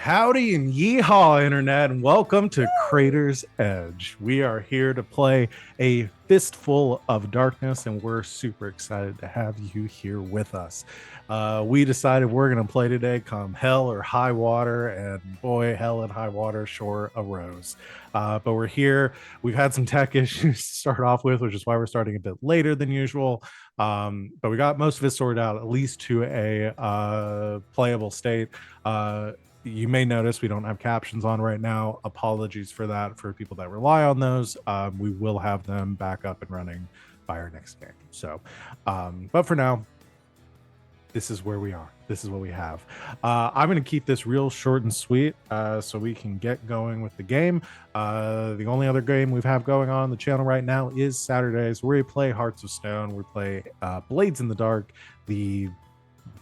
Howdy and yeehaw, Internet, and welcome to Crater's Edge. We are here to play a Fistful of Darkness, and we're super excited to have you here with us. We decided we're going to play today come hell or high water, and boy, hell and high water sure arose. But we're here. We've had some tech issues to start off with, which is why we're starting a bit later than usual. But we got most of it sorted out, at least to a playable state. You may notice we don't have captions on right now. Apologies for that for people that rely on those. We will have them back up and running by our next game. So, but for now, this is where we are. This is what we have. I'm going to keep this real short and sweet so we can get going with the game. The only other game we have going on the channel right now is Saturdays, where we play Hearts of Stone. We play Blades in the Dark, the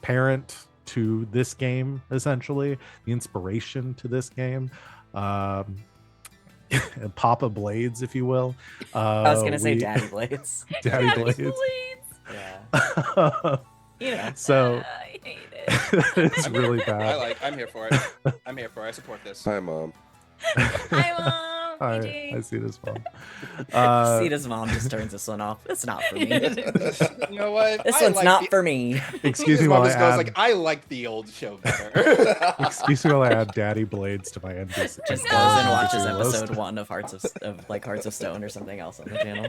parent to this game, essentially the inspiration to this game, Papa Blades, if you will. I was gonna say Daddy Blades. Daddy Blades. Yeah. You know. So I hate it. it's really bad. I'm here for it. I'm here for it. I support this. Hi, Mom. Hi, Mom. I see this one. Sita's mom just turns this one off. It's not for me. You know what? This one's not for me. Excuse me His while mom I just goes add. like, I like the old show better. Excuse me while I add Daddy Blades to my NPC. Just No. goes and watches list. episode 1 of Hearts of Stone or something else on the channel.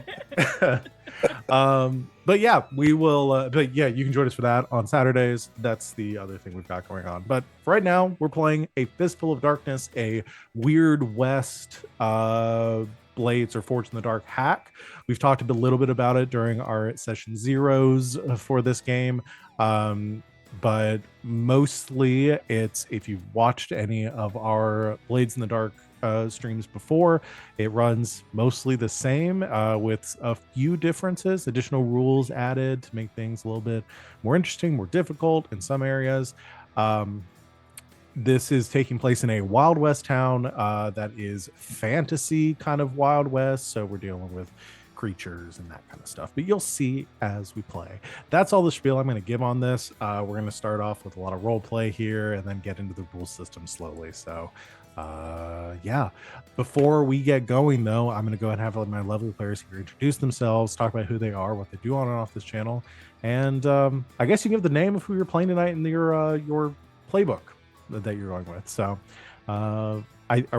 But yeah, we will. But yeah, you can join us for that on Saturdays. That's the other thing we've got going on. But for right now, we're playing a Fistful of Darkness, a Weird West Blades or Forge in the Dark hack. We've talked a little bit about it during our session zeros for this game. But mostly it's, if you've watched any of our Blades in the Dark streams before, it runs mostly the same with a few differences, additional rules added to make things a little bit more interesting, more difficult in some areas. This is taking place in a Wild West town that is fantasy kind of Wild West, so we're dealing with creatures and that kind of stuff, but you'll see as we play. That's all the spiel I'm going to give on this. We're going to start off with a lot of role play here and then get into the rule system slowly. So yeah, before we get going though, I'm going to go ahead and have my lovely players here introduce themselves, talk about who they are, what they do on and off this channel, and I guess you can give the name of who you're playing tonight in your playbook that you're going with. So are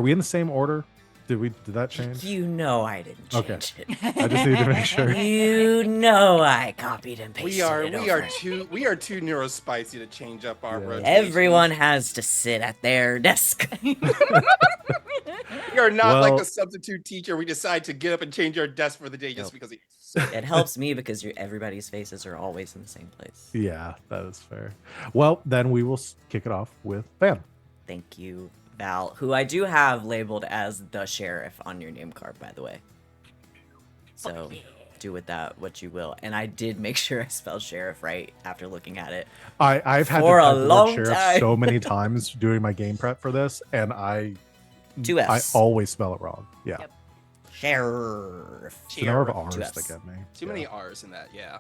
we in the same order? Did that change? You know I didn't change it. I just need to make sure. You know I copied and pasted we are it too neurospicy to change up our rotation. Everyone has to sit at their desk. We are not Well- like a substitute teacher. We decide to get up and change our desk for the day just because It helps me because everybody's faces are always in the same place. Yeah, that is fair. Well, then we will kick it off with Van. Thank you, Val, who I do have labeled as the sheriff on your name card, by the way. So do with that what you will. And I did make sure I spelled sheriff right after looking at it. I've had For to a type the word long sheriff time. so many times doing my game prep for this, and I 2 Fs. always spell it wrong. Yeah. Yep. Sheriff. It's the number of Sheriff. R's 2 that Fs. get me. too many R's in that. Yeah.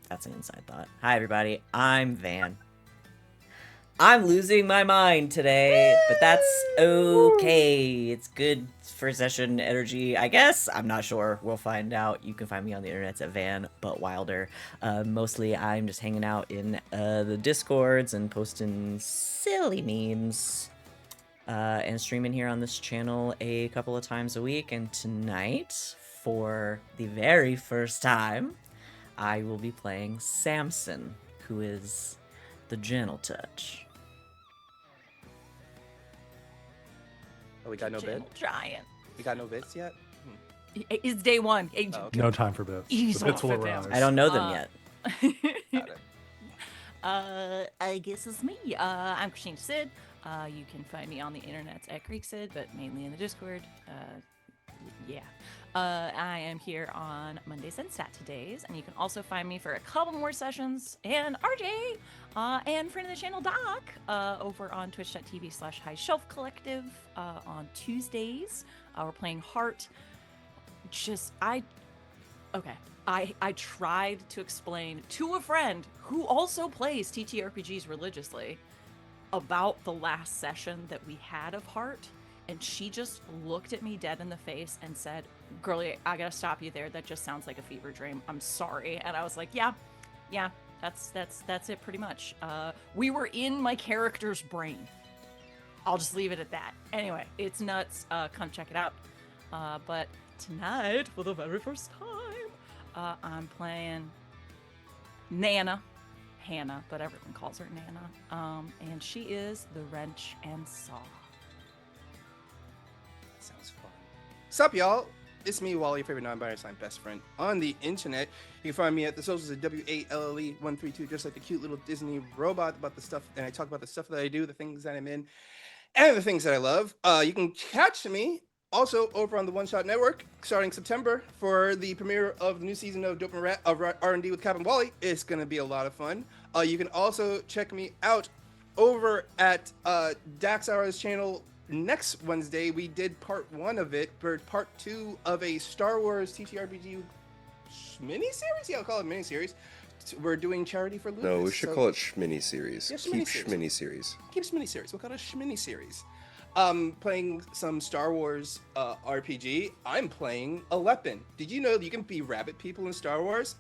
That's an inside thought. Hi, everybody. I'm Van. I'm losing my mind today, but that's okay. It's good for session energy, I guess. I'm not sure. We'll find out. You can find me on the internet at Van, but Wilder. Mostly, I'm just hanging out in the Discords and posting silly memes and streaming here on this channel a couple of times a week. And tonight, for the very first time, I will be playing Samson, who is the gentle touch. Oh, we got no bid. Gentle Giant. We got no bids yet. It's day one. Oh, okay. No time for bits. Ease The bits off will of them. arise. I don't know them yet. Got it. I guess it's me. I'm Christine Sid. You can find me on the internet at Greek Sid, but mainly in the Discord. Yeah. I am here on Mondays and Saturdays, and you can also find me for a couple more sessions and RJ and friend of the channel Doc over on twitch.tv/High Shelf Collective on Tuesdays. We're playing Heart. I tried to explain to a friend who also plays TTRPGs religiously about the last session that we had of Heart, and she just looked at me dead in the face and said, "Girlie, I gotta stop you there. That just sounds like a fever dream. I'm sorry." And I was like, "Yeah, that's it pretty much." We were in my character's brain. I'll just leave it at that. Anyway, it's nuts. Come check it out. But tonight, for the very first time, I'm playing Nana. Hannah, but everyone calls her Nana. And she is the wrench and saw. Sounds fun. Sup, y'all? It's me, Wally, your favorite non-binary sign best friend on the internet. You can find me at the socials at WALLE132, just like the cute little Disney robot about the stuff, and I talk about the stuff that I do, the things that I'm in, and the things that I love. You can catch me also over on the One Shot Network starting September for the premiere of the new season of Dope and Rat of R&D with Cap and Wally. It's going to be a lot of fun. You can also check me out over at Dax Hour's channel next Wednesday. We did part 1 of it, but part 2 of a Star Wars TTRPG miniseries? Yeah, I'll call it miniseries. We're doing charity for Lucas. No, we should call it Schmini Series. Yeah, Keep Schmini Schmini Series. Keep Schmini Series. We'll call it a Schmini Series. Playing some Star Wars RPG. I'm playing a weapon. Did you know that you can be rabbit people in Star Wars?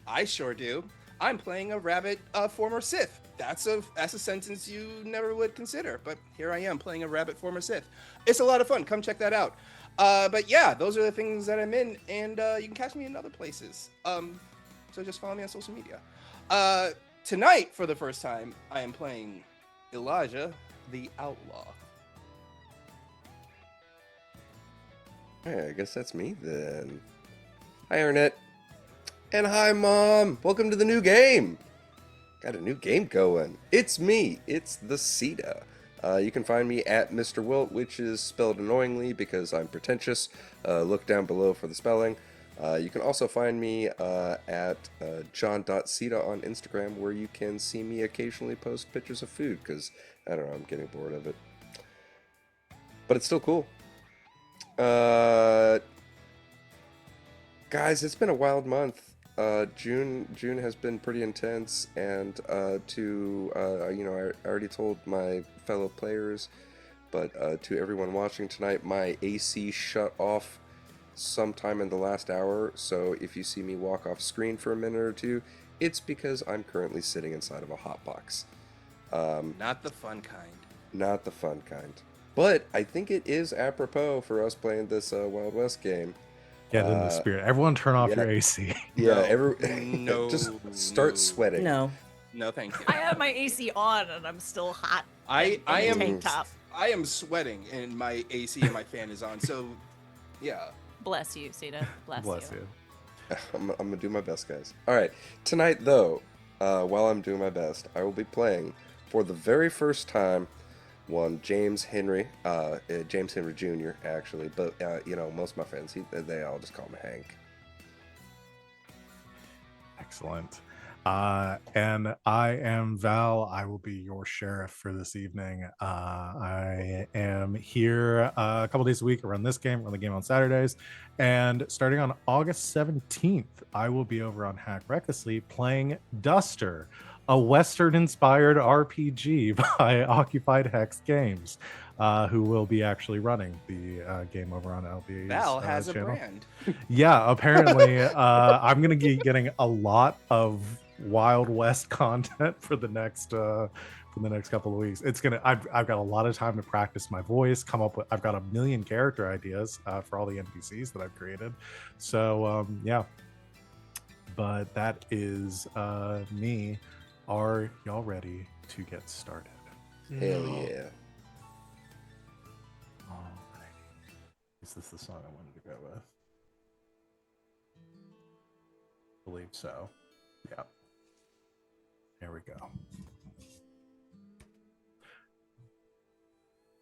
I sure do. I'm playing a rabbit former Sith. That's a sentence you never would consider, but here I am playing a rabbit former Sith. It's a lot of fun. Come check that out. But yeah, those are the things that I'm in, and you can catch me in other places. So just follow me on social media. Tonight, for the first time, I am playing Elijah the Outlaw. Hey, I guess that's me then. Hi, Internet. And hi, Mom. Welcome to the new game. Got a new game going. It's me. It's the Sita. You can find me at Mr. Wilt, which is spelled annoyingly because I'm pretentious. Look down below for the spelling. You can also find me at john.sita on Instagram, where you can see me occasionally post pictures of food because, I don't know, I'm getting bored of it. But it's still cool. Guys, it's been a wild month. June has been pretty intense, and I already told my fellow players, but to everyone watching tonight, my AC shut off sometime in the last hour, so if you see me walk off screen for a minute or two, it's because I'm currently sitting inside of a hotbox. Not the fun kind. Not the fun kind. But I think it is apropos for us playing this Wild West game. Get in the spirit. Everyone turn off yeah. your AC. Yeah, No. just start sweating. No. No, thank you. I have my AC on and I'm still hot. I in a am tank top. I am sweating and my AC and my fan is on. So, yeah. Bless you, Sita. Bless you. I'm gonna do my best, guys. All right, tonight though, while I'm doing my best, I will be playing for the very first time one James Henry Jr. actually, but most of my friends they all just call him Hank. Excellent. And I am Val. I will be your sheriff for this evening. I am here a couple days a week. I run this game, run the game on Saturdays. And starting on August 17th, I will be over on Hack Recklessly playing Duster, a Western-inspired RPG by Occupied Hex Games, who will be actually running the game over on LB's Val has a channel. brand. Yeah, apparently I'm gonna be getting a lot of Wild West content for the next couple of weeks. I've got a lot of time to practice my voice, come up with. I've got a million character ideas for all the NPCs that I've created. So yeah, but that is me. Are y'all ready to get started? Hell yeah! Alrighty. Is this the song I wanted to go with? I believe so. Yeah. There we go.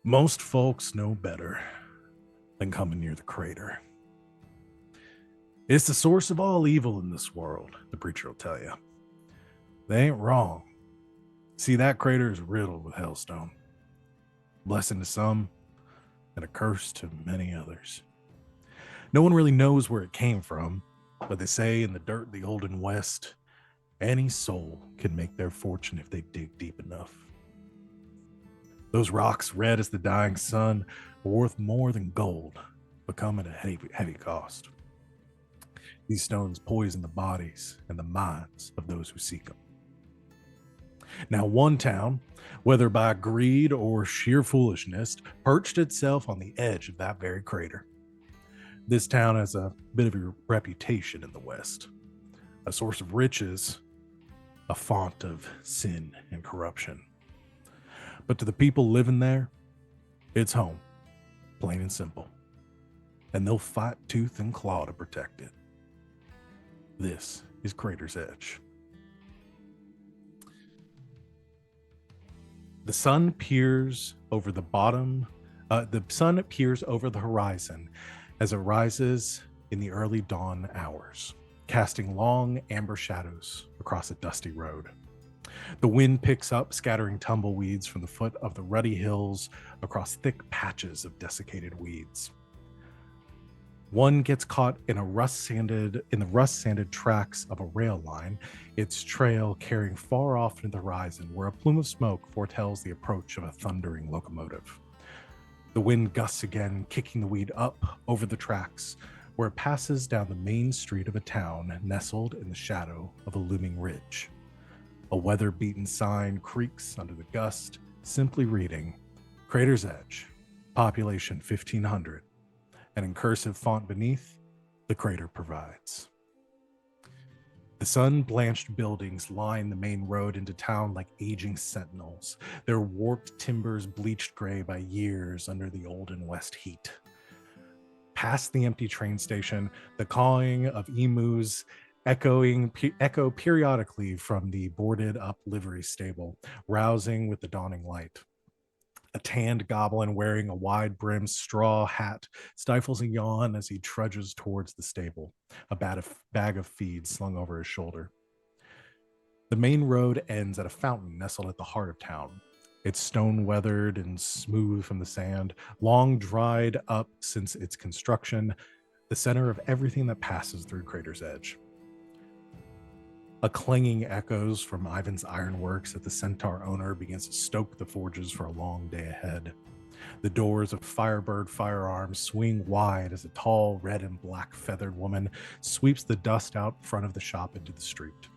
Most folks know better than coming near the crater. It's the source of all evil in this world, the preacher will tell you. They ain't wrong. See, that crater is riddled with hellstone. Blessing to some and a curse to many others. No one really knows where it came from, but they say in the dirt of the olden West, any soul can make their fortune if they dig deep enough. Those rocks, red as the dying sun, are worth more than gold, but come at a heavy cost. These stones poison the bodies and the minds of those who seek them. Now, one town, whether by greed or sheer foolishness, perched itself on the edge of that very crater. This town has a bit of a reputation in the West, a source of riches, a font of sin and corruption. But to the people living there, it's home, plain and simple. And they'll fight tooth and claw to protect it. This is Crater's Edge. The sun peers over the sun peers over the horizon as it rises in the early dawn hours, casting long amber shadows across a dusty road. The wind picks up, scattering tumbleweeds from the foot of the ruddy hills across thick patches of desiccated weeds. One gets caught in the rust-sanded tracks of a rail line, its trail carrying far off into the horizon, where a plume of smoke foretells the approach of a thundering locomotive. The wind gusts again, kicking the weed up over the tracks, where it passes down the main street of a town nestled in the shadow of a looming ridge. A weather-beaten sign creaks under the gust, simply reading, Crater's Edge, population 1,500. And in cursive font beneath, the crater provides. The sun-blanched buildings line the main road into town like aging sentinels, their warped timbers bleached gray by years under the olden west heat. Past the empty train station, the cawing of emus echo periodically from the boarded-up livery stable, rousing with the dawning light. A tanned goblin wearing a wide-brimmed straw hat stifles a yawn as he trudges towards the stable, a bag of feed slung over his shoulder. The main road ends at a fountain nestled at the heart of town. It's stone-weathered and smooth from the sand, long dried up since its construction, the center of everything that passes through Crater's Edge. A clanging echoes from Ivan's ironworks as the centaur owner begins to stoke the forges for a long day ahead. The doors of Firebird Firearms swing wide as a tall red and black feathered woman sweeps the dust out front of the shop into the street.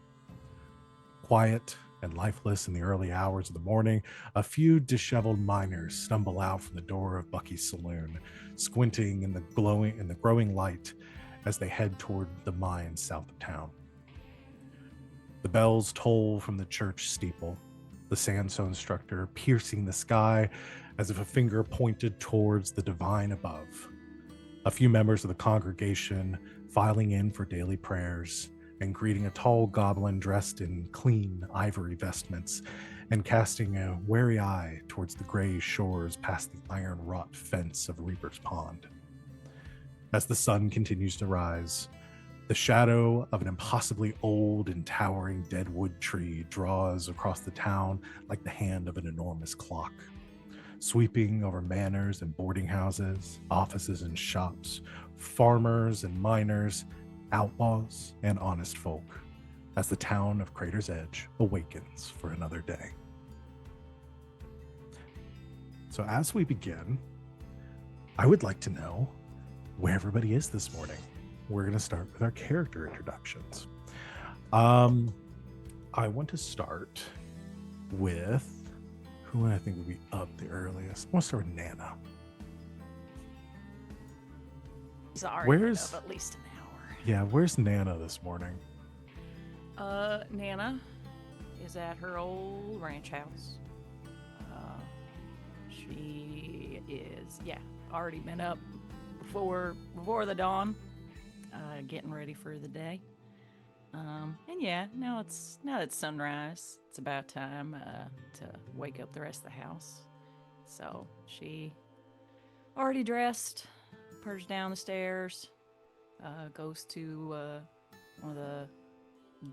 Quiet and lifeless in the early hours of the morning, a few disheveled miners stumble out from the door of Bucky's saloon, squinting in the growing light as they head toward the mine south of town. The bells toll from the church steeple, the sandstone structure piercing the sky as if a finger pointed towards the divine above. A few members of the congregation filing in for daily prayers and greeting a tall goblin dressed in clean ivory vestments and casting a wary eye towards the gray shores past the iron-wrought fence of Reaper's Pond. As the sun continues to rise, the shadow of an impossibly old and towering deadwood tree draws across the town like the hand of an enormous clock, sweeping over manors and boarding houses, offices and shops, farmers and miners, outlaws and honest folk, as the town of Crater's Edge awakens for another day. So as we begin, I would like to know where everybody is this morning. We're going to start with our character introductions. I want to start with who I think would be up the earliest. I want to start with Nana. He's already been Where's- up at least an hour. Yeah, where's Nana this morning? Nana is at her old ranch house. She is, already been up before the dawn, getting ready for the day. Now it's sunrise. It's about time to wake up the rest of the house. So she already dressed, purged down the stairs, goes to one of the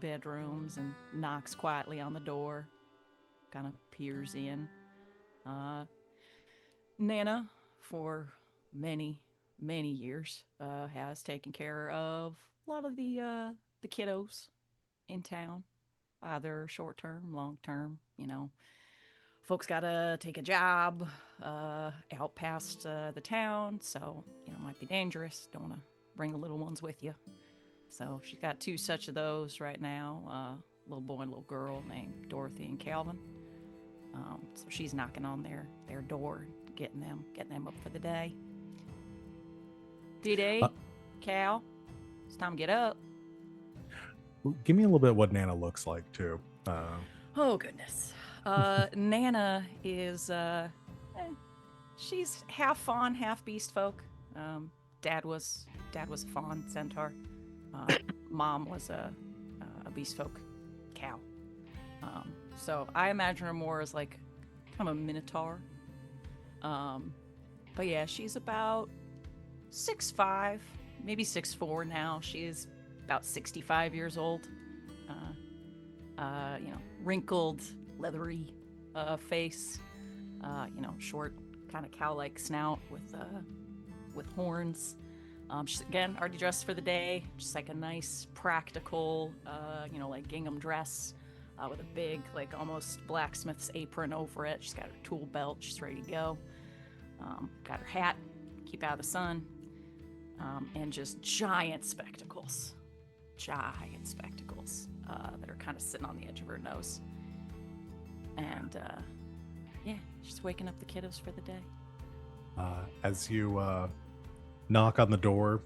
bedrooms and knocks quietly on the door, kind of peers in. Nana, for many years, has taken care of a lot of the kiddos in town, either short term, long term, folks gotta take a job out past the town, so it might be dangerous. Don't want to bring the little ones with you. So she's got 2 such of those right now, little boy and little girl named Dorothy and Calvin. So she's knocking on their door, getting them up for the day. D-Day, Cal, it's time to get up. Give me a little bit of what Nana looks like too. Oh goodness. Nana is she's half fawn, half beast folk. Dad was a fawn centaur. Mom was a beast folk cow. So I imagine her more as like kind of a minotaur. But yeah, she's about 6'5", maybe 6'4" now. She is about 65 years old. Wrinkled, leathery face. Short, kind of cow-like snout with horns. She's again already dressed for the day, just like a nice practical, like gingham dress with a big, like almost blacksmith's apron over it. She's got her tool belt. She's ready to go. Got her hat, keep out of the sun, and just giant spectacles that are kind of sitting on the edge of her nose. And she's waking up the kiddos for the day. As you knock on the door,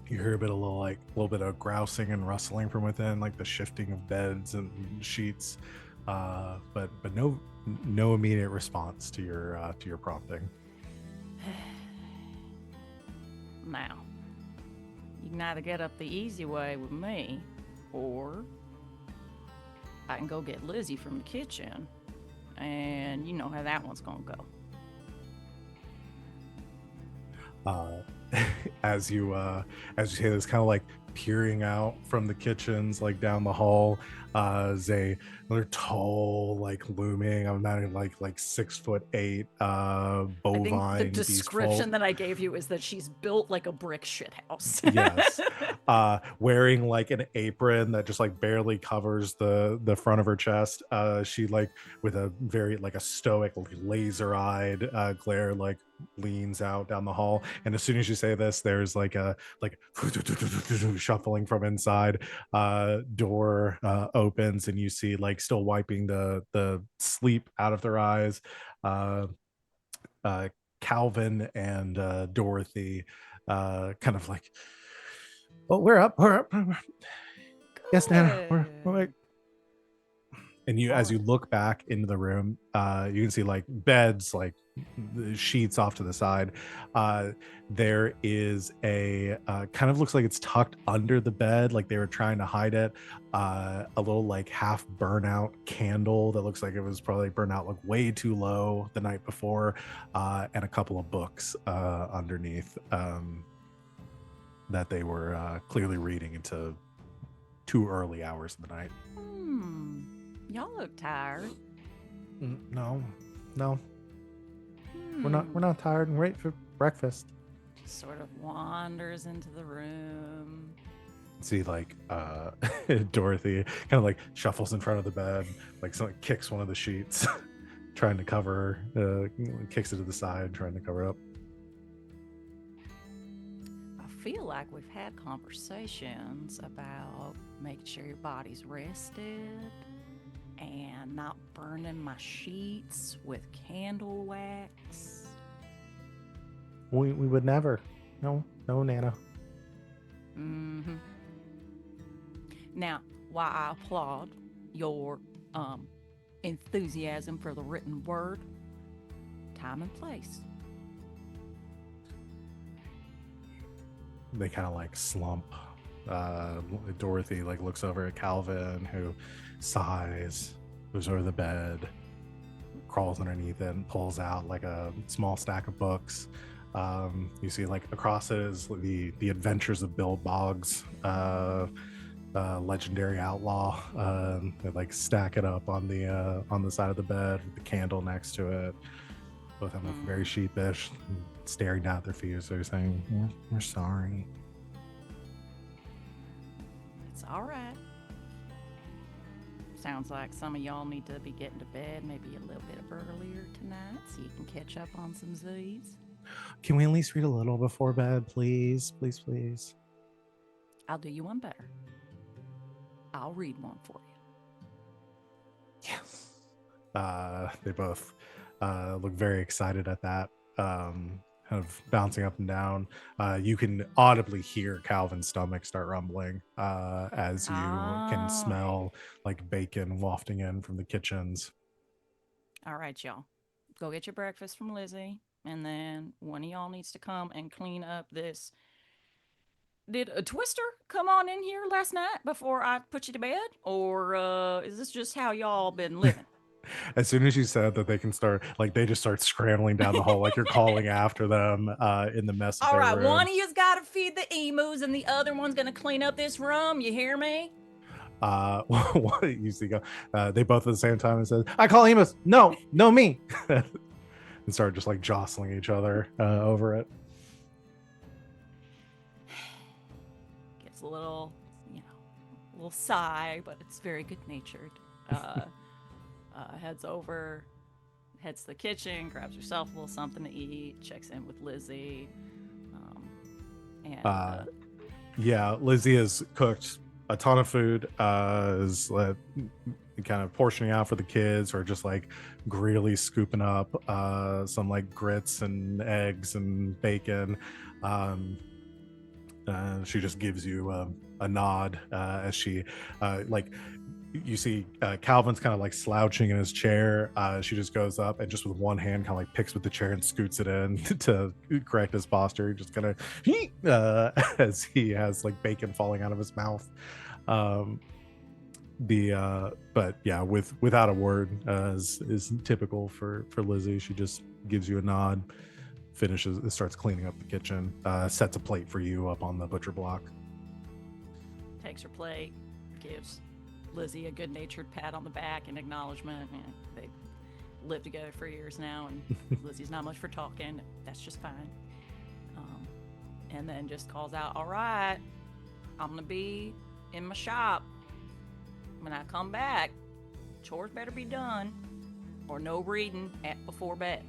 you hear a little bit of grousing and rustling from within, like the shifting of beds and sheets, but no immediate response to your prompting. Now, you can either get up the easy way with me, or I can go get Lizzie from the kitchen, and you know how that one's gonna go. As you say this, kind of like peering out from the kitchens, like down the hall, is another tall, like looming, I'm not like 6'8", bovine. I think the beast description folk. that I gave you is that she's built like a brick shithouse. Yes. Wearing like an apron that just like barely covers the front of her chest. She like with a very like a stoic, laser-eyed glare, like leans out down the hall. And as soon as you say this, there's like a shuffling from inside. Door opens and you see, like, still wiping the sleep out of their eyes, Calvin and Dorothy, kind of like, oh, we're up. Yes, Nana, we're awake. And as you look back into the room, you can see like beds, like the sheets off to the side. There is a kind of looks like it's tucked under the bed, like they were trying to hide it. A little like half burnout candle that looks like it was probably burned out like way too low the night before, and a couple of books underneath that they were clearly reading into too early hours of the night. Y'all look tired. No. We're not tired and ready for breakfast. Sort of wanders into the room. See, like, Dorothy kind of like shuffles in front of the bed, like someone kicks one of the sheets, trying to cover her, kicks it to the side, trying to cover up. I feel like we've had conversations about making sure your body's rested and not burning my sheets with candle wax. We would never. No, Nana. Now, while I applaud your enthusiasm for the written word, time and place. They kind of like slump. Dorothy like looks over at Calvin, who sighs, goes over the bed, crawls underneath it, and pulls out like a small stack of books. You see like across it is the Adventures of Bill Boggs, legendary outlaw. They like stack it up on the side of the bed with the candle next to it. Both of them look very sheepish, staring down at their feet as they're saying, we're sorry. It's all right. sounds like some of y'all need to be getting to bed maybe a little bit earlier tonight so you can catch up on some Z's. Can we at least read a little before bed, please? Please, please. I'll do you one better. I'll read one for you. Yes. They both look very excited at that. Kind of bouncing up and down. You can audibly hear Calvin's stomach start rumbling as you can Oh. smell like bacon wafting in from the kitchens. All right, y'all. Go get your breakfast from Lizzie, and then one of y'all needs to come and clean up this. Did a Twister come on in here last night before I put you to bed? Or is this just how y'all been living? As soon as you said that they can start, like they just start scrambling down the hall, like you're calling after them in the mess of All their right, room. one of you's got to feed the emus, and the other one's gonna clean up this room. You hear me? What you see go? They both at the same time and says, "I call Emus." No, me. And start just like jostling each other over it. Gets a little, a little sigh, but it's very good natured. Heads to the kitchen, grabs herself a little something to eat, checks in with Lizzie. Yeah, Lizzie has cooked a ton of food, is kind of portioning out for the kids, or just like greedily scooping up some like grits and eggs and bacon. She just gives you a nod as she like you see Calvin's kind of like slouching in his chair. She just goes up and just with one hand kind of like picks with the chair and scoots it in to correct his posture. Just kind of as he has like bacon falling out of his mouth. But yeah, without a word, as is typical for Lizzie, she just gives you a nod, finishes, starts cleaning up the kitchen, sets a plate for you up on the butcher block. Takes her plate, gives Lizzie a good-natured pat on the back and acknowledgement. And they lived together for years now, and Lizzie's not much for talking. That's just fine. And then just calls out, "All right, I'm gonna be in my shop. When I come back, chores better be done, or no reading before bed."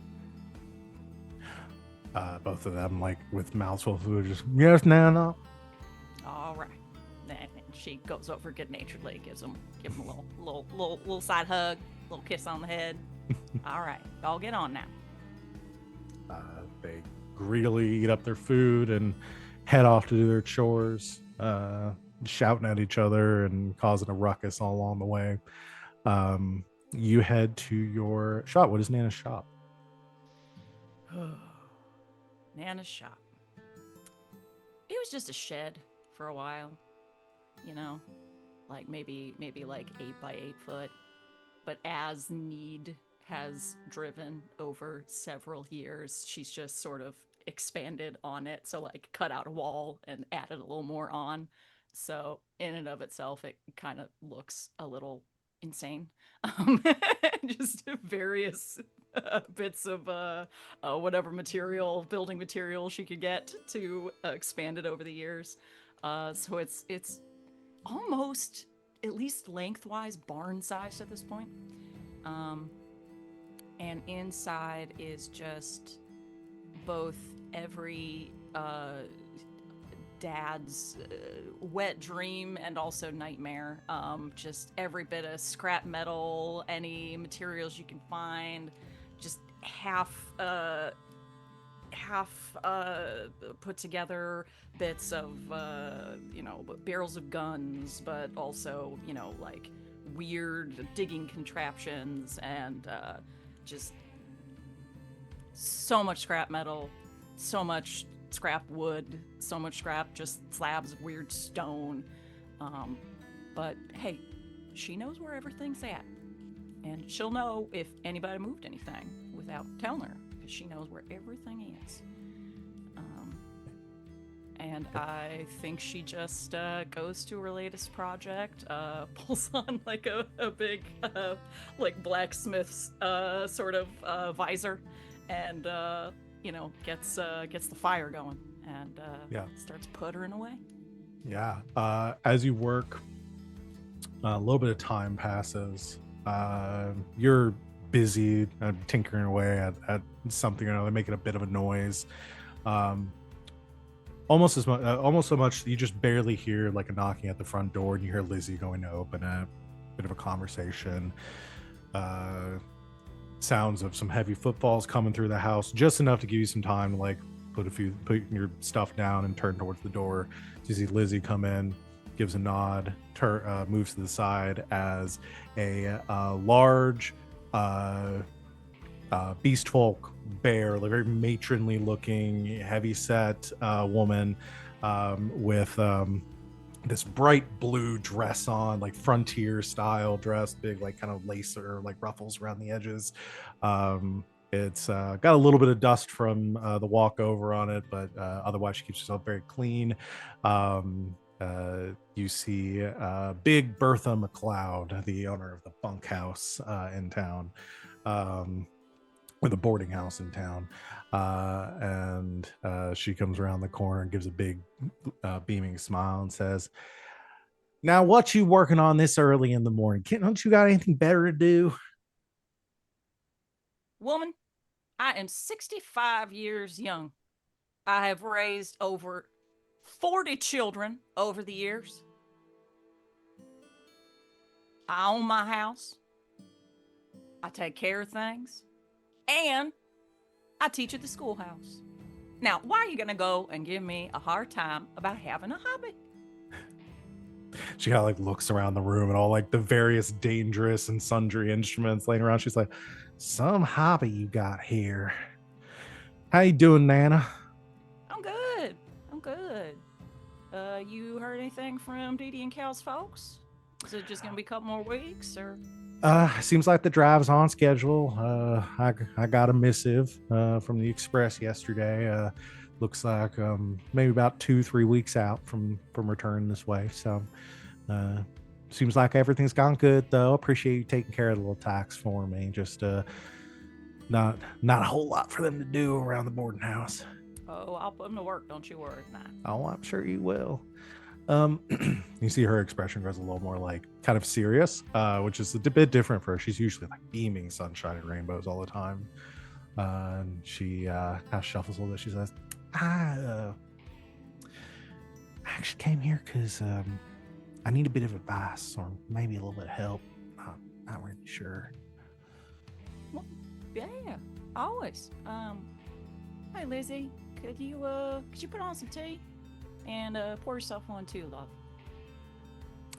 Both of them, like with mouths full of food, just yes, Nana. All right. And she goes over good-naturedly, gives him a little side hug, little kiss on the head. All right, y'all get on now. They greedily eat up their food and head off to do their chores, shouting at each other and causing a ruckus all along the way. You head to your shop. What is Nana's shop? Nana's shop. It was just a shed for a while, like maybe like 8 by 8 foot. But as need has driven over several years, she's just sort of expanded on it. So like cut out a wall and added a little more on. So in and of itself, it kind of looks a little insane. Just various bits of whatever building material she could get to expand it over the years. So it's almost, at least lengthwise, barn sized at this point. And inside is just both every dad's wet dream and also nightmare. Just every bit of scrap metal, any materials you can find, just half put together bits of barrels of guns, but also like weird digging contraptions, and just so much scrap metal, so much scrap wood, so much scrap just slabs of weird stone. But hey, she knows where everything's at, and she'll know if anybody moved anything without telling her, because she knows where everything is. And I think she just goes to her latest project, pulls on like a big like blacksmith's sort of visor, and gets the fire going, and starts puttering away. Yeah. As you work, A little bit of time passes. You're busy tinkering away at something or another, making a bit of a noise. Um, almost so much you just barely hear like a knocking at the front door, and you hear Lizzie going to open it. Bit of a conversation. Sounds of some heavy footfalls coming through the house, just enough to give you some time to like put your stuff down and turn towards the door. So you see Lizzie come in, gives a nod, moves to the side as a large beast folk bear, like very matronly looking, heavy set woman with this bright blue dress on, like frontier style dress, big like kind of lace or like ruffles around the edges. It's got a little bit of dust from the walkover on it, but otherwise she keeps herself very clean. You see big Bertha McLeod, the owner of the bunkhouse in town, or the boarding house in town, and she comes around the corner and gives a big beaming smile and says, "Now, what you working on this early in the morning? Don't you got anything better to do?" Woman, I am 65 years young. I have raised over 40 children over the years. I own my house. I take care of things. And I teach at the schoolhouse. Now, why are you going to go and give me a hard time about having a hobby? She kind of like looks around the room and all like the various dangerous and sundry instruments laying around. She's like, "Some hobby you got here. How you doing, Nana?" I'm good. I'm good. You heard anything from Dee Dee and Cal's folks? Is it just going to be a couple more weeks, or? Seems like the drive's on schedule. I got a missive from the express yesterday. Looks like maybe about 2-3 weeks out from returning this way. So seems like everything's gone good though. Appreciate you taking care of the little tax for me. Just not a whole lot for them to do around the boarding house. Oh, I'll put them to work. Don't you worry. Nah. Oh, I'm sure you will. You see her expression goes a little more like kind of serious, which is a bit different for her. She's usually like beaming sunshine and rainbows all the time. And she kind of shuffles a little bit. She says, I actually came here because I need a bit of advice or maybe a little bit of help. Not really sure." Well, yeah, always. Hey Lizzie, could you put on some tea and pour yourself one too, love?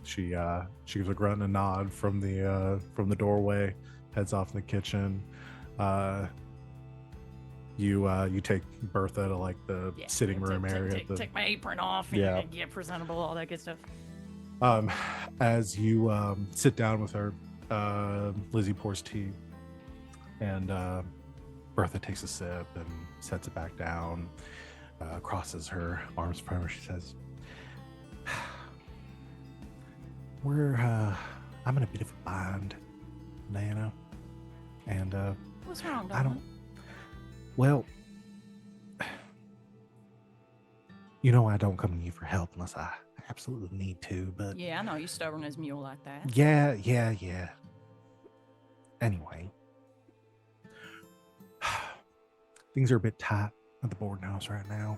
She gives a grunt and a nod from the doorway, heads off in the kitchen. You take Bertha to like the sitting room area. Take my apron off and get presentable, all that good stuff. As you sit down with her, Lizzie pours tea, and Bertha takes a sip and sets it back down, crosses her arms from her. She says, I'm in a bit of a bind, Nana, and What's wrong, darling? I don't. Well, I don't come to you for help unless I absolutely need to. But yeah, I know you stubborn as mule like that. Yeah. Anyway, things are a bit tight at the boarding house right now.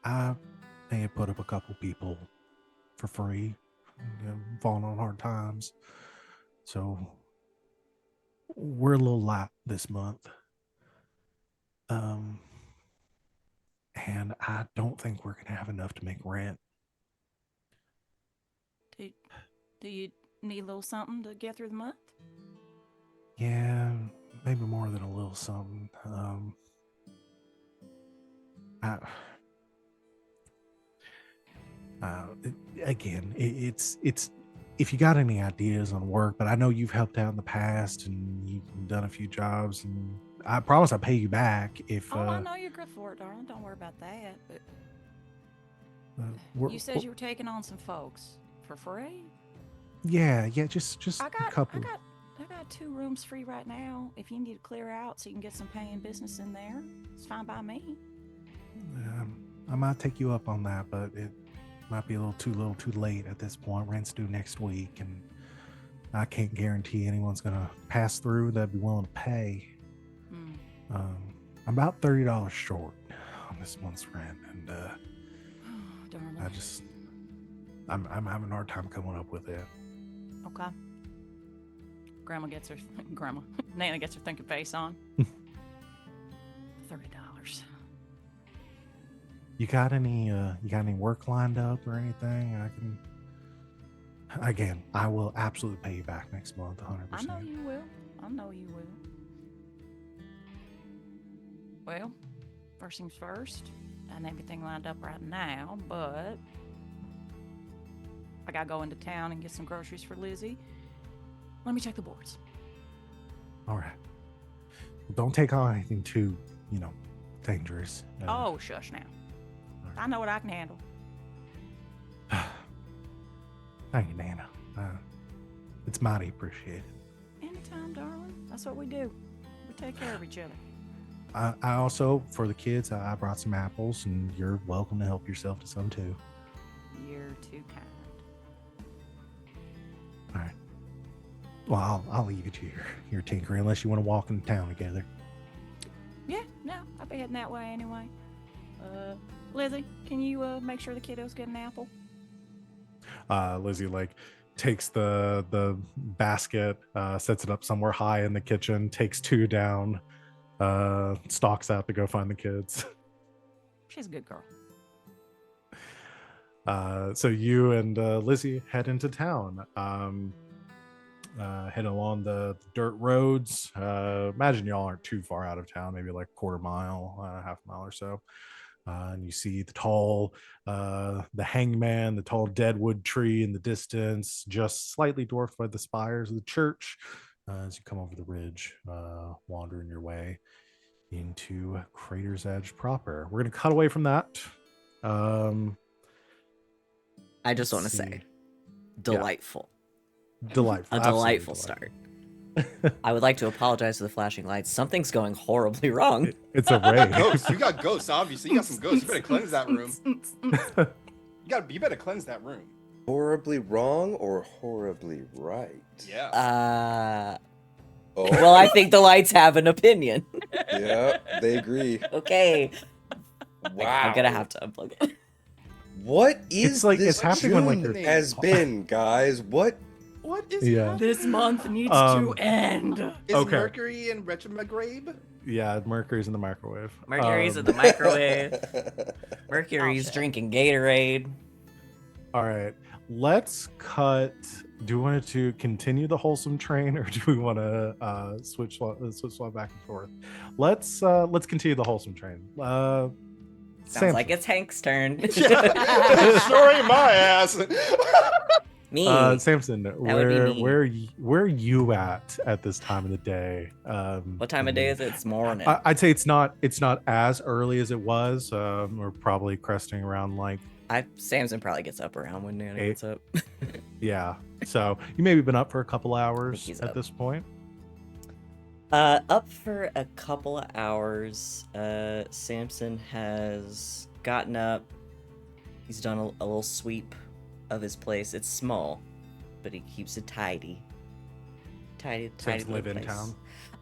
I may have put up a couple people for free, falling on hard times. So we're a little light this month. And I don't think we're gonna have enough to make rent. Do you need a little something to get through the month? Yeah, maybe more than a little something. It's if you got any ideas on work, but I know you've helped out in the past and you've done a few jobs, and I promise I'll pay you back if. I know you're good for it, darling. Don't worry about that. But you said you were taking on some folks for free. Yeah, just a couple. I got 2 rooms free right now. If you need to clear out so you can get some paying business in there, it's fine by me. I might take you up on that, but might be a little too late at this point. Rent's due next week, and I can't guarantee anyone's gonna pass through that'd be willing to pay. Hmm. I'm about $30 short on this month's rent, and Darling. I'm having a hard time coming up with it. Okay. Grandma gets her Nana gets her thinking face on. $30. You got any work lined up or anything? I will absolutely pay you back next month, 100%. I know you will. Well, first things first, and everything lined up right now, but I gotta go into town and get some groceries for Lizzie. Let me check the boards. All right. Well, don't take on anything too, dangerous. Oh, shush now. I know what I can handle. Thank you, Nana. It's mighty appreciated. Anytime, darling. That's what we do. We take care of each other. I also, for the kids, I brought some apples, and you're welcome to help yourself to some too. You're too kind. All right. Well, I'll leave you to your tinkering unless you want to walk into town together. Yeah, no, I'll be heading that way anyway. Lizzie, can you make sure the kiddos get an apple? Lizzie takes the basket, sets it up somewhere high in the kitchen, takes 2 down, stalks out to go find the kids. She's a good girl. So you and Lizzie head into town, head along the dirt roads. Imagine y'all aren't too far out of town, maybe like a quarter mile, half a mile or so. And you see the hangman, the tall deadwood tree in the distance, just slightly dwarfed by the spires of the church. As you come over the ridge, wandering your way into Crater's Edge proper. We're going to cut away from that. I just want to Let's say, see. delightful. Delightful. A absolutely delightful start. I would like to apologize for the flashing lights. Something's going horribly wrong. It's a raid. Ghosts. You got ghosts, obviously. You got some ghosts. You better cleanse that room. You better cleanse that room. Horribly wrong or horribly right? Yeah. Oh, Well, I think the lights have an opinion. yeah, they agree. Okay. Wow. I'm gonna have to unplug it. What is It's like this it's happening when June they're has been, guys? What? What is Yeah. happening? This month needs Um, to end. Is Okay. Mercury in retrograde? Yeah, Mercury's in the microwave. Mercury's in the microwave. Mercury's shit. drinking Gatorade. All right, let's cut. Do you want to continue the wholesome train, or do we want to switch back and forth? Let's continue the wholesome train. Sounds Samson. like it's Hank's turn. Yeah. Sure ain't my ass. Me. Samson, would be me. where are you at this time of the day? What time of day is it? It's morning. I'd say it's not as early as it was. We're probably cresting around like Samson probably gets up around when Nana 8. gets up. yeah. So you maybe been up for a couple hours he's at up. this point. Up for a couple of hours. Samson has gotten up. He's done a little sweep of his place. It's small, but he keeps it tidy. Tidy Samson live little in place.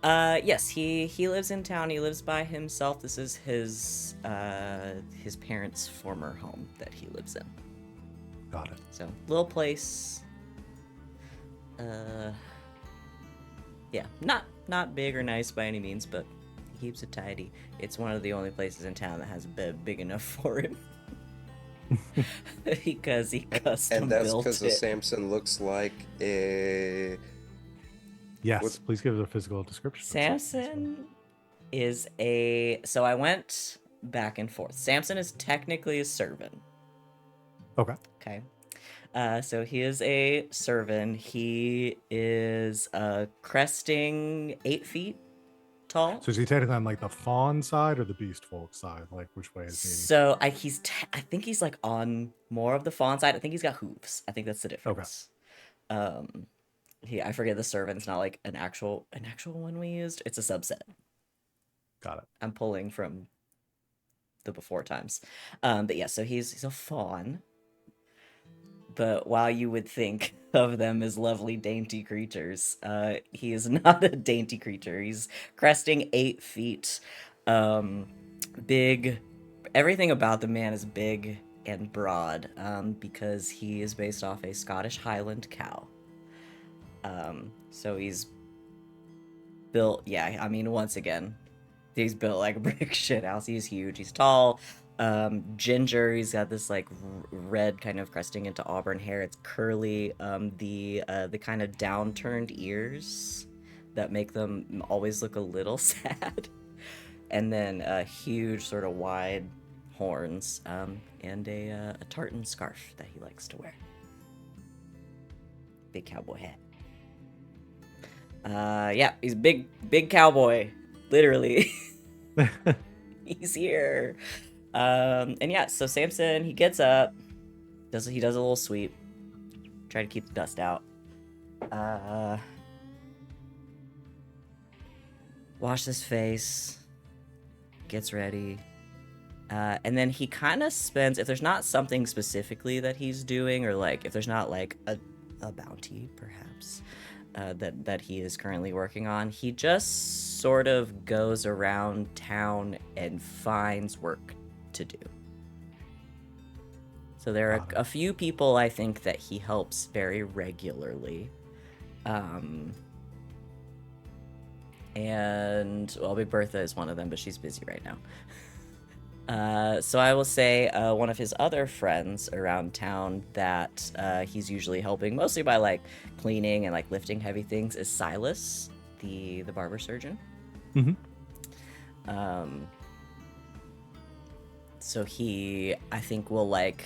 town. Yes, he lives in town. He lives by himself. This is his parents' former home that he lives in. Got it. So, little place. Yeah, not big or nice by any means, but he keeps it tidy. It's one of the only places in town that has a bed big enough for him. Because he custom And that's built because it. Samson looks like a. Yes. What's- Please give it a physical description. Samson is a. So I went back and forth. Samson is technically a servant. Okay. Okay. So he is a servant. He is cresting 8 feet tall. So is he technically on like the fawn side or the beast folk side? Like which way is he? So I think he's like on more of the fawn side. I think he's got hooves. I think that's the difference. I forget the servant's not like an actual one we used. It's a subset. Got it. I'm pulling from the before times. But yeah, so he's a fawn. But while you would think of them as lovely, dainty creatures, he is not a dainty creature. He's cresting 8 feet. Big. Everything about the man is big and broad because he is based off a Scottish Highland cow. So he's built, yeah, I mean, once again, he's built like a brick shit house. He's huge. He's tall. Ginger. He's got this like red kind of cresting into auburn hair. It's curly. The kind of downturned ears that make them always look a little sad. And then huge, sort of wide horns, and a tartan scarf that he likes to wear. Big cowboy hat. Yeah, he's big cowboy, literally. He's here. And yeah, so Samson, he gets up, he does a little sweep, try to keep the dust out. Wash his face, gets ready, and then he kind of spends, if there's not something specifically that he's doing, or like if there's not like a bounty perhaps that he is currently working on, he just sort of goes around town and finds work to do. So there are a few people I think that he helps very regularly. And, well, Big Bertha is one of them, but she's busy right now. So I will say one of his other friends around town that he's usually helping, mostly by, like, cleaning and, like, lifting heavy things, is Silas, the barber surgeon. Mm-hmm. So he, I think, will, like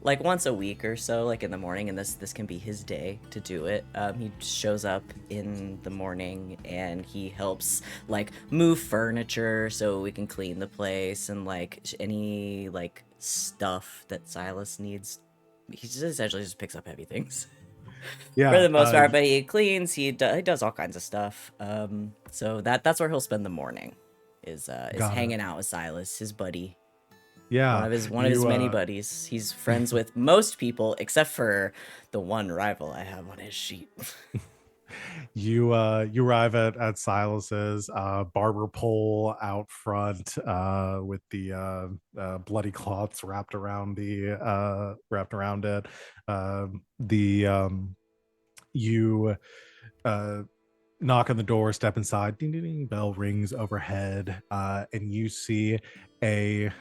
once a week or so, like in the morning, and this can be his day to do it. He shows up in the morning and he helps like move furniture so we can clean the place, and like any like stuff that Silas needs. He just essentially just picks up heavy things. Yeah, for the most part, but he cleans, he does all kinds of stuff. So that's where he'll spend the morning, is hanging out with Silas, his buddy. Yeah, One of his many buddies. He's friends with most people except for the one rival I have on his sheet. You arrive at Silas's barber pole out front with the bloody cloths wrapped around it. You knock on the door, step inside. Ding ding ding. Bell rings overhead, and you see a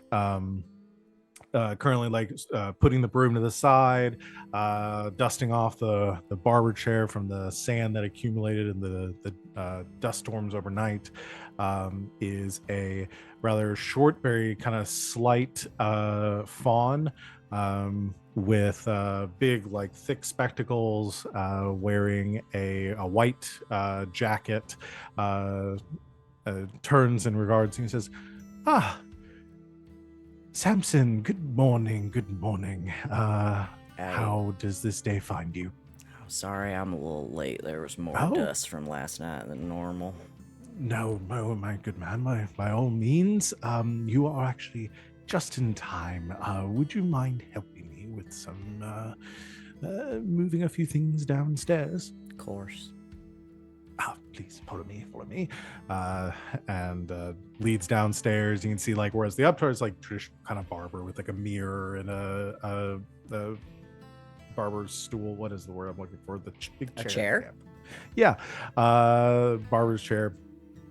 currently like putting the broom to the side, dusting off the barber chair from the sand that accumulated in the dust storms overnight, is a rather short, very kind of slight fawn, with big, like thick spectacles, wearing a white jacket, turns and regards and he says, Samson, good morning, good morning. How does this day find you? Oh, sorry, I'm a little late. There was more dust from last night than normal. No, my good man, by all means. You are actually just in time. Would you mind helping me with some moving a few things downstairs? Of course. Please follow me. And leads downstairs. You can see like, whereas the upstairs is like traditional kind of barber with like a mirror and a barber's stool. What is the word I'm looking for? The big chair. A chair? Yeah. Barber's chair.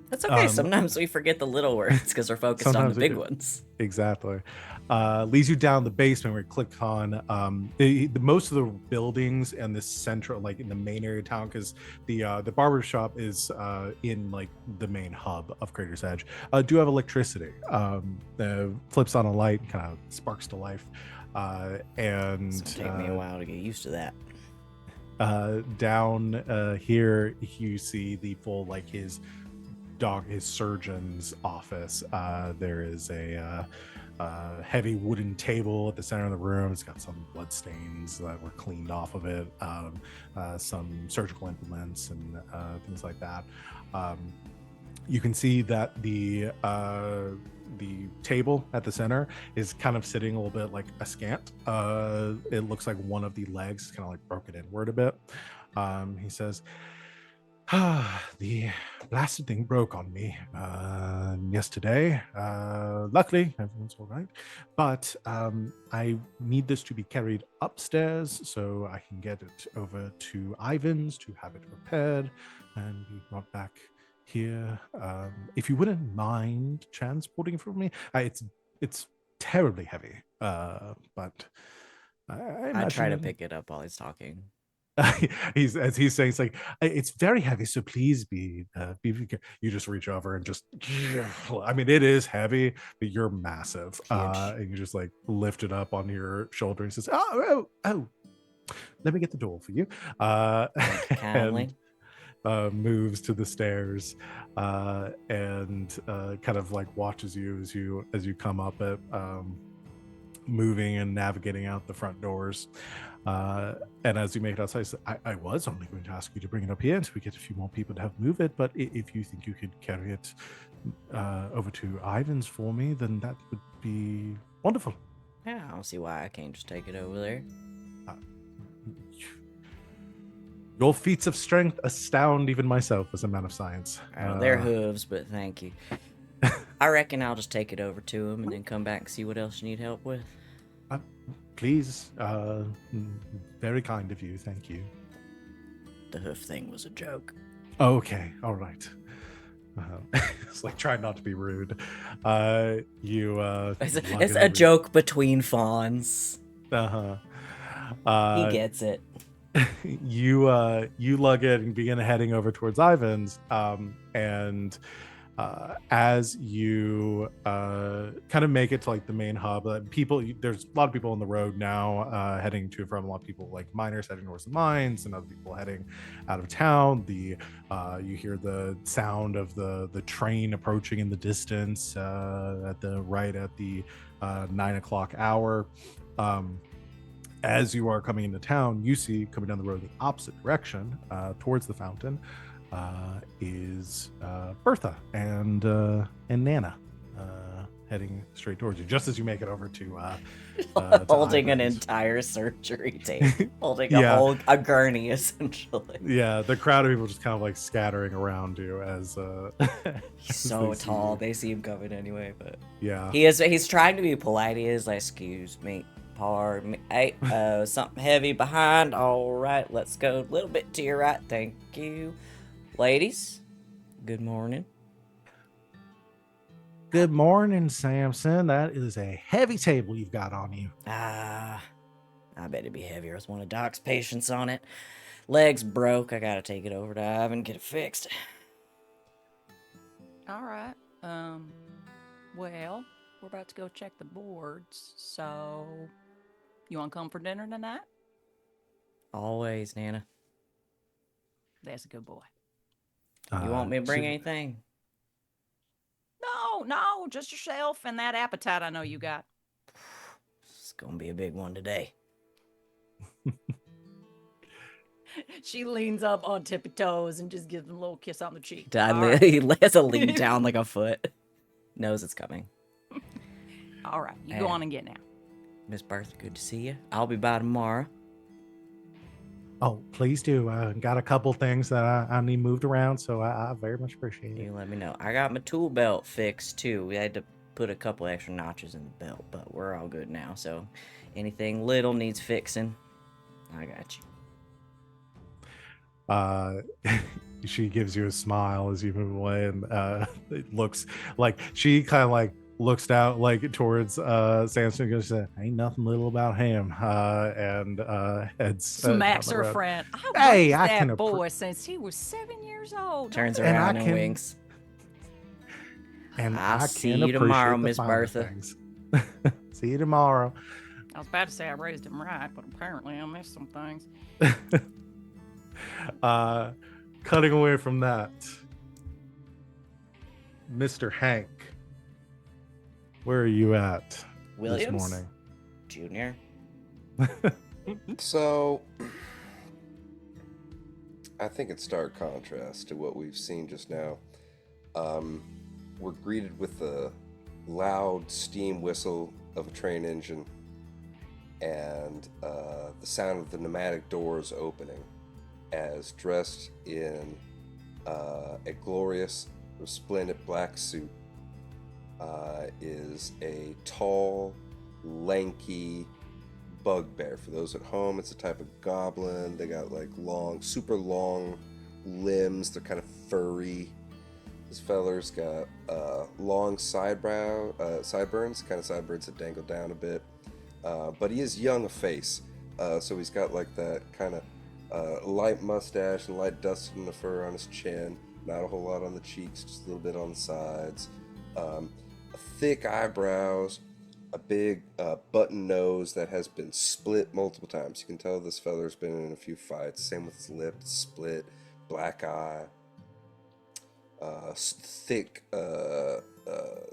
That's okay. Sometimes we forget the little words because we're focused on the big ones. Exactly. Leads you down the basement where you click on the most of the buildings and the central, like in the main area of town, because the barber shop is in like the main hub of Crater's Edge. Do have electricity. Flips on a light, kind of sparks to life. And it's gonna take me a while to get used to that. Down here, you see the full like his surgeon's office. There is a heavy wooden table at the center of the room. It's got some blood stains that were cleaned off of it, some surgical implements and things like that. You can see that the the table at the center is kind of sitting a little bit like askant. It looks like one of the legs kind of like broken inward a bit. He says, the blasted thing broke on me yesterday. Luckily, everyone's all right. But I need this to be carried upstairs so I can get it over to Ivan's to have it repaired and be brought back here. If you wouldn't mind transporting it for me, it's terribly heavy. But I I try to imagine pick it up while he's talking. he's saying, it's like, it's very heavy, so please you just reach over and just, I mean, it is heavy, but you're massive. Huge. And you just like lift it up on your shoulder. He says, oh, let me get the door for you. Thank you kindly. And moves to the stairs and kind of like watches you as you come up at moving and navigating out the front doors. And as you make it outside, I was only going to ask you to bring it up here until we get a few more people to help move it. But if you think you could carry it over to Ivan's for me, then that would be wonderful. Yeah, I don't see why I can't just take it over there. Your feats of strength astound even myself as a man of science. They're hooves, but thank you. I reckon I'll just take it over to him and then come back and see what else you need help with. Please, very kind of you. Thank you. The hoof thing was a joke. Okay, all right. It's like trying not to be rude. It's a joke between fawns. He gets it. You lug it and begin heading over towards Ivan's, and as you kind of make it to like the main hub, there's a lot of people on the road now heading to and from. A lot of people like miners heading towards the mines, and other people heading out of town. You hear the sound of the train approaching in the distance at the 9 o'clock hour. As you are coming into town, you see coming down the road in the opposite direction towards the fountain is Bertha and Nana heading straight towards you. Just as you make it over to holding an Ivan's. entire surgery table, holding Yeah. a gurney essentially. Yeah, the crowd of people just kind of like scattering around you as He's as so they see tall, you. they see him coming anyway. But Yeah. he's trying to be polite. He is like, excuse me, pardon me. Hey, something heavy behind. All right, let's go a little bit to your right. Thank you, ladies. Good morning. Good morning, Samson. That is a heavy table you've got on you. I bet it'd be heavier with one of Doc's patients on it. Leg's broke. I gotta take it over to Ivan, get it fixed. All right. Well, we're about to go check the boards. So, you want to come for dinner tonight? Always, Nana. That's a good boy. You want me to bring anything? No, just yourself and that appetite I know you got. It's gonna be a big one today. She leans up on tippy toes and just gives him a little kiss on the cheek. He right. has to lean down like a foot. Knows it's coming. All right, you go on and get now. Miss Bertha, good to see you. I'll be by tomorrow. Oh, please do. Got a couple things that I need moved around, so I very much appreciate it. You let me know. I got my tool belt fixed too. We had to put a couple extra notches in the belt, but we're all good now. So anything little needs fixing, I got you. She gives you a smile as you move away, and it looks like she kind of like looks down like towards Samson and goes, ain't nothing little about him, and heads Smacks down the her road. friend. Hey, I I that can boy since he was 7 years old. Turns And around I and can- winks. And I'll I see can you tomorrow, appreciate the Miss finer Bertha. things. See you tomorrow. I was about to say I raised him right, but apparently I missed some things. Cutting away from that, Mr. Hank, where are you at Williams? this morning? Junior. So, I think it's stark contrast to what we've seen just now. We're greeted with the loud steam whistle of a train engine and the sound of the pneumatic doors opening as, dressed in a glorious, resplendent black suit, is a tall, lanky bugbear. For those at home, it's a type of goblin. They got like long, super long limbs. They're kind of furry. This feller's got long sideburns, kind of sideburns that dangle down a bit. But he is young of face, so he's got like that kind of light mustache and light dust in the fur on his chin. Not a whole lot on the cheeks, just a little bit on the sides. Thick eyebrows, a big button nose that has been split multiple times. You can tell this feller's been in a few fights. Same with his lip, split, black eye. Thick,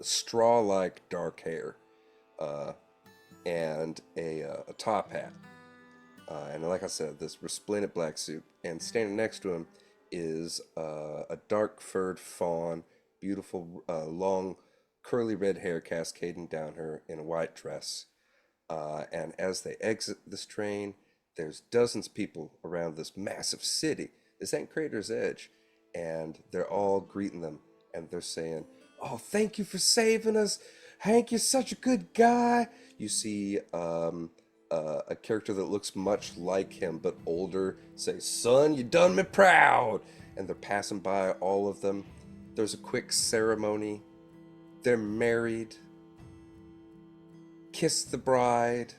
straw-like dark hair, and a top hat. And like I said, this resplendent black suit. And standing next to him is a dark-furred fawn, beautiful, long, curly red hair cascading down her in a white dress. And as they exit this train, there's dozens of people around this massive city. This ain't Crater's Edge. And they're all greeting them, and they're saying, "Oh, thank you for saving us, Hank. You're such a good guy." You see a character that looks much like him but older say, "Son, you done me proud." And they're passing by all of them. There's a quick ceremony. They're married. Kiss the bride.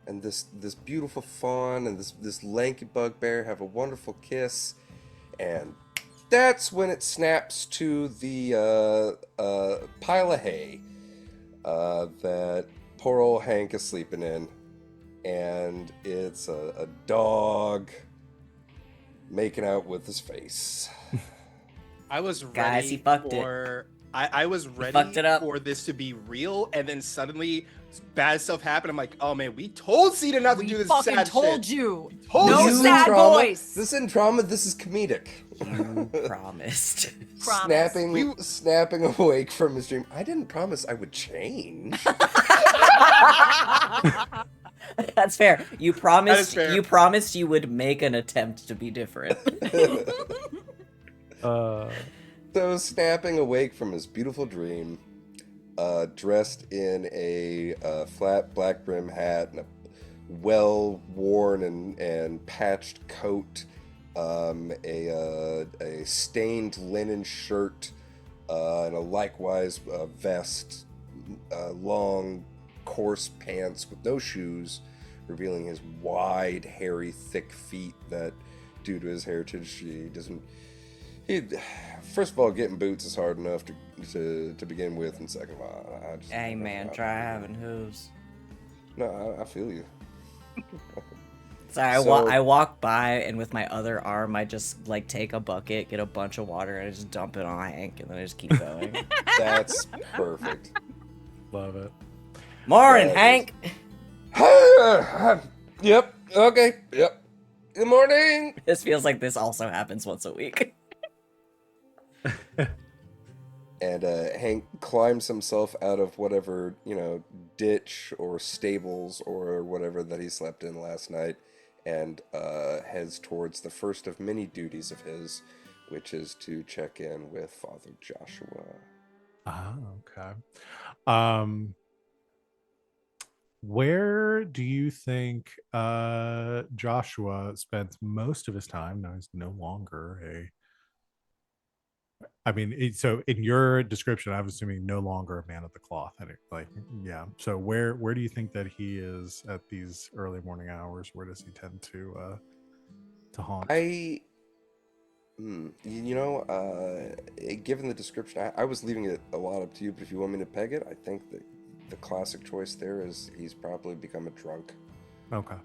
And this beautiful fawn and this lanky bugbear have a wonderful kiss. And that's when it snaps to the pile of hay that poor old Hank is sleeping in. And it's a dog making out with his face. I was ready Guys, he fucked it. for I was ready fucked it up. for this to be real, and then suddenly bad stuff happened. I'm like, oh man, we told Cena not to We do this fucking sad told shit. you. Told No you. This sad isn't trauma. boys. This isn't trauma. This is comedic. You promised. Promise. Snapping awake from his dream. I didn't promise I would change. That's fair. You promised. fair. You promised you would make an attempt to be different. So snapping awake from his beautiful dream, dressed in a flat black brim hat and a well-worn and patched coat, a stained linen shirt, and a likewise vest, long, coarse pants with no shoes, revealing his wide, hairy, thick feet that, due to his heritage, he doesn't... First of all, getting boots is hard enough to begin with, and second of all, I just... Hey man, try having hooves. No, I feel you. So I walk by, and with my other arm, I just like take a bucket, get a bunch of water, and I just dump it on Hank, and then I just keep going. That's perfect. Love it. Morning, That Hank. Yep. Okay. Yep. Good morning. This feels like this also happens once a week. And Hank climbs himself out of whatever, ditch or stables or whatever that he slept in last night, and heads towards the first of many duties of his, which is to check in with Father Joshua. Ah, okay. Where do you think Joshua spends most of his time? Now he's no longer so in your description, I'm assuming no longer a man of the cloth. Yeah. So where do you think that he is at these early morning hours? Where does he tend to haunt? Given the description, I was leaving it a lot up to you, but if you want me to peg it, I think that the classic choice there is he's probably become a drunk. Okay.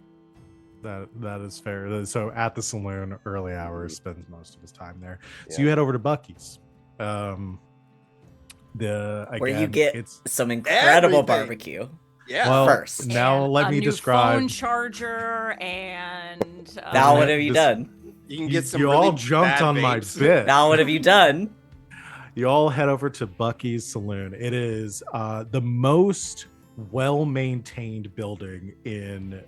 That is fair. So at the saloon, early hours, spends most of his time there. So Yeah. you head over to Bucky's. Where you get it's some incredible everything. barbecue. Yeah. well, first. now And let a me new describe. phone charger and Now what have you this- done? You can get some you really all jumped bad on my vapes. bit. Now what have you done? You all head over to Bucky's Saloon. It is the most well-maintained building in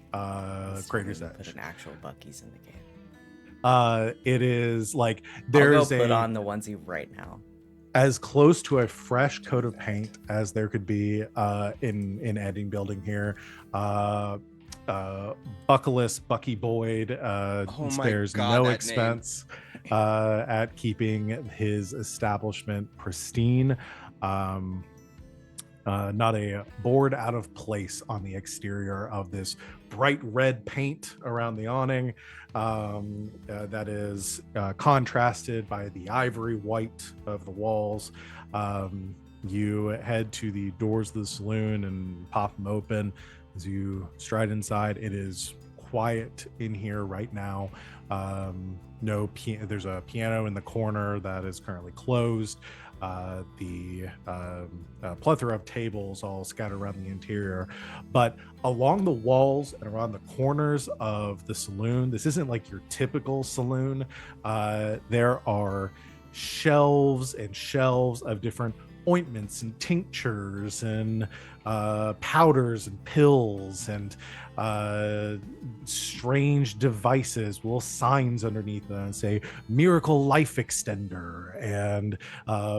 Crater's Someone put Edge. an actual Bucky's in the game. It is like I'll go there's put on the onesie right now. as close to a fresh coat of paint as there could be in ending building here. Buckleless Bucky Boyd Oh my spares God, no that name. expense at keeping his establishment pristine. Not a board out of place on the exterior of this bright red paint around the awning that is contrasted by the ivory white of the walls. You head to the doors of the saloon and pop them open. As you stride inside, it is quiet in here right now. There's a piano in the corner that is currently closed. The plethora of tables all scattered around the interior, but along the walls and around the corners of the saloon, this isn't like your typical saloon. There are shelves and shelves of different ointments and tinctures and powders and pills and strange devices with little signs underneath them and say miracle life extender and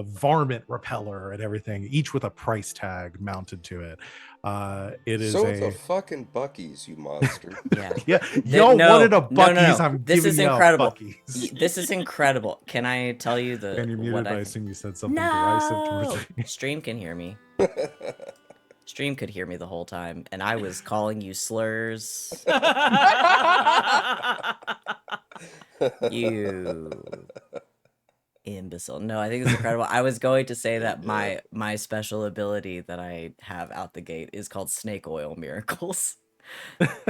varmint repeller and everything, each with a price tag mounted to it. It is So it's a fucking Bucky's, you monster. Yeah. Y'all wanted a Bucky's. No. I'm This giving is you incredible. a Bucky's. This is incredible. Can I tell you And you're muted, what but I I assume you said something derisive towards No! me. Stream can hear me. Stream could hear me the whole time, and I was calling you slurs. You imbecile. No, I think it's incredible. I was going to say that my special ability that I have out the gate is called Snake Oil Miracles.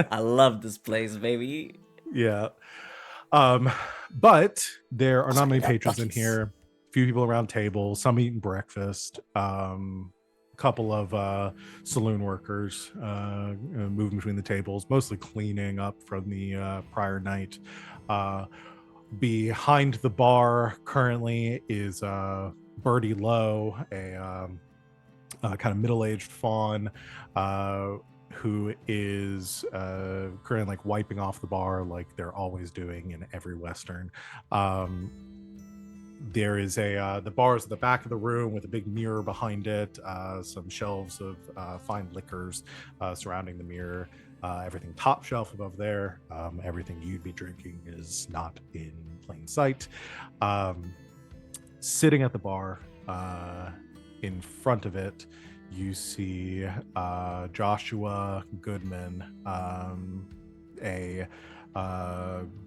I love this place, baby. Yeah. But there are not many patrons in Bucky's. here. Few people around tables, some eating breakfast. Couple of saloon workers moving between the tables, mostly cleaning up from the prior night. Behind the bar currently is Birdie Lowe, a kind of middle-aged fawn who is currently like wiping off the bar like they're always doing in every Western. There is the bar is at the back of the room with a big mirror behind it, some shelves of fine liquors surrounding the mirror. Everything top shelf above there. Everything you'd be drinking is not in plain sight. Sitting at the bar, in front of it, you see Joshua Goodman, a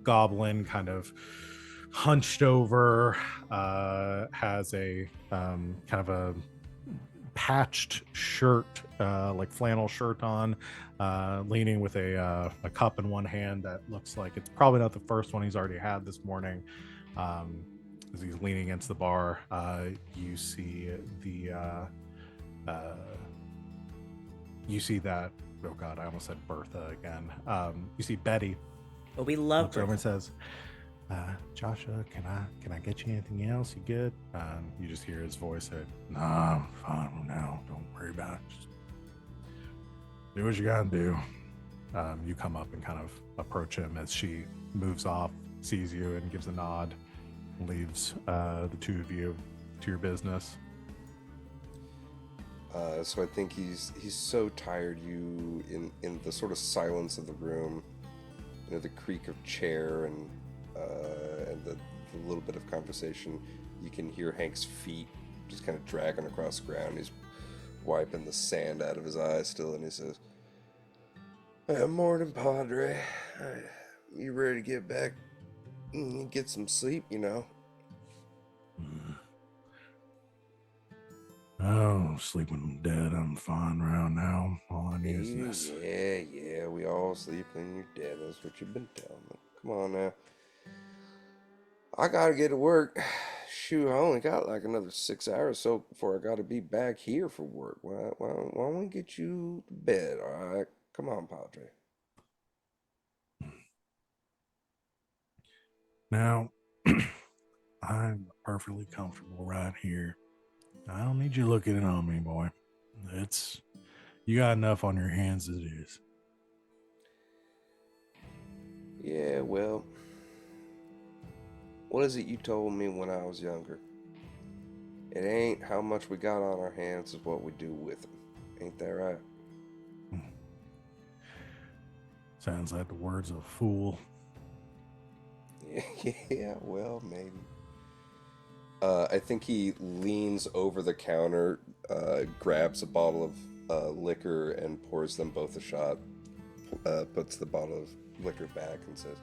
goblin kind of hunched over, has a kind of a patched shirt, like flannel shirt on, leaning with a cup in one hand that looks like it's probably not the first one he's already had this morning. As he's leaning against the bar, you see you see that, oh god, I almost said Bertha again. You see Betty But we love looks over and says, Joshua, can I get you anything else? You good? You just hear his voice say, "No, I'm fine for now. Don't worry about it. Just do what you gotta do." You come up and kind of approach him as she moves off, sees you, and gives a nod, leaves the two of you to your business. So I think he's so tired. You in the sort of silence of the room, you know, the creak of chair and the little bit of conversation, you can hear Hank's feet just kind of dragging across the ground. He's wiping the sand out of his eyes still, and he says, "Morning, Padre. You ready to get back and get some sleep, you know?" Oh, sleep when I'm dead. I'm fine around now. All I need is this. Yeah, we all sleep when you're dead. That's what you've been telling me. Come on now. I gotta get to work. Shoot, I only got like another 6 hours so before I gotta be back here for work. Why don't we get you to bed, alright? Come on, Padre. Now, I'm a perfectly comfortable right here. I don't need you looking in on me, boy. You got enough on your hands as it is. Yeah, well, what is it you told me when I was younger? It ain't how much we got on our hands, is what we do with them. Ain't that right? Sounds like the words of a fool. Yeah, well, maybe. I think he leans over the counter, grabs a bottle of liquor, and pours them both a shot. Puts the bottle of liquor back and says,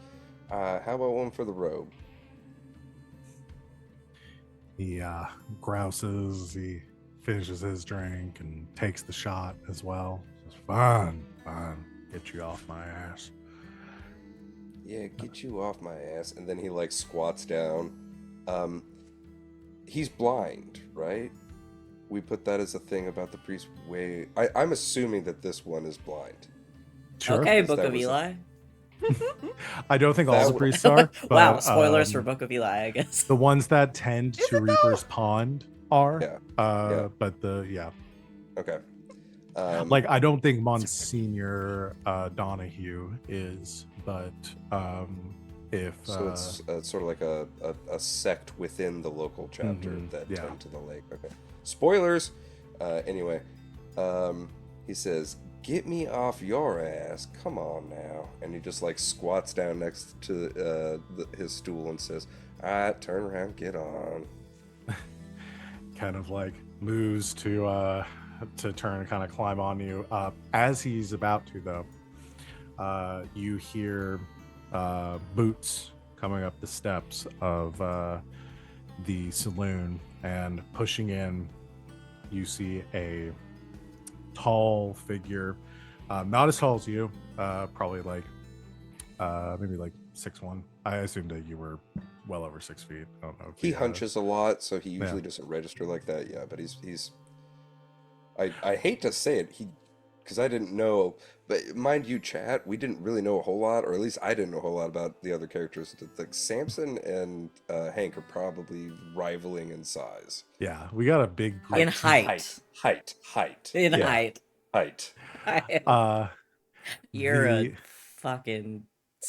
"How about one for the robe?" He grouses, he finishes his drink and takes the shot as well. Says, fine, get you off my ass. Yeah, get you off my ass. And then he like squats down. He's blind, right? We put that as a thing about the priest. I'm assuming that this one is blind. Sure. Okay, Because Book that of was Eli. I don't think all That the w- priests are. Wow, But, spoilers for Book of Eli, I guess. the ones that tend to Reaper's Pond are. Yeah. But Okay. like I don't think Monsignor Donahue is, but if So it's sort of like a sect within the local chapter that yeah. tend to the lake. Okay. Spoilers. Anyway, he says, "Get me off your ass. Come on now." And he just like squats down next to his stool and says, "All right, turn around, get on." kind of like moves to turn and kind of climb on you. As he's about to, though, you hear boots coming up the steps of the saloon, and pushing in, you see a tall figure, not as tall as you, probably like maybe like 6'1". I assumed that you were well over 6 feet. I don't know if He hunches a lot, so he usually Yeah. doesn't register like that. Yeah, but he's. I hate to say it, because I didn't know, but mind you, chat, we didn't really know a whole lot, or at least I didn't know a whole lot about the other characters. Like Samson and Hank are probably rivaling in size. Yeah, we got a big group. In height. Height. In Yeah. height. Height. You're the- a fucking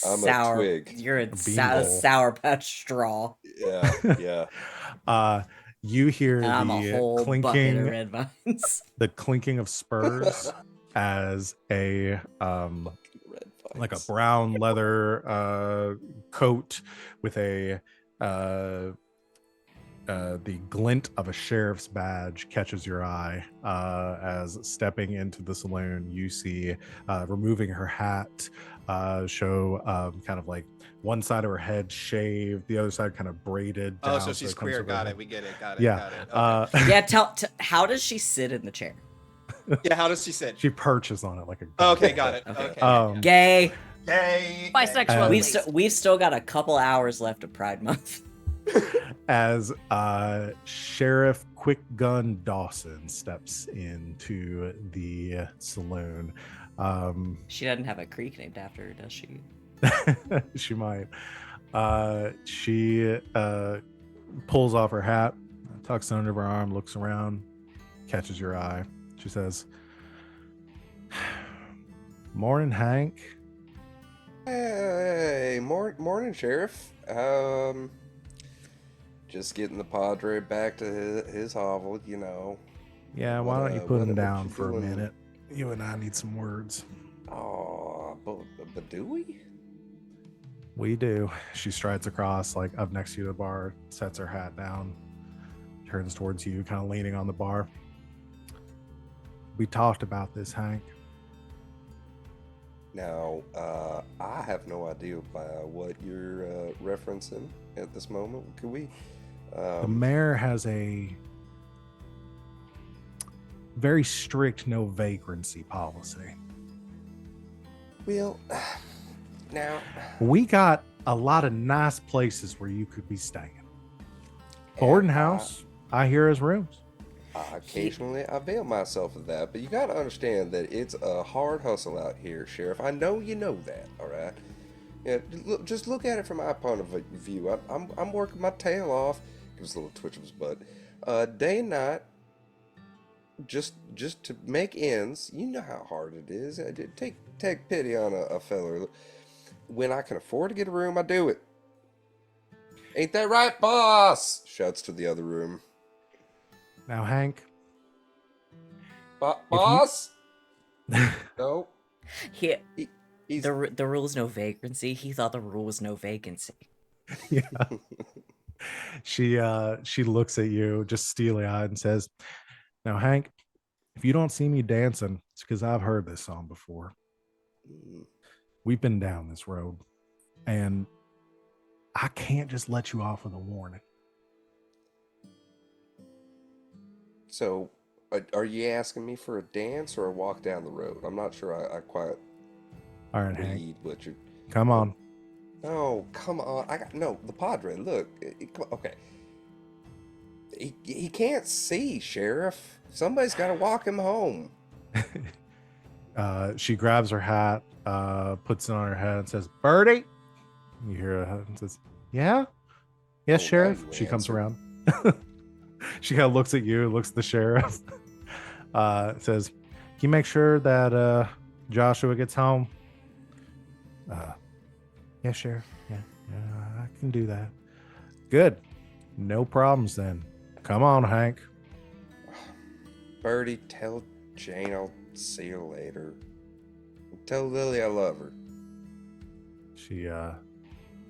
I'm a sour. twig. You're a beanpole. sour patch straw. Yeah. You hear And I'm a the whole bucket of clinking, red vines. the clinking of spurs as a Red like a vines. brown leather coat with the glint of a sheriff's badge catches your eye. As stepping into the saloon, you see removing her hat, show kind of like one side of her head shaved, the other side kind of braided down, Oh, so she's it comes queer. over Got her it. head. We get it. Got it. Yeah. Got it. Okay. Yeah, how does she sit in the chair? Yeah. How does she sit? She perches on it like a Okay. Got it. Okay. Okay. Gay. Yay. Bisexual. Uh, We've still got a couple hours left of Pride Month. as Sheriff Quick Gun Dawson steps into the saloon. She doesn't have a creek named after her, does she? She might. She pulls off her hat, tucks it under her arm, looks around, catches your eye. She says, "Morning, Hank." Hey, morning, Sheriff. Just getting the Padre back to his hovel, you know. Yeah, why don't you put him what down you for a doing? minute? You and I need some words. Oh, but do we? We do. She strides across, like up next to you to the bar, sets her hat down, turns towards you, kind of leaning on the bar. We talked about this, Hank. Now, I have no idea by what you're referencing at this moment. Could we? The mayor has a very strict no vagrancy policy. Well, now, We got a lot of nice places where you could be staying. Borden House, I hear, has rooms. Occasionally, I avail myself of that, but you got to understand that it's a hard hustle out here, Sheriff. I know you know that, all right? Yeah, just look at it from my point of view. I'm working my tail off, Gives a little twitch of his butt. Day and night, just to make ends. You know how hard it is. Take pity on a feller. When I can afford to get a room, I do it. Ain't that right, boss? Shouts to the other room. Now, Hank. Boss? No. He, He's the rule is no vagrancy. He thought the rule was no vacancy. Yeah. She looks at you just steely-eyed and says, "Now, Hank, if you don't see me dancing, it's because I've heard this song before. We've been down this road, and I can't just let you off with a warning." So, are you asking me for a dance or a walk down the road? I'm not sure I quite All right, Hank, read what you're... come on. No, come on. The Padre, look. Okay. He can't see, Sheriff. Somebody's got to walk him home. She grabs her hat, puts it on her head, and says, "Birdie." You hear her and says, "Yeah, yes, Oh, Sheriff." now you She comes answer. around. She kind of looks at you, looks at the sheriff. Says, "Can you make sure that Joshua gets home?" "Yeah, Sheriff. Yeah, I can do that." "Good. No problems then. Come on, Hank." Birdie, tell Jane I'll see you later. Tell Lily I love her. She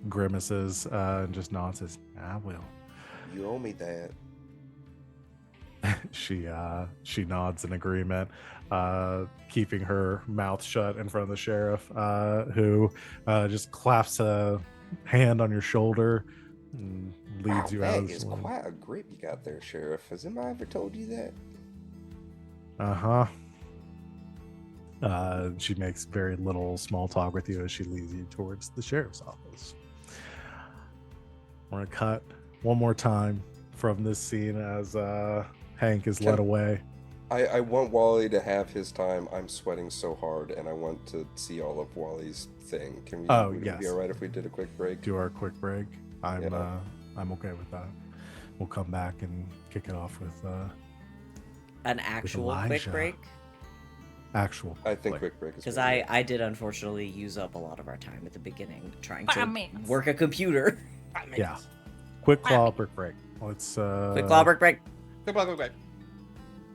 grimaces and just nods. Says, "I will." You owe me that. She nods in agreement, keeping her mouth shut in front of the sheriff, who just claps a hand on your shoulder and leads you out That of the is saloon. quite a grip you got there, Sheriff. Has anybody ever told you that? She makes very little small talk with you as she leads you towards the sheriff's office. We're gonna cut one more time from this scene as Hank is led away. I want Wally to have his time. I'm sweating so hard, and I want to see all of Wally's thing. Can we? Oh, would yes. it be all right if we did a quick break? Do our quick break. I'm Yeah. I'm okay with that. We'll come back and kick it off with An actual quick Elijah. break. actual. I think quick. quick break is Because better. I did unfortunately use up a lot of our time at the beginning trying 5 to minutes. work a computer. Yeah. Quick claw break break. Let's Quick claw break. Quick.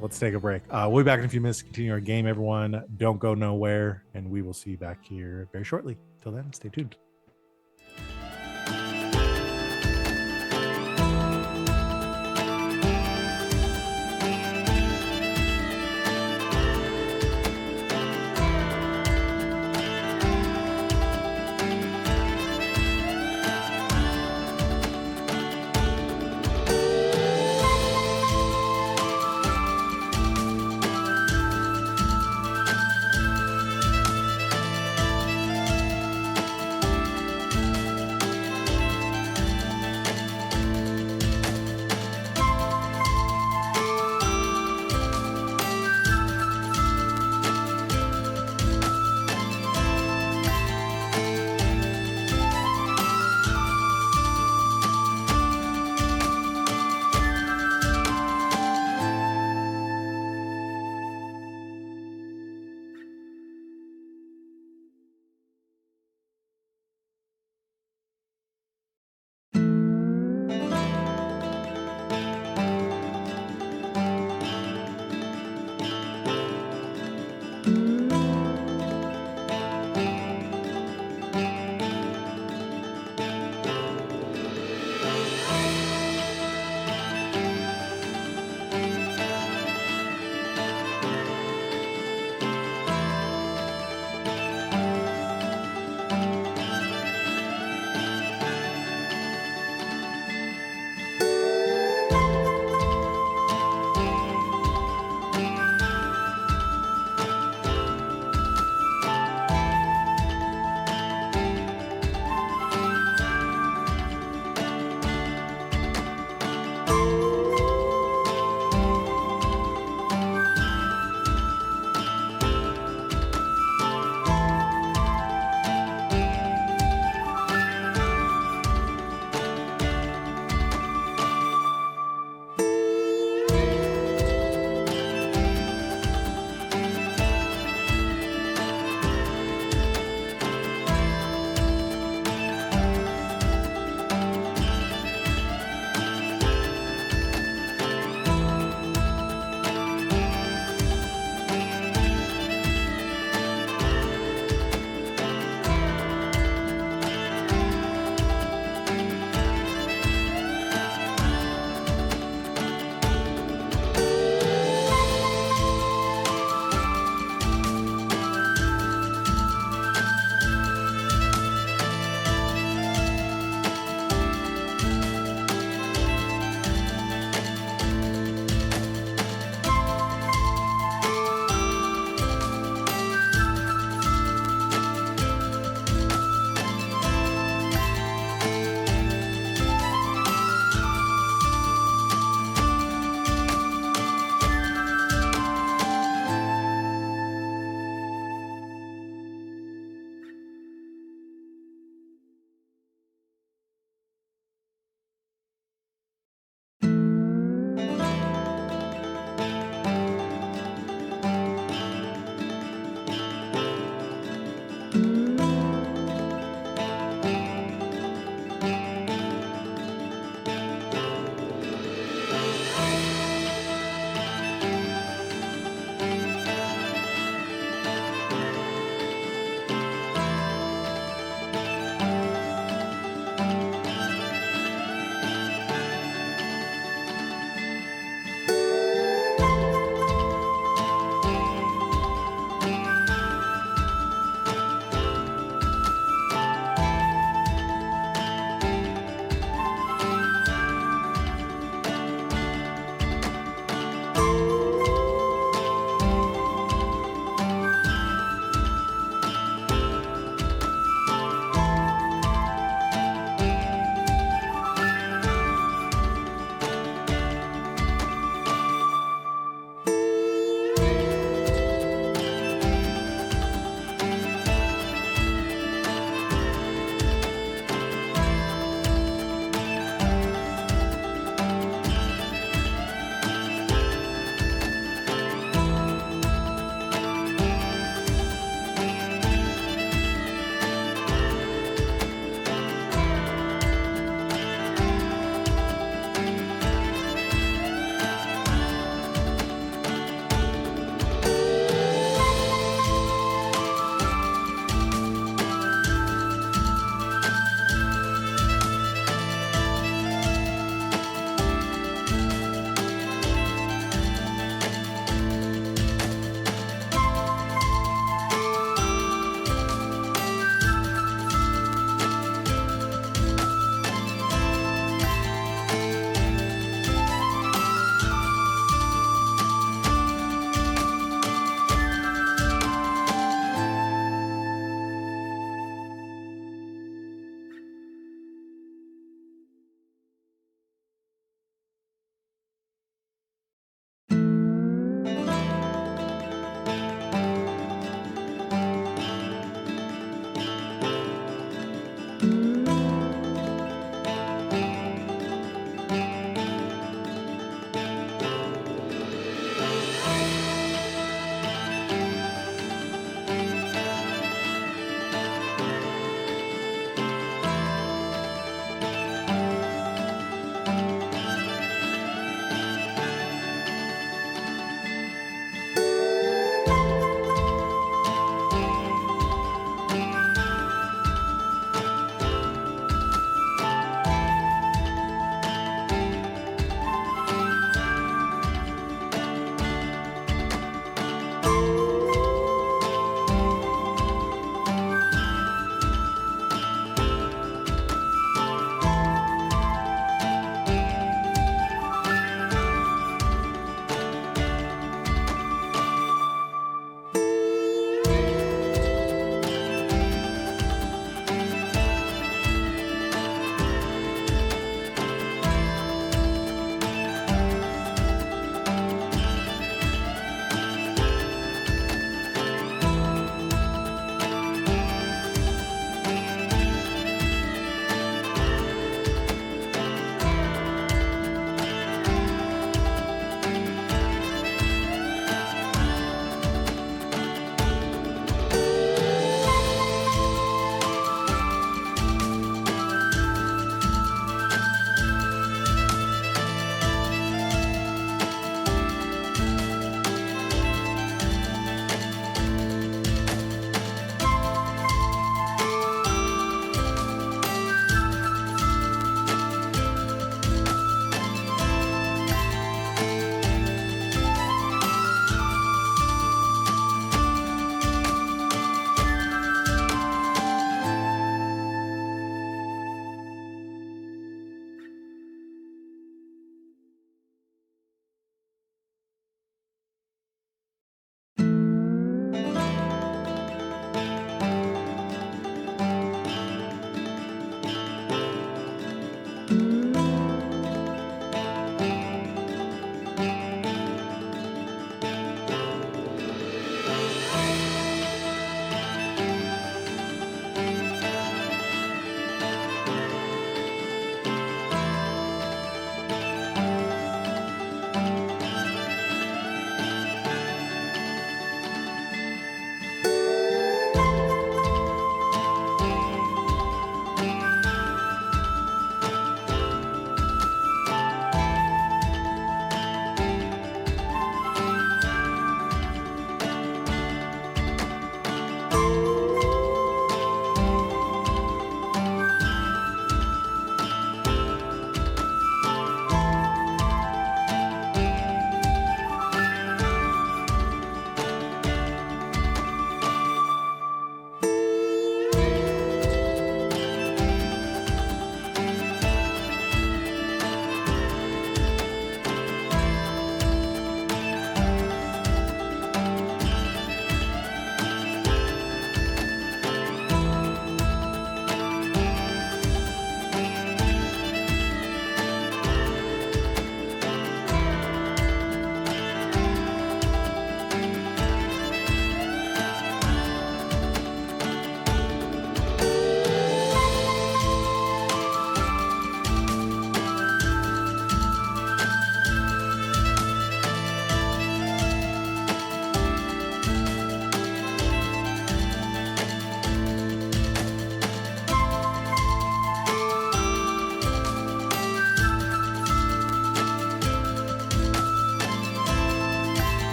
let's take a break. We'll be back in a few minutes to continue our game, everyone. Don't go nowhere, and we will see you back here very shortly. Till then, stay tuned.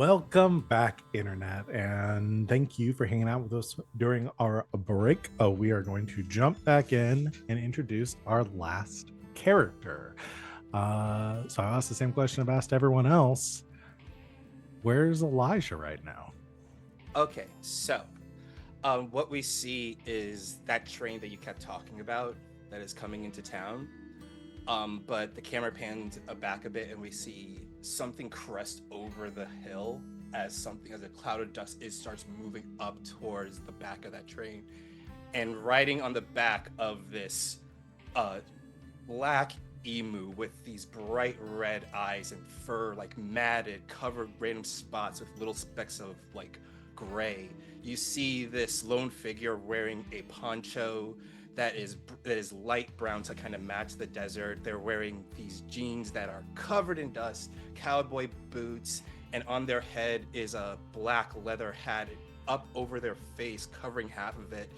Welcome back, Internet, and thank you for hanging out with us during our break. We are going to jump back in and introduce our last character. So I asked the same question I've asked everyone else. Where's Elijah right now? Okay, so what we see is that train that you kept talking about that is coming into town. But the camera pans back a bit and we see something crest over the hill as a cloud of dust starts moving up towards the back of that train. And riding on the back of this black emu with these bright red eyes and fur, like matted, covered random spots with little specks of like gray. You see this lone figure wearing a poncho that is light brown to kind of match the desert. They're wearing these jeans that are covered in dust, cowboy boots, and on their head is a black leather hat. Up over their face, covering half of it,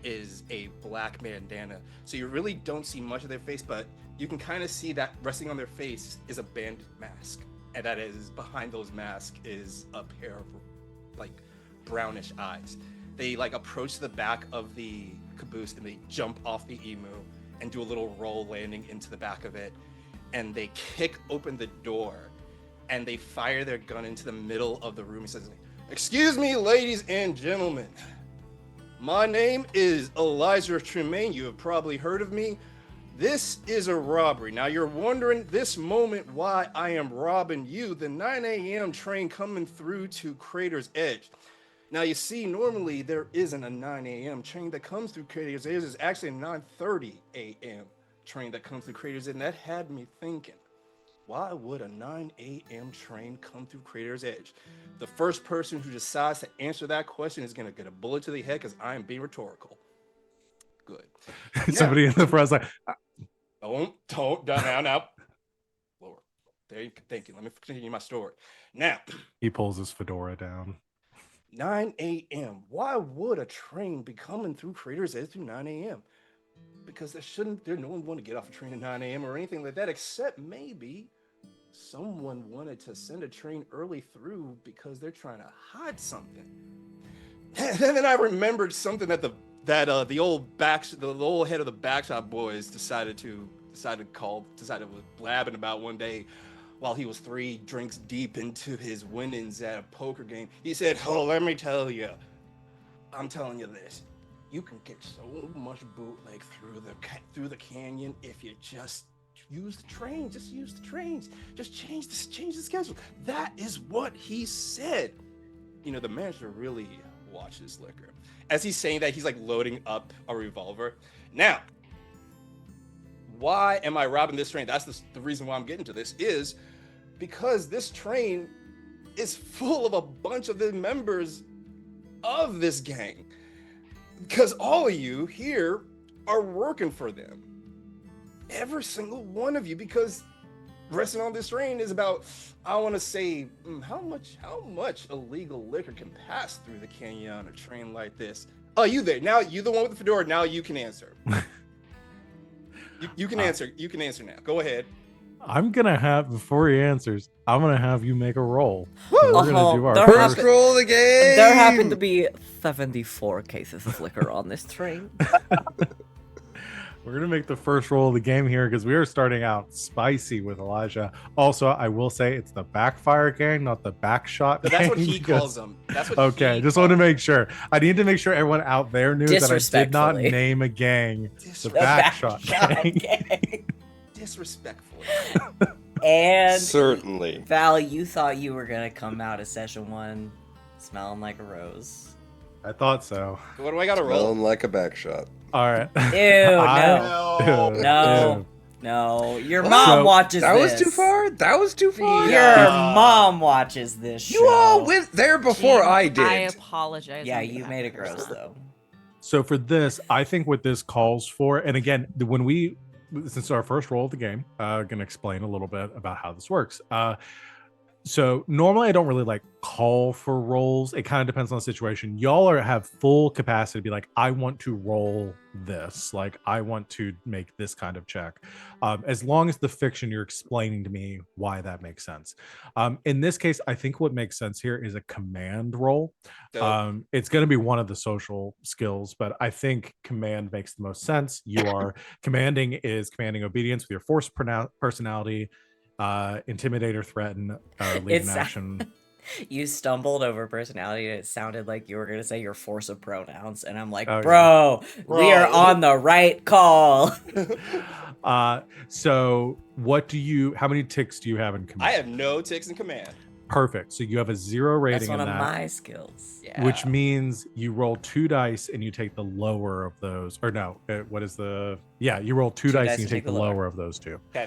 is a black bandana. So you really don't see much of their face, but you can kind of see that resting on their face is a bandit mask. And that is behind those masks is a pair of like brownish eyes. They like approach the back of the caboose and they jump off the emu and do a little roll landing into the back of it, and they kick open the door and they fire their gun into the middle of the room. He says, "Excuse me, ladies and gentlemen. My name is Elijah Tremaine. You have probably heard of me. This is a robbery. Now you're wondering this moment why I am robbing you. The 9 a.m. train coming through to Crater's Edge. Now, you see, normally there isn't a 9 a.m. train that comes through Crater's Edge. There's actually a 9:30 a.m. train that comes through Crater's Edge. And that had me thinking, why would a 9 a.m. train come through Crater's Edge? The first person who decides to answer that question is going to get a bullet to the head because I am being rhetorical. Good. Somebody in the front like, Don't, now. Lower. There you go. Thank you. Let me continue my story. Now. he pulls his fedora down. 9 a.m. Why would a train be coming through Crater's Edge through 9 a.m.? Because no one want to get off a train at 9 a.m. or anything like that, except maybe someone wanted to send a train early through because they're trying to hide something. And then I remembered something that the old head of the Backshot Boys decided was blabbing about one day. While he was 3 drinks deep into his winnings at a poker game, he said, "Oh, let me tell you, I'm telling you this. You can get so much bootleg through the canyon if you just use the train. Just use the trains. Just change the schedule." That is what he said. You know, the manager really watches liquor. As he's saying that, he's like loading up a revolver. Now, why am I robbing this train? That's the reason why I'm getting to this is because this train is full of a bunch of the members of this gang. Because all of you here are working for them. Every single one of you, because resting on this train is about, I want to say, how much illegal liquor can pass through the canyon on a train like this? Oh, you there. Now you the one with the fedora. Now you can answer. You can answer. You can answer now. Go ahead. I'm gonna have before he answers. I'm gonna have you make a roll. Woo! We're gonna do our There first. happen- Roll the game. There happen to be 74 cases of liquor on this train. We're gonna make the first roll of the game here because we are starting out spicy with Elijah. Also, I will say it's the backfire gang, not the backshot But gang. that's what he because- calls them. That's what. Okay, he just want to calls make sure. I need to make sure everyone out there knew that I did not Disrespectfully. name a gang. The Disrespectful. backshot Backshot gang. gang. Disrespectful. And Certainly. Val, you thought you were gonna come out of session 1 smelling like a rose. I thought so. What do I got to roll? Smelling like a backshot. All right. Ew, No. No. No, your mom So- watches That this. was too far. That was too far. Your Yeah. mom watches this show. You all went there before I did. I apologize. Yeah, on you behalf made it of her gross son. though. So for this, I think what this calls for, and again, since our first roll of the game, gonna explain a little bit about how this works. So normally I don't really like call for rolls. It kind of depends on the situation. Y'all have full capacity to be like, I want to roll this. Like I want to make this kind of check. As long as the fiction you're explaining to me why that makes sense. In this case, I think what makes sense here is a command roll. Dope. It's going to be one of the social skills, but I think command makes the most sense. You are commanding obedience with your force personality, intimidate or threaten, lead an It's action. you stumbled over personality and it sounded like you were gonna say your force of pronouns, and I'm like, Oh, yeah. bro, we are Bro. on the right call. So how many ticks do you have in command? I have no ticks in command. Perfect. So you have a 0 rating That's one in of that, my skills. Yeah. which means you roll 2 dice and you take the lower of those. Or no, what is you roll two dice and you take the lower of those two. Okay.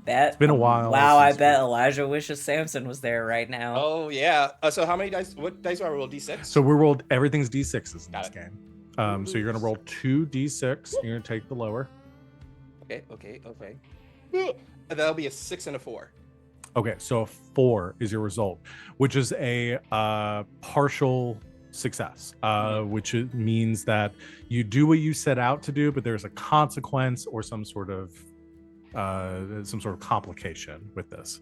Bet. It's been a while. Wow, I since bet Elijah wishes Samson was there right now. Oh yeah. So how many dice? What dice do I roll? D6. So we rolled everything's d6s in Got this it. game. So you're gonna roll 2 d6. You're gonna take the lower. Okay. That'll be a 6 and a 4. Okay, so a 4 is your result, which is a partial success, which means that you do what you set out to do, but there's a consequence or some sort of complication with this.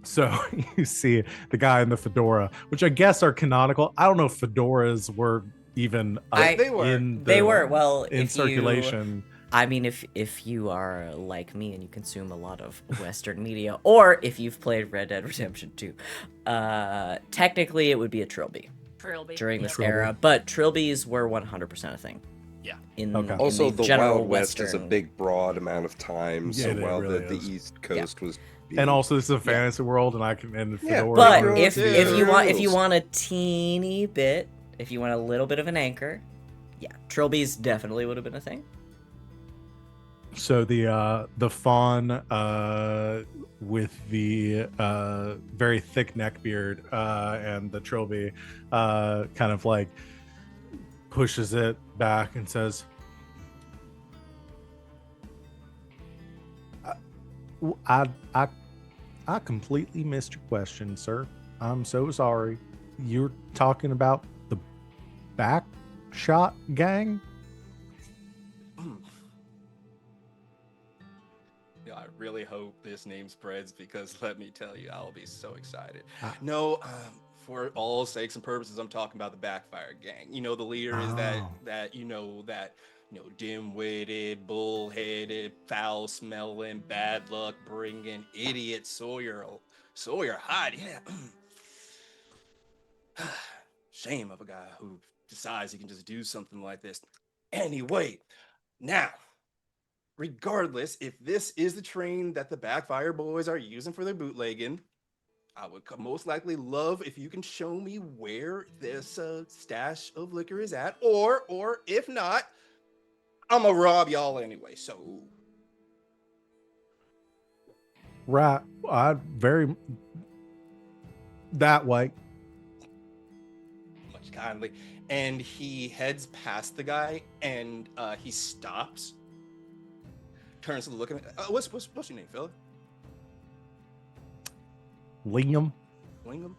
So you see the guy in the fedora, which I guess are canonical. I don't know if fedoras were even They were. They were. Well, in circulation. I mean, if you are like me and you consume a lot of Western media, or if you've played Red Dead Redemption 2, technically it would be a trilby Trilby. during this Trilby. era, but trilbies were 100% a thing. Yeah. In, Okay. in Also, the general Wild West is a Western- big, broad amount of time. Yeah, So it while really the is. East Coast was, And also, this is a fantasy world, and I can and Yeah, fedora. But True, if true. you want a teeny bit, if you want a little bit of an anchor, yeah, trilbies definitely would have been a thing. So the fawn with the very thick neck beard and the trilby kind of like pushes it back and says, I completely missed your question, sir. I'm so sorry. You're talking about the back shot gang? Yeah, I really hope this name spreads because let me tell you, I'll be so excited. Ah. No, for all sakes and purposes, I'm talking about the Backfire Gang. You know, the leader is Oh. that dim-witted, bull-headed, foul-smelling, bad luck bringing idiot Sawyer Hyde. Yeah. Shame of a guy who decides he can just do something like this. Anyway, now, regardless, if this is the train that the Backfire boys are using for their bootlegging, I would most likely love if you can show me where this stash of liquor is at, or if not, I'm gonna rob y'all anyway. So, Right. Very that way. much kindly, and he heads past the guy, and he stops, turns to look at me. What's your name, fella? Liam. Lingham?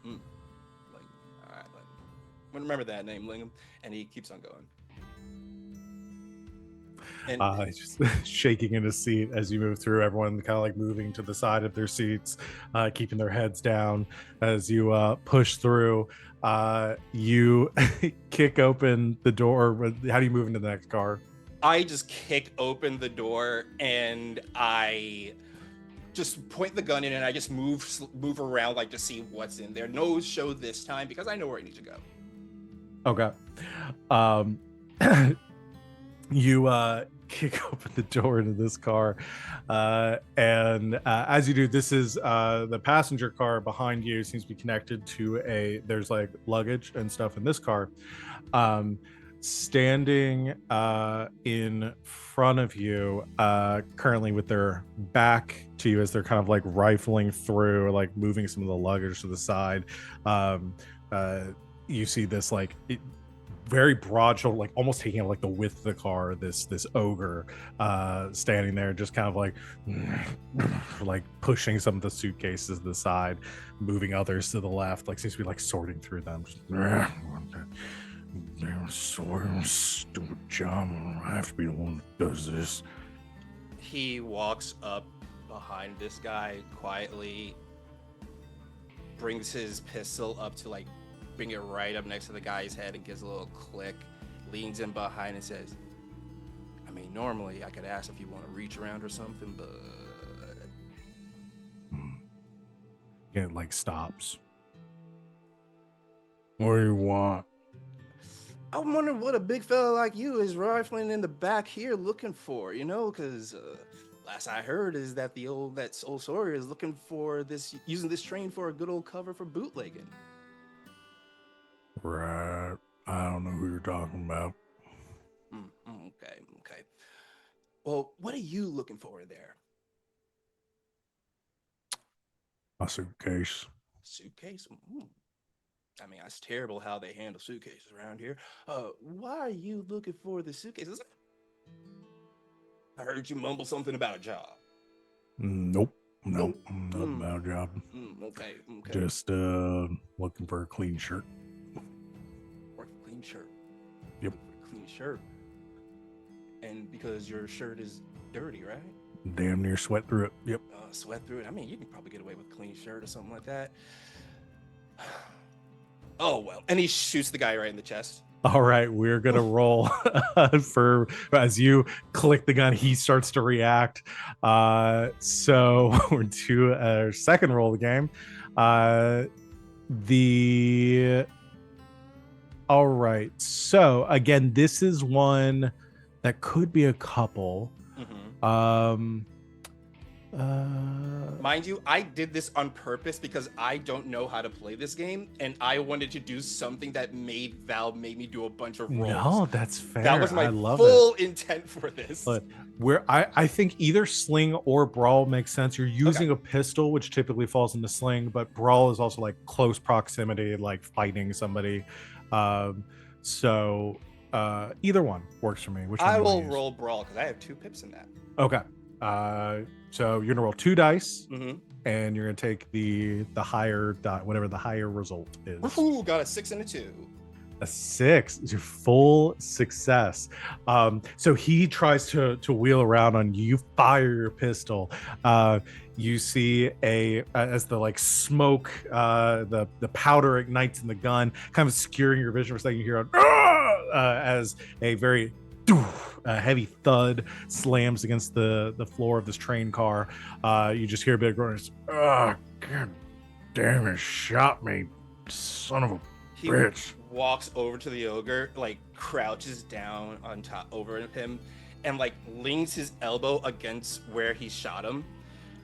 Lingham. All right, Lingham. Remember that name, Lingham. And he keeps on going. And He's just shaking in his seat as you move through. Everyone kind of like moving to the side of their seats, keeping their heads down as you push through. You kick open the door. How do you move into the next car? I just kick open the door and I just point the gun in and I just move around like to see what's in there. No show this time because I know where I need to go. Okay. You kick open the door into this car, and as you do, this is the passenger car behind you seems to be connected to there's like luggage and stuff in this car. Standing in front of you, currently with their back to you as they're kind of like rifling through, like moving some of the luggage to the side. You see this like very broad shoulder, like almost taking up like the width of the car. This ogre standing there, just kind of like pushing some of the suitcases to the side, moving others to the left. Like seems to be like sorting through them. Just, damn stupid job. I have to be the one that does this. He walks up behind this guy quietly, brings his pistol up to like bring it right up next to the guy's head and gives a little click, leans in behind and says, I mean, normally I could ask if you want to reach around or something, but It like stops. What do you want? I'm wondering what a big fella like you is rifling in the back here looking for, you know, because last I heard is that that old Sawyer is looking for using this train for a good old cover for bootlegging. Right. I don't know who you're talking about. Okay. Well, what are you looking for there? My suitcase. Suitcase? I mean, that's terrible how they handle suitcases around here. Why are you looking for the suitcases? I heard you mumble something about a job. Nope. Nope. Not about a job. Okay. Just looking for a clean shirt. Or a clean shirt. Yep. Clean shirt. And because your shirt is dirty, right? Damn near sweat through it. Yep. Sweat through it. I mean, you can probably get away with a clean shirt or something like that. Oh, well. And he shoots the guy right in the chest. All right, we're gonna roll for as you click the gun, he starts to react. So we're to our second roll of the game. All right. So again, this is one that could be a couple. Mind you, I did this on purpose because I don't know how to play this game, and I wanted to do something that made Valve make me do a bunch of rolls. No, that's fair. That was my I love full intent for this. But I think either sling or brawl makes sense. You're using a pistol, which typically falls into sling, but brawl is also like close proximity, like fighting somebody. So either one works for me. Which one I do you will wanna use? roll brawl because I have 2 pips in that. Okay. So you're gonna roll 2 dice, Mm-hmm. and you're gonna take the higher die, whatever the higher result is. Ooh, got a 6 and a 2. A 6 is your full success. So he tries to wheel around on you. You fire your pistol. You see as the like smoke, the powder ignites in the gun, kind of obscuring your vision for a second. You hear as a very heavy thud slams against the floor of this train car. You just hear a bit of groan. Oh, god damn it! Shot me, son of a He bitch. walks over to the ogre, like crouches down on top over him, and like leans his elbow against where he shot him.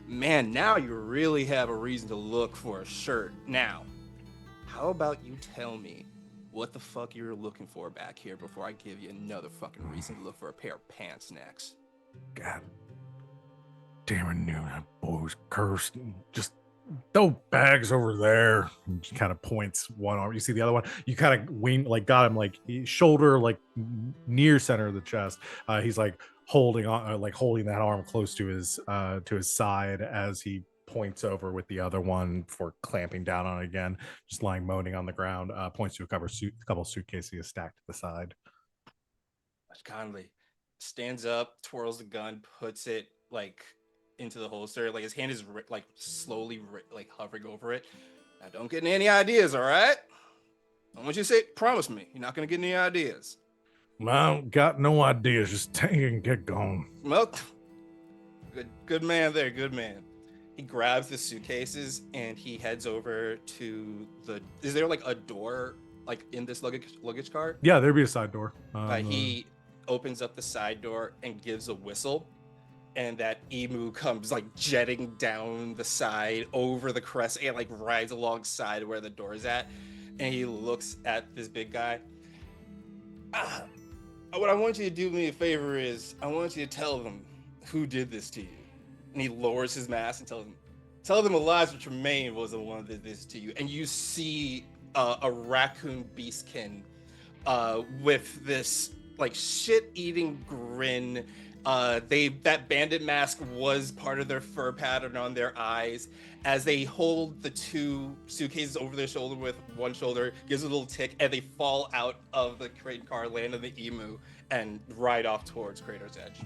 Man, now you really have a reason to look for a shirt. Now, how about you tell me what the fuck you're looking for back here before I give you another fucking reason to look for a pair of pants next? God damn, I knew that boy was cursed. Just throw bags over there. And she kind of points one arm. You see the other one. You kind of like got him like shoulder, like near center of the chest. He's like holding on, like holding that arm close to his side as he points over with the other one for clamping down on it again. Just lying moaning on the ground. Points to a couple suitcases he has stacked to the side. Conley stands up, twirls the gun, puts it like into the holster. Like his hand is like slowly like hovering over it. Now don't get any ideas, all right? I want you to say, promise me, you're not gonna get any ideas. Well, got no ideas. Just take it and get going. Well, good man there, good man. He grabs the suitcases and he heads over to is there like a door like in this luggage car? Yeah, there'd be a side door. He opens up the side door and gives a whistle, and that emu comes like jetting down the side over the crest and like rides alongside where the door is at, and he looks at this big guy. What I want you to do me a favor is I want you to tell them who did this to you. And he lowers his mask and tell them Eliza Tremaine was the one that did this to you. And you see a raccoon beastkin with this like shit-eating grin. That bandit mask was part of their fur pattern on their eyes. As they hold the two suitcases over their shoulder with one shoulder, gives a little tick, and they fall out of the crate car, land on the emu, and ride off towards Crater's Edge.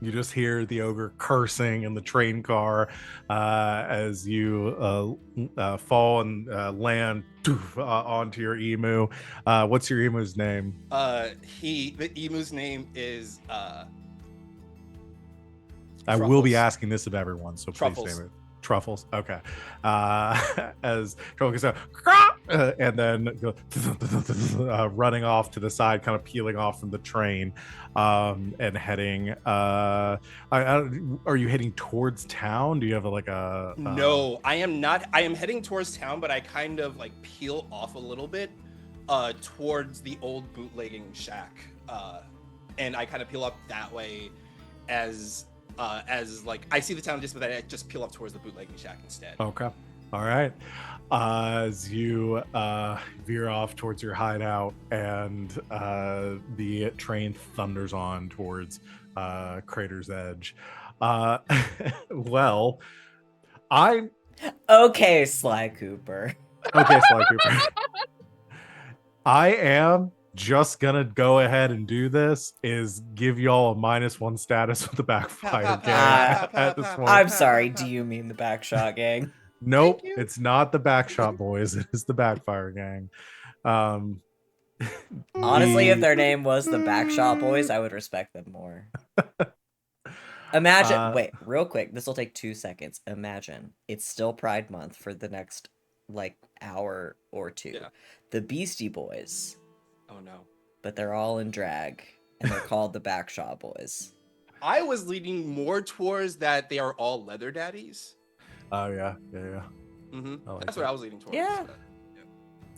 You just hear the ogre cursing in the train car as you fall and land onto your emu. What's your emu's name? The emu's name is I will be Truffles. asking this of everyone, so please Truffles. name it. Truffles. Okay. As Truffles goes, and then go, running off to the side, kind of peeling off from the train, and heading. Are you heading towards town? Do you have a No, I am not. I am heading towards town, but I kind of like peel off a little bit towards the old bootlegging shack, and I kind of peel up that way as like I see the town just, but I just peel up towards the bootlegging shack instead. Okay. All right. As you veer off towards your hideout, and the train thunders on towards Crater's Edge. Well, I'm Okay, Sly Cooper. okay, Sly Cooper. I am just gonna go ahead and do this. Is give y'all a -1 status with the backfire gang at this point. I'm sorry, do you mean the Backshot Gang? Nope, you. it's not the Backshot Boys. It is the Backfire Gang. Honestly, if the- their name was the Backshot Boys, I would respect them more. Imagine, wait, real quick, this will take 2 seconds. Imagine it's still Pride Month for the next like hour or two. Yeah. The Beastie Boys, Oh no. but they're all in drag and they're called the Backshot Boys. I was leaning more towards that they are all leather daddies. Oh yeah. Mm-hmm. I like That's that. what I was leaning towards. Yeah. but-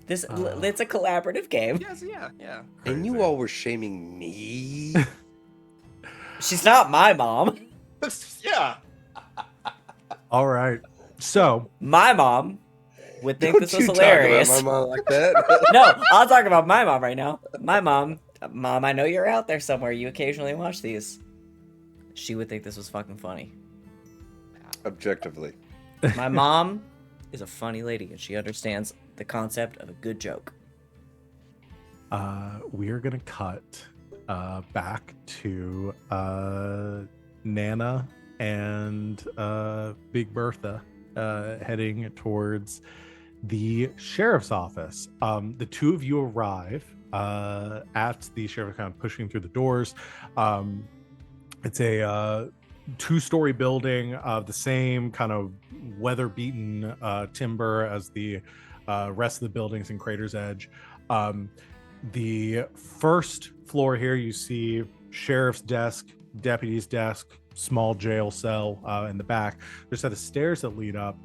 This it's a collaborative game. Yes, yeah. And you all were shaming me. She's not my mom. Yeah. All right. So My mom would think Don't this was you talk hilarious. about my mom like that. No, I'll talk about my mom right now. My mom, I know you're out there somewhere. You occasionally watch these. She would think this was fucking funny. Objectively. My mom is a funny lady, and she understands the concept of a good joke. we are gonna cut back to Nana and Big Bertha heading towards the sheriff's office. The two of you arrive at the sheriff, kind of pushing through the doors. It's a two-story building of the same kind of weather-beaten timber as the rest of the buildings in Crater's Edge. The first floor here, you see sheriff's desk, deputy's desk, small jail cell in the back. There's a set of stairs that lead up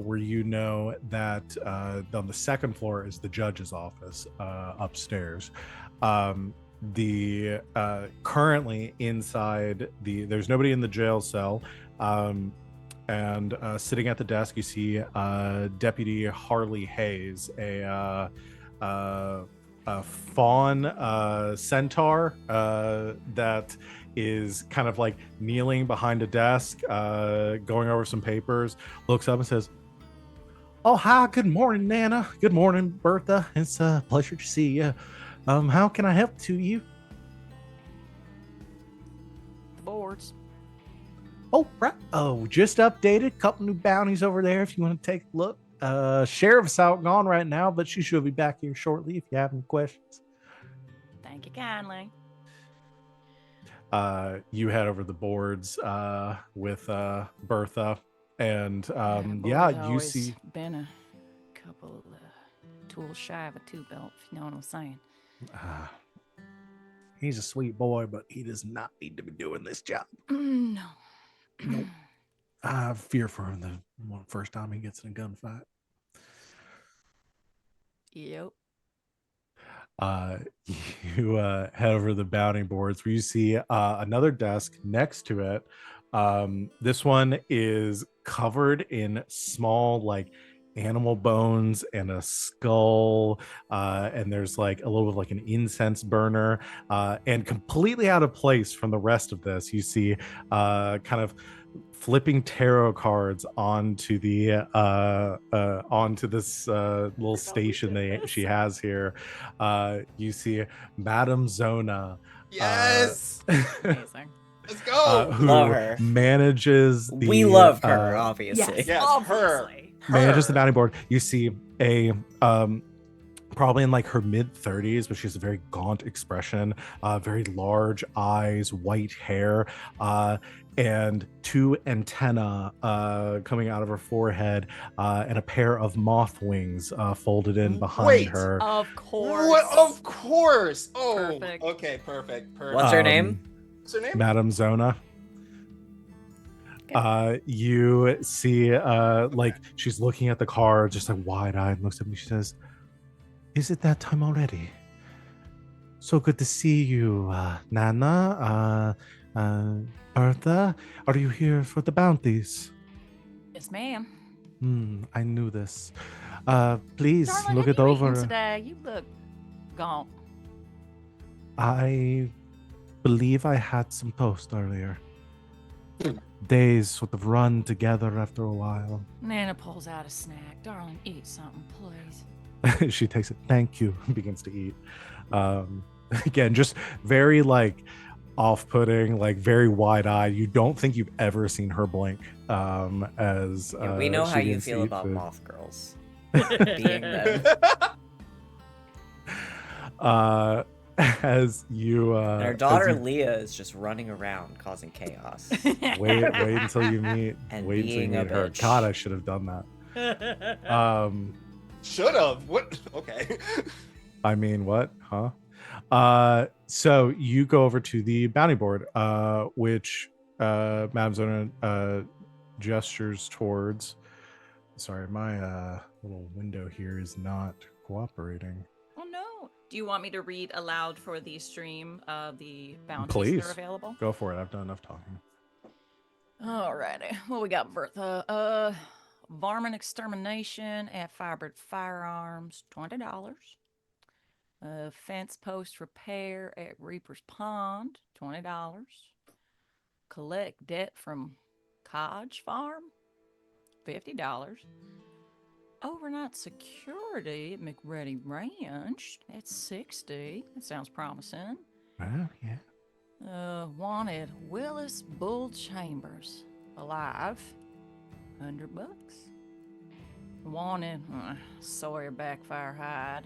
where you know that on the second floor is the judge's office upstairs. The currently inside there's nobody in the jail cell, and sitting at the desk you see Deputy Harley Hayes, a fawn centaur that is kind of like kneeling behind a desk, going over some papers, looks up and says, "Oh, hi, good morning, Nana. Good morning, Bertha. It's a pleasure to see you. How can I help to you?" Boards. "Oh, right. Oh, just updated. Couple new bounties over there if you want to take a look. Sheriff's out gone right now, but she should be back here shortly if you have any questions." Thank you kindly. You head over the boards with Bertha, and Boards yeah, you always see been a couple tools shy of a two belt, if you know what I'm saying. he's a sweet boy, but he does not need to be doing this job. No. Nope. I fear for him the first time he gets in a gunfight. Yep. You head over to the bounty boards where you see another desk next to it. This one is covered in small, like animal bones and a skull, and there's like a little bit of like an incense burner, and completely out of place from the rest of this, you see kind of flipping tarot cards onto the onto this little station she has here. You see Madame Zona, Yes. Amazing. Let's go. who Love her. manages the We love her, obviously. Yes, Yes, obviously. manages the Her. bounty board. You see a probably in like her mid 30s, but she has a very gaunt expression, very large eyes, white hair, and two antenna coming out of her forehead, and a pair of moth wings folded in behind Wait. her. Of course. What? Of course. Oh, Perfect. okay, perfect. What's her name? What's her name? Madame Zona. You see like she's looking at the card just like wide-eyed, looks at me, she says, "Is it that time already? So good to see you, Nana, Bertha. Are you here for the bounties?" Yes, ma'am. I knew this. Please Darling, look have it you eaten over. today? You look gaunt. I believe I had some toast earlier. Days sort of run together after a while. Nana pulls out a snack. Darling, eat something, please. She takes it. Thank you. Begins to eat. Again, just very like off-putting, like very wide-eyed. You don't think you've ever seen her blink. As Yeah, we know she how you begins to feel eat about food. moth girls. Being them. As you And her as daughter you- Leah is just running around causing chaos. wait until you meet And wait until you being a meet her. bitch. God, I should have done that. Should have. What? Okay. I mean, what? Huh? So you go over to the bounty board, which Madame Zona gestures towards. Sorry, my little window here is not cooperating. Oh no. Do you want me to read aloud for the stream the bounties that Please. are available? Go for it. I've done enough talking. Alrighty. What we got, Bertha? Varmint extermination at Firebird Firearms, $20. Fence post repair at Reaper's Pond, $20. Collect debt from Codge Farm, $50. Overnight security at McReady Ranch, that's $60. That sounds promising. Well, yeah. Wanted Willis Bull Chambers, alive, $100. Wanted Sawyer Backfire Hyde,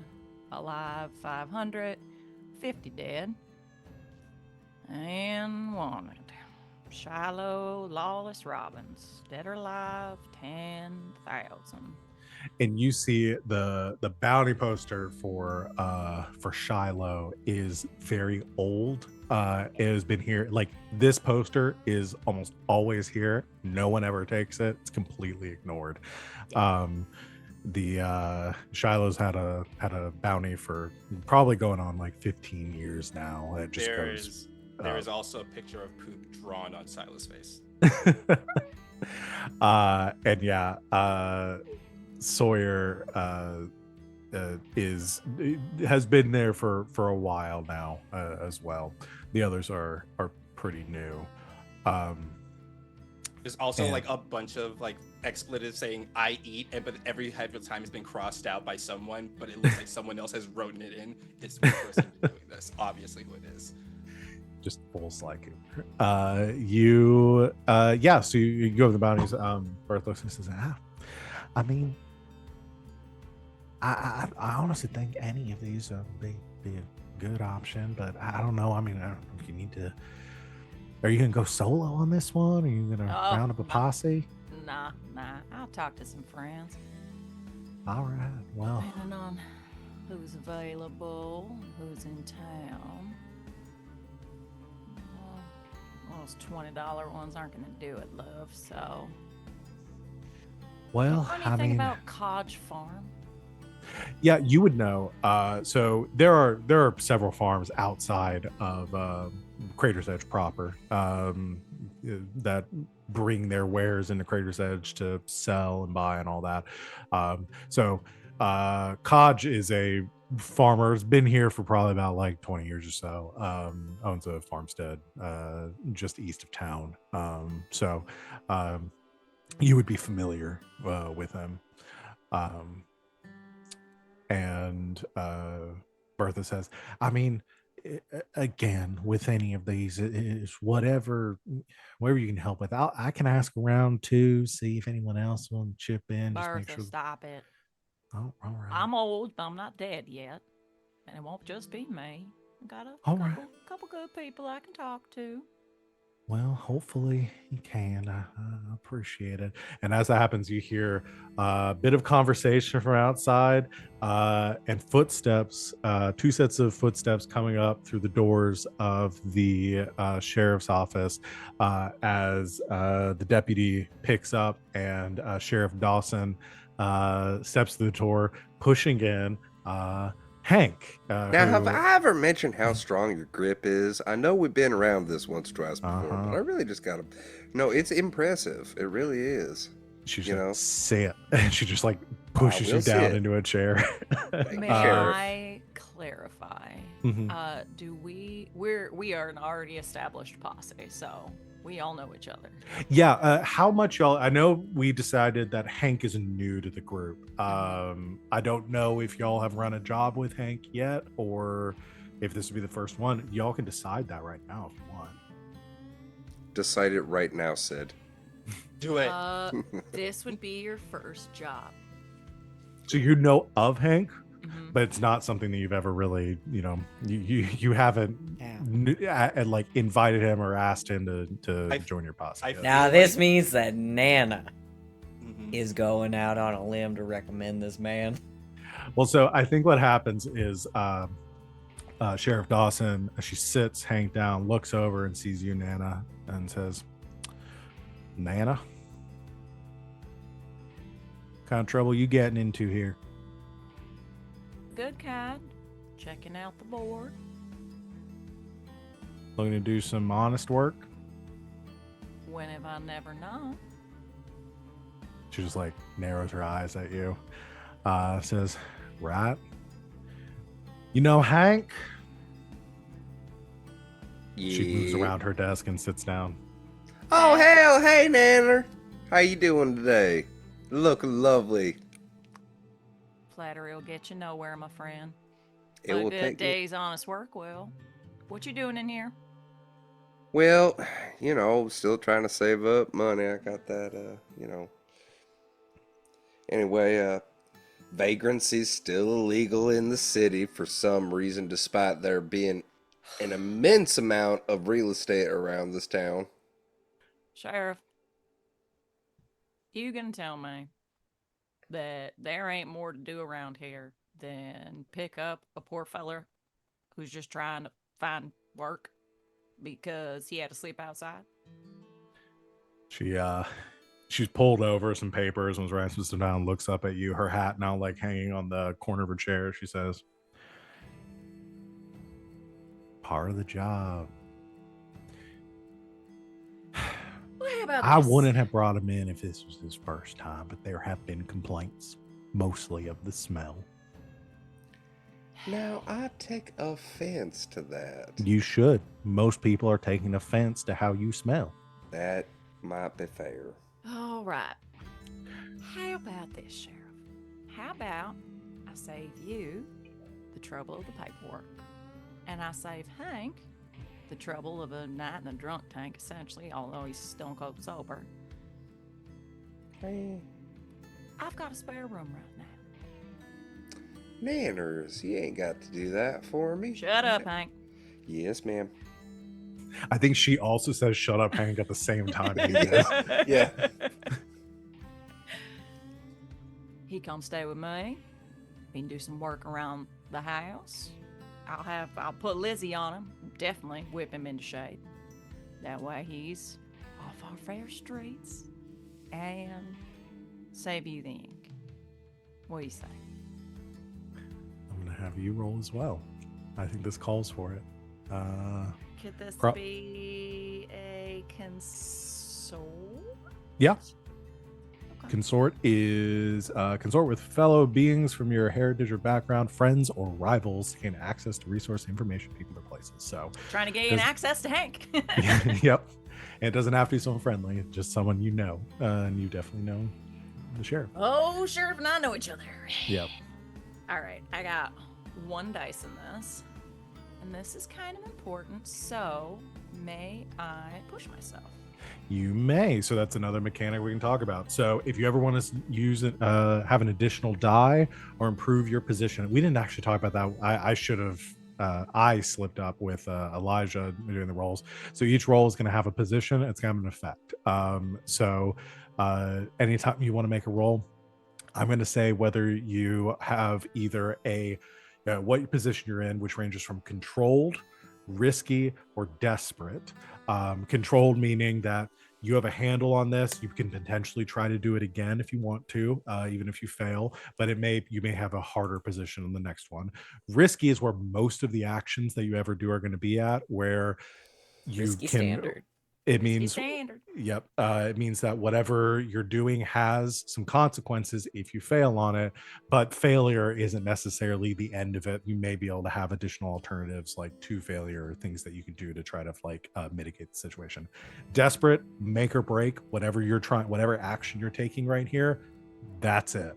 alive, $500, 50 dead. And wanted Shiloh Lawless Robbins, dead or alive, 10,000. And you see the bounty poster for Shiloh is very old. It has been here, like this poster is almost always here. No one ever takes it. It's completely ignored. The Shiloh's had a bounty for probably going on like 15 years now. It just goes. There is also a picture of poop drawn on Silas' face. And yeah, Sawyer has been there for a while now as well. The others are pretty new. There's also And- like a bunch of like expletives saying "I eat," but every time has been crossed out by someone, but it looks like someone else has written it in. It's the person doing this, obviously who it is. Just full slacking. So you go over the bounties. Berth looks and says, I mean, I honestly think any of these would be a good option, but I don't know. I mean, I don't know if you need to. Are you gonna go solo on this one? Are you gonna round up a posse? Nah. I'll talk to some friends. All right. Well, Depending on who's available, who's in town. Well, those $20 ones aren't going to do it, love, so. well, Know I anything mean, about Codge Farm? yeah, you would know. So there are several farms outside of Crater's Edge proper that bring their wares into Crater's Edge to sell and buy and all that. So Kaj is a farmer, has been here for probably about like 20 years or so. Owns a farmstead just east of town. So you would be familiar with him. And Bertha says, I mean, again, with any of these, it's whatever you can help with. I can ask around too, see if anyone else will chip in. Just make Bertha, sure. stop it. Oh, all right. I'm old, but I'm not dead yet. And it won't just be me. I got a All right. couple good people I can talk to. Well, hopefully you can. I appreciate it. And as that happens, you hear a bit of conversation from outside and footsteps, two sets of footsteps coming up through the doors of the sheriff's office as the deputy picks up and Sheriff Dawson steps to the door, pushing in Hank. Now, have who- I ever mentioned how strong your grip is? I know we've been around this once or twice before, Uh-huh. but I really just gotta. No, it's impressive. It really is. She's You like, know? sit. And she just like pushes you will down sit. into a chair. May Sheriff. I clarify? Mhm. Do we are an already established posse, so we all know each other. Yeah. How much y'all? I know we decided that Hank is new to the group. I don't know if y'all have run a job with Hank yet, or if this would be the first one. Y'all can decide that right now if you want. Decide it right now, Sid. Do it. This would be your first job. So you know of Hank, Mhm. but it's not something that you've ever really, you haven't like invited him or asked him to I- join your posse. I yet. Now feel this like- means that Nana Mhm. is going out on a limb to recommend this man. Well, so I think what happens is Sheriff Dawson, she sits Hank down, looks over and sees you, Nana, and says, Nana, what kind of trouble you getting into here? Good kind. Checking out the board. Looking to do some honest work? When have I never known? She just like narrows her eyes at you. Says, right. You know Hank? She moves Yeah. around her desk and sits down. Oh hell, hey Nanner, how you doing today? Looking lovely. Flattery will get you nowhere, my friend. It But will a good take me. day's honest work will. What you doing in here? Well, still trying to save up money. I got that, Anyway, vagrancy's still illegal in the city for some reason, despite there being an immense amount of real estate around this town. Sheriff, you gonna tell me that there ain't more to do around here than pick up a poor feller who's just trying to find work because he had to sleep outside? She's pulled over some papers and was writing some stuff down, looks up at you, her hat now like hanging on the corner of her chair. She says, part of the job. What about I this? wouldn't have brought him in if this was his first time, but there have been complaints, mostly of the smell. Now, I take offense to that. You should. Most people are taking offense to how you smell. That might be fair. All right. How about this, Sheriff? How about I save you the trouble of the paperwork, and I save Hank the trouble of a night in a drunk tank, essentially, although he's stone cold sober. Hey, I've got a spare room right now. Nanners, you ain't got to do that for me. Shut up, Hank. Yes, ma'am. I think she also says "shut up, Hank" at the same time. He does. Yeah. He come stay with me. We can do some work around the house. I'll put Lizzie on him. Definitely whip him into shape. That way he's off our fair streets and save you the ink. What do you say? I'm gonna have you roll as well. I think this calls for it. Could this Pro- be a console? Yeah. Okay. Consort is consort with fellow beings from your heritage or background, friends or rivals to gain access to resource information, people, or places. So, Trying to gain does- access to Hank. yep. And it doesn't have to be someone friendly, just someone you know, and you definitely know the sheriff. Oh, Sheriff and I know each other. Yep. All right, I got 1 dice in this, and this is kind of important. So, may I push myself? You may. So that's another mechanic we can talk about. So if you ever want to use it, have an additional die or improve your position, we didn't actually talk about that. I should have. I slipped up with Elijah doing the rolls. So each roll is going to have a position. It's going to have an effect. So anytime you want to make a roll, I'm going to say whether you have either what position you're in, which ranges from controlled, risky, or desperate. Controlled meaning that you have a handle on this. You can potentially try to do it again if you want to, even if you fail, but you may have a harder position on the next one. Risky is where most of the actions that you ever do are going to be at, where you Risky can. standard. It Risky means standard. Yep. It means that whatever you're doing has some consequences if you fail on it, but failure isn't necessarily the end of it. You may be able to have additional alternatives like to failure, things that you can do to try to mitigate the situation. Desperate, make or break, whatever action you're taking right here, that's it.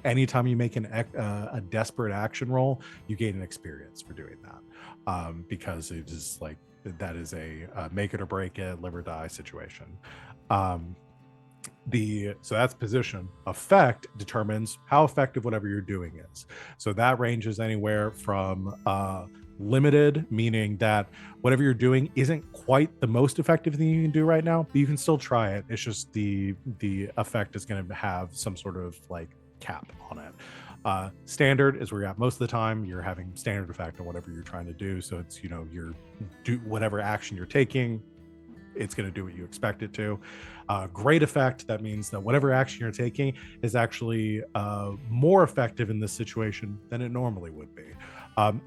Anytime you make a desperate action roll, you gain an experience for doing that, because it is like that is a make it or break it, live or die situation. So that's position. Effect determines how effective whatever you're doing is. So that ranges anywhere from limited, meaning that whatever you're doing isn't quite the most effective thing you can do right now, but you can still try it. It's just the effect is going to have some sort of like cap on it. Standard is where you're at most of the time. You're having standard effect on whatever you're trying to do. So it's, you're whatever action you're taking, it's going to do what you expect it to. Great effect, that means that whatever action you're taking is actually more effective in this situation than it normally would be.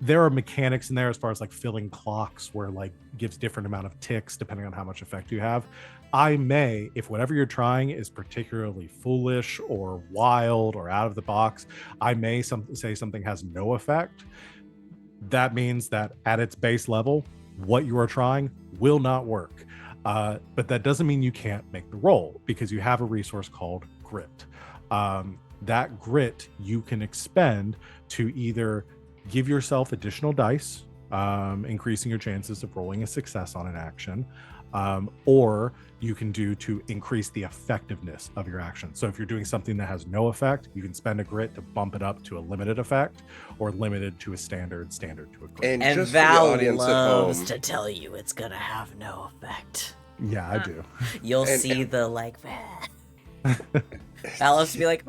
There are mechanics in there as far as like filling clocks where like gives different amount of ticks depending on how much effect you have. I may, if whatever you're trying is particularly foolish or wild or out of the box, I may say something has no effect. That means that at its base level, what you are trying will not work. But that doesn't mean you can't make the roll, because you have a resource called grit. That grit you can expend to either give yourself additional dice, increasing your chances of rolling a success on an action, or you can do to increase the effectiveness of your action. So if you're doing something that has no effect, you can spend a grit to bump it up to a limited effect, or limited to a standard to a grit. And And just for the Val audience at loves home, to tell you it's gonna have no effect. Yeah, I do. You'll And- see the like. Val loves to be like,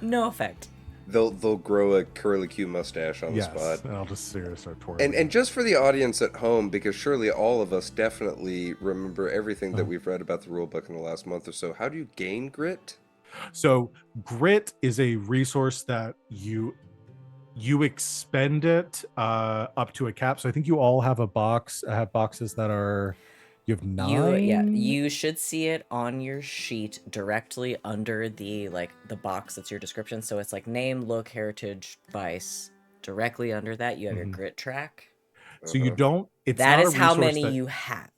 no effect. they'll grow a curlicue mustache on the Yes, spot. and I'll just start twirling. And just for the audience at home, because surely all of us definitely remember everything that we've read about the rulebook in the last month or so. How do you gain grit? So grit is a resource that you expend it up to a cap. So I think you all have have boxes that are, you have 9. You should see it on your sheet directly under the box that's your description. So it's like name, look, heritage, vice. Directly under that, you have your Mhm. grit track. So you don't. It's That not is a how resource many that- you have.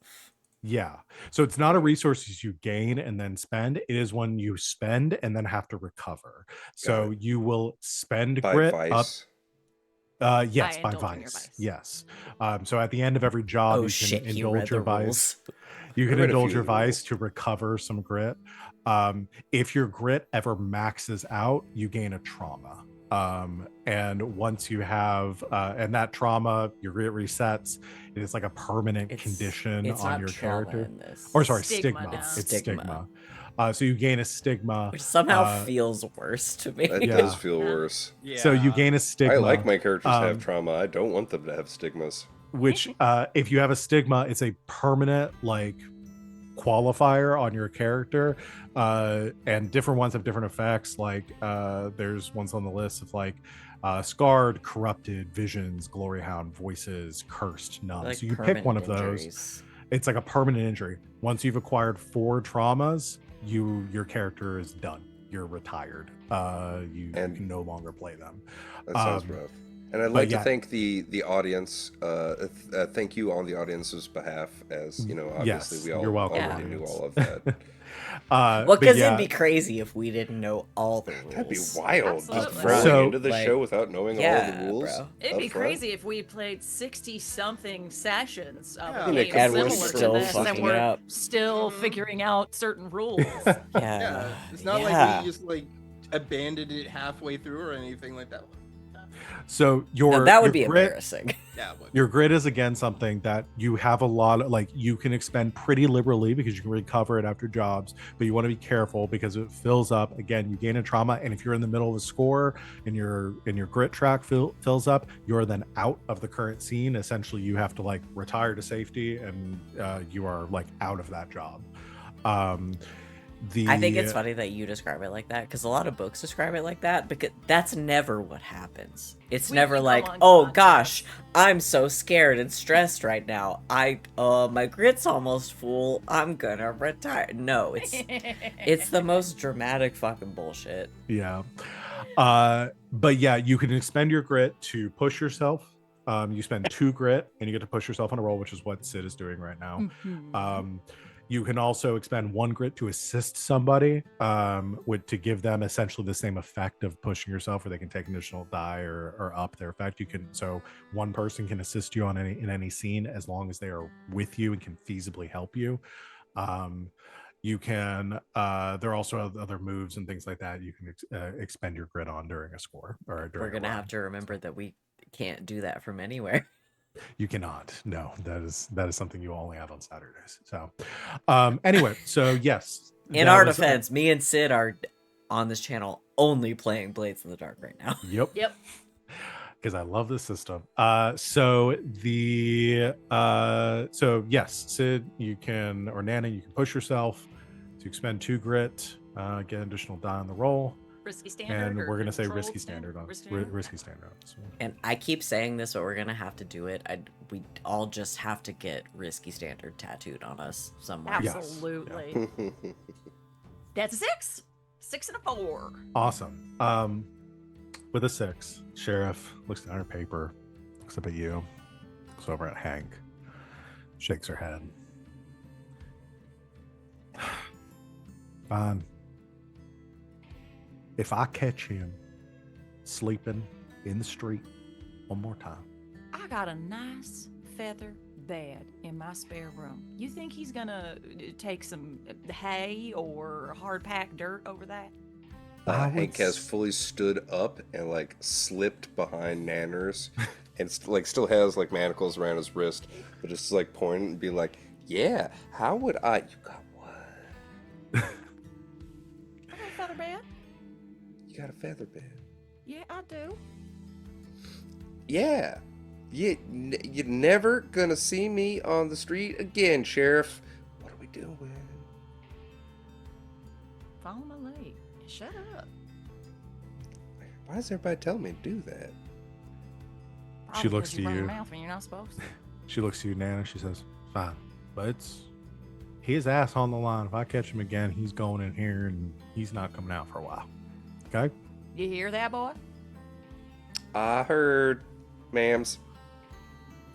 Yeah. So it's not a resource you gain and then spend. It is one you spend and then have to recover. So you will spend By grit up. vice? Yes, By by indulging your vice. vice. Yes. So at the end of every job, Oh you shit! can He indulge read your the vice. rules. You I can read a indulge few your of the vice rules. to recover some grit. If your grit ever maxes out, you gain a trauma. And once you have, and that trauma, your grit resets. It is like a permanent condition it's on not your trauma character. in this. Or sorry, Stigma stigma. now. It's It's stigma. stigma. So you gain a stigma. Which somehow uh, feels worse to me. That Yeah. does feel Yeah. worse. Yeah. So you gain a stigma. I like my characters to have Um, trauma. I don't want them to have stigmas. which if you have a stigma, it's a permanent qualifier on your character, and different ones have different effects. There's ones on the list of scarred, corrupted, visions, glory hound, voices, cursed, numb. Like So you pick one of permanent those. injuries. It's like a permanent injury. Once you've acquired 4 traumas, your character is done. You're retired. You can no longer play them. That sounds Um, rough. And I'd but like to yeah. thank the audience. Thank you on the audience's behalf, as obviously Yes, we all you're welcome, already knew audience. all of that. Well, but because yeah, it'd be crazy if we didn't know all the rules. That'd be wild. Absolutely. Just rolling So- into the Like, show without knowing all yeah, the rules. bro. It'd be up front. crazy if we played 60-something sessions of Yeah. a game And we're similar still to this, and fucking it we're up. still Mhm. figuring out certain rules. Yeah, it's not like we just like abandoned it halfway through or anything like that. so Now, that would your be grit, embarrassing. Yeah, but your grid is again something that you have a lot of, like, you can expend pretty liberally because you can recover it after jobs, but you want to be careful because it fills up. Again, you gain a trauma, and if you're in the middle of a score and your grit track fills up, you're then out of the current scene. Essentially, you have to like retire to safety, and you are like out of that job. I think it's funny that you describe it like that, because a lot of books describe it like that, because that's never what happens. It's We never go like, on oh context. gosh, I'm so scared and stressed right now. My grit's almost full. I'm gonna retire. No, it's the most dramatic fucking bullshit. Yeah. But yeah, you can expend your grit to push yourself. You spend 2 grit and you get to push yourself on a roll, which is what Sid is doing right now. Mhm. You can also expend 1 grit to assist somebody, to give them essentially the same effect of pushing yourself, or they can take an additional die or up their effect. You can, so one person can assist you in any scene as long as they are with you and can feasibly help you. You can there are also other moves and things like that you can expend your grit on during a score or during We're gonna a have round. to remember that we can't do that from anywhere. You cannot. No, that is something you only have on Saturdays. So anyway, so yes, In that our was, defense, me and Sid are on this channel only playing Blades in the Dark right now. Yep. Yep. Because I love this system. So yes, Sid, you can, or Nana, you can push yourself to expend 2 grit, get an additional die on the roll, Risky standard. and or we're gonna say controlled risky standard on Risky standard? risky standard on this one. And I keep saying this, but we're gonna have to do it. We all just have to get Risky Standard tattooed on us somewhere. Yes. Absolutely. That's a 6. 6 and a 4. Awesome. With a 6, Sheriff looks down her paper, looks up at you, looks over at Hank, shakes her head. Fine. If I catch him sleeping in the street one more time, I got a nice feather bed in my spare room. You think he's gonna take some hay or hard packed dirt over that? I would Hank has s- fully stood up and like slipped behind Nanners, and still has like manacles around his wrist, but just like pointing and be like, "Yeah, how would I? You got what? I got a feather bed. You got a feather bed? Yeah, I do. Yeah, you're never gonna see me on the street again, Sheriff. What are we doing? Follow my lead. Shut up. Why does everybody tell me to do that? She Probably looks 'cause to you run your you. mouth when you're not supposed to. She looks to you, Nana. She says, "Fine, but it's his ass on the line. If I catch him again, he's going in here and he's not coming out for a while." Okay. You hear that, boy? I heard, ma'ams.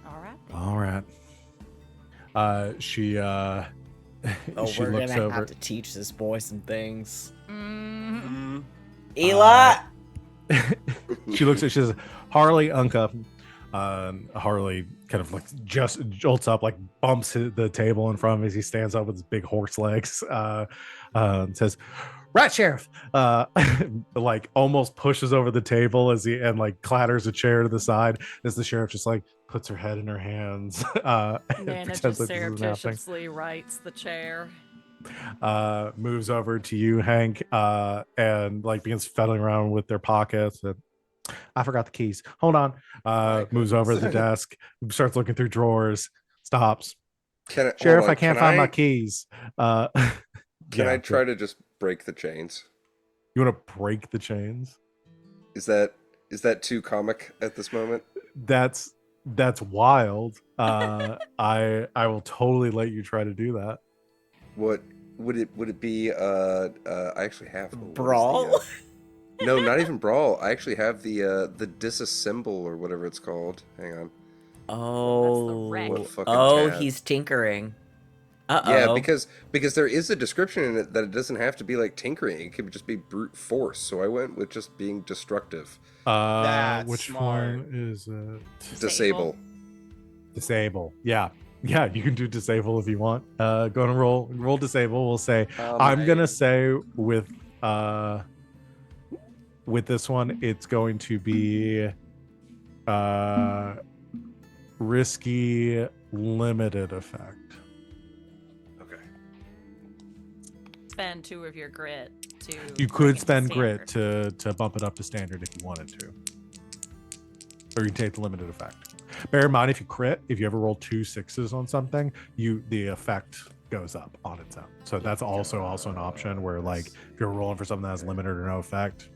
All right. Then. All right. She Oh, she we're looks gonna over. have to teach this boy some things. Mm-hmm. Eli. She looks at. She says, "Harley, uncuff." Harley kind of like just jolts up, like bumps the table in front of him as he stands up with his big horse legs. And says, "Right, Sheriff." Like almost pushes over the table as he and like clatters a chair to the side as the sheriff just like puts her head in her hands. And Nana pretends just like this isn't happening. surreptitiously writes the chair. Moves over to you, Hank, and like begins fiddling around with their pockets. And, I forgot the keys. Hold on. My Moves over to the goodness. desk, starts looking through drawers, stops. Can I, Sheriff, hold on, I can't find my keys. Can I yeah, try to just break the chains? You want to break the chains? Is that too comic at this moment? That's wild. I will totally let you try to do that. What would it be I actually have what is Brawl? no, not even brawl. I actually have the disassemble or whatever it's called. Hang on. Oh, What fucking oh, tab? he's tinkering. Yeah, Uh-oh. because there is a description in it that it doesn't have to be like tinkering. It could just be brute force. So I went with just being destructive. That's Which smart. one is Disable. disable? Yeah. Yeah, you can do disable if you want. Go and roll disable. We'll say I'm I- gonna say with this one, it's going to be risky limited effect. Okay. Spend 2 of your grit to. You bring could it to spend grit standard. to bump it up to standard if you wanted to. Or you can take the limited effect. Bear in mind, if you crit, if you ever roll 2 6s on something, the effect goes up on its own. So that's also an option where, like, if you're rolling for something that has limited or no effect,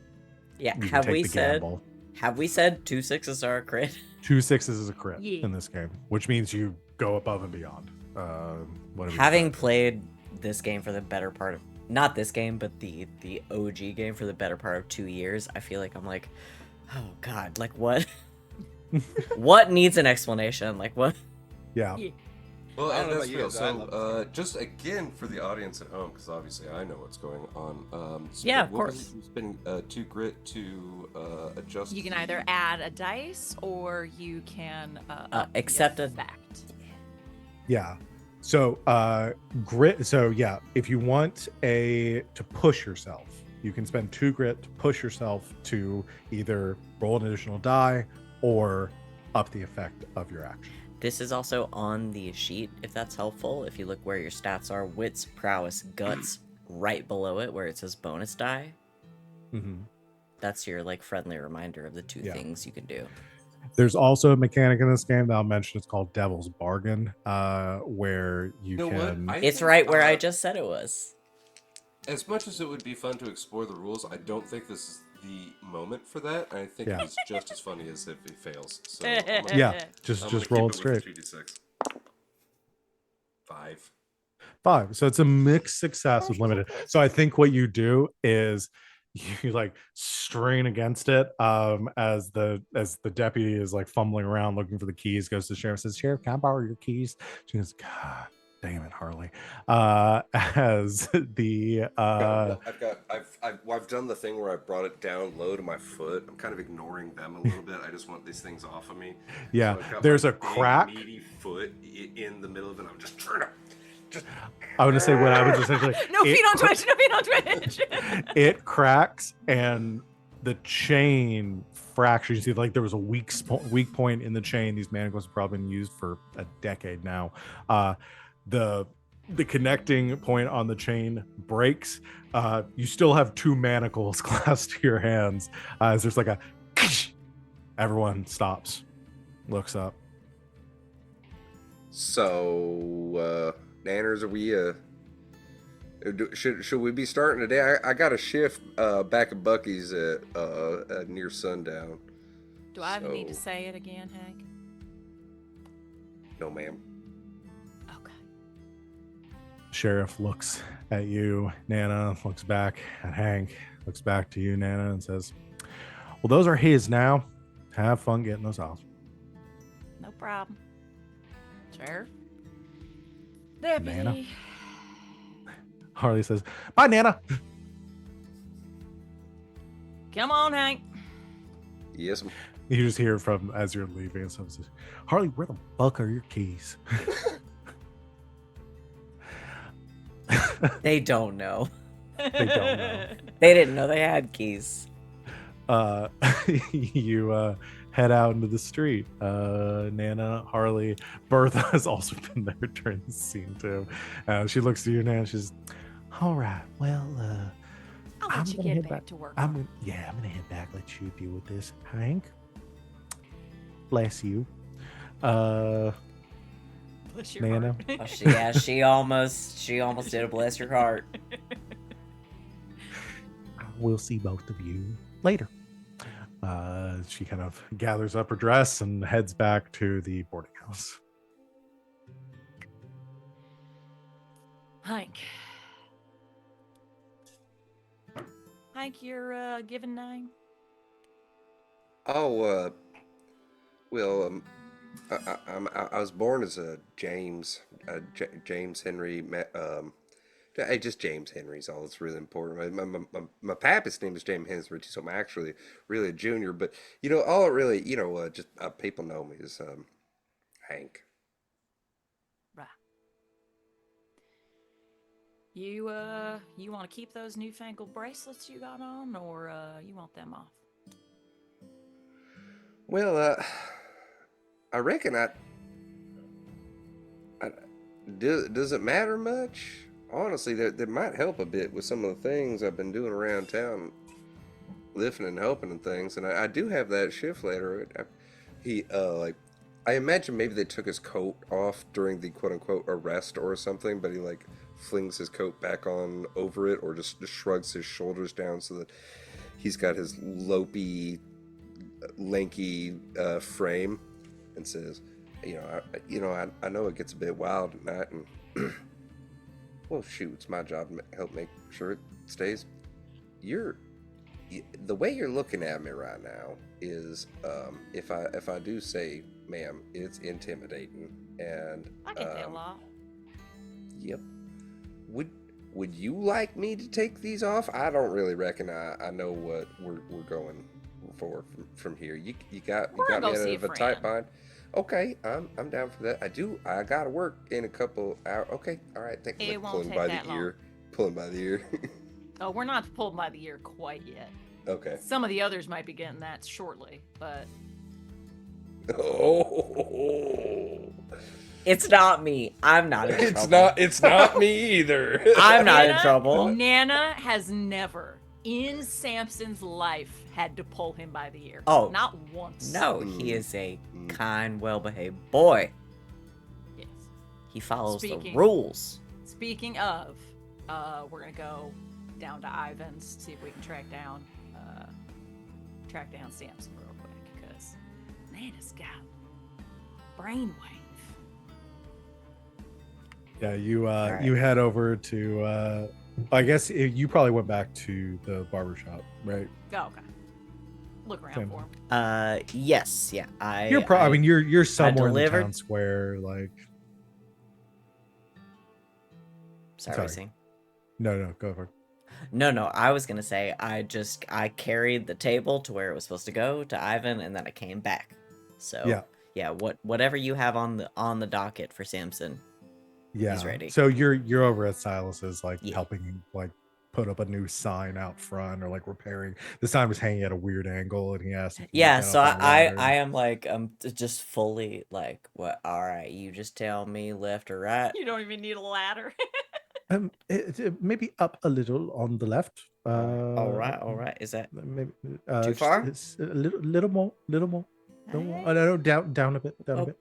Yeah, you can have take we the said gamble. 2 6s are a crit? 2 6s is a crit Yeah. in this game, which means you go above and beyond. Whatever you Having decide. played this game for the better part of, not this game, but the OG game for the better part of 2 years, I feel like I'm like, oh god, like what? What needs an explanation? Like what? Yeah. Yeah. Well, I don't and know that's about you real. guys, but I love this So, game. just again for the audience at home, because obviously I know what's going on. So Yeah, of what was course. it? You spending 2 grit to adjust. You can the- either add a dice or you can up the accept a- effect. Yeah. So grit. So yeah, if you want to push yourself, you can spend 2 grit to push yourself to either roll an additional die or up the effect of your action. This is also on the sheet, if that's helpful. If you look where your stats are, wits, prowess, guts, right below it where it says bonus die. Mm-hmm. That's your like friendly reminder of the 2 Yeah. things you can do. There's also a mechanic in this game that I'll mention. It's called Devil's Bargain, where you You know what? can. It's think, right where I just said it was. As much as it would be fun to explore the rules, I don't think this is the moment for that. I think Yeah. it's just as funny as if he fails. So I'm gonna, Yeah, just I'm gonna roll it keep with straight. the 2d6. 5. 5. So it's a mixed success with limited. So I think what you do is you like strain against it as the deputy is like fumbling around looking for the keys, goes to the sheriff, says, "Sheriff, can I borrow your keys?" She goes, "God damn it, Harley." As the Well, I've done the thing where I brought it down low to my foot. I'm kind of ignoring them a little bit. I just want these things off of me. Yeah, So I've got there's my a big, crack. meaty foot in the middle of it. I'm just trying to. I want to say what happens essentially. No it feet on cra- Twitch. No feet on Twitch. It cracks and the chain fractures. You see, like there was a weak point in the chain. These manacles have probably been used for a decade now. The connecting point on the chain breaks. You still have 2 manacles clasped to your hands. As there's like a. Everyone stops, looks up. So, Nanners, are we should we be starting today? I got a shift back at Bucky's at near sundown. Do I even need to So- say it again, Hank? No, ma'am. Okay. Sheriff looks at you, Nana, looks back at Hank, looks back to you, Nana, and says, "Well, those are his now. Have fun getting those off." No problem. Sheriff? Nana? Deputy. Harley says, "Bye, Nana." Come on, Hank. Yes, ma'am. You just hear from as you're leaving, and someone says, "Harley, where the fuck are your keys?" They don't know. They don't know. They didn't know they had keys. You head out into the street. Nana, Harley, Bertha has also been there during the scene too. She looks to you, Nana. She's, "All right, well, I'll I'm let you gonna get head back back- to work. I'm gonna head back. Let you deal with this, Hank. Bless you." Bless your Nana. heart. Oh, she almost did a bless your heart. We'll see both of you later. She kind of gathers up her dress and heads back to the boarding house. Hank, like your given name? Oh, well, I was born as a James, James Henry. Hey, just James Henry's all that's really important. My papa's name is James Henry, so I'm actually really a junior. But all it really, just people know me as Hank. Right. You want to keep those newfangled bracelets you got on, or you want them off? Well, I reckon I does it matter much? Honestly, that might help a bit with some of the things I've been doing around town, lifting and helping and things. And I do have that shift later. I imagine maybe they took his coat off during the quote unquote arrest or something, but he like flings his coat back on over it or just shrugs his shoulders down so that he's got his lopey, lanky frame and says, I know it gets a bit wild at night, and well, shoot, it's my job to help make sure it stays. The way you're looking at me right now is, if I do say, ma'am, it's intimidating, and I get that a lot. Yep. Would you like me to take these off? I don't really reckon I know what we're going for from here. You got We're me gonna go out see of a a tight friend. bind. Okay, I'm down for that. I gotta work in a couple hours. Okay, all right. Thank you. It won't Pulling take by that the long. ear. Pulling by the ear. Oh, we're not pulled by the ear quite yet. Okay. Some of the others might be getting that shortly, but Oh. It's not me. I'm not in trouble. It's not me either. I'm not in Nana- trouble. Nana has never in Samson's life had to pull him by the ear. Oh. Not once. No, he is a kind, well-behaved boy. Yes. He follows the Speaking- rules. Speaking of, we're gonna go down to Ivan's, see if we can track down Samson real quick, because Nana's got brainwave. Yeah, you right. you head over to I guess you probably went back to the barbershop, right? Oh, okay. Look around Same. for him. Yes, yeah. I mean you're somewhere in the delivered- town square, like Sorry, sorry. Sing. no, go for it. No, I was gonna say I carried the table to where it was supposed to go to Ivan, and then I came back. So yeah, whatever you have on the docket for Samson. Yeah. He's ready. So you're over at Silas's, like Yeah. helping him like put up a new sign out front or like repairing. The sign was hanging at a weird angle, and he asked. If he Yeah, could get so up on the I ladder. am like just fully like, what? All right, you just tell me left or right. You don't even need a ladder. Maybe up a little on the left. All right. Is that Maybe Too just- far? It's a little more. Alright. Oh, no, down a bit, down Oh. a bit.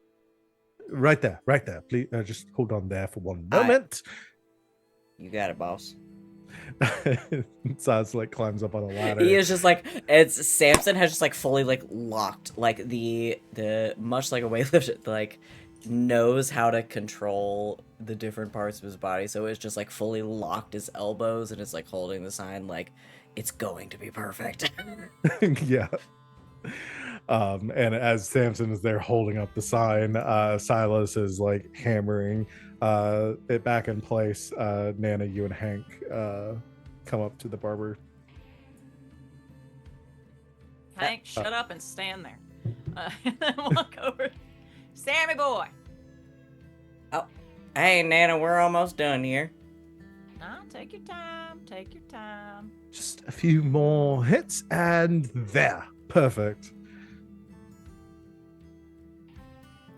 Right there. Please, just hold on there for one Alright. moment. You got it, boss. Silas like climbs up on a ladder. He is just like, it's Samson has just like fully like locked, like the much like a weightlifter, like knows how to control the different parts of his body, so it's just like fully locked his elbows and it's like holding the sign like it's going to be perfect. Yeah. And as Samson is there holding up the sign, Silas is like hammering it back in place. Nana, you and Hank come up to the barber. Hank, shut up and stand there. And then walk over. Sammy boy. Hey, Nana, we're almost done here. Nah, take your time. Take your time. Just a few more hits, and there. Perfect.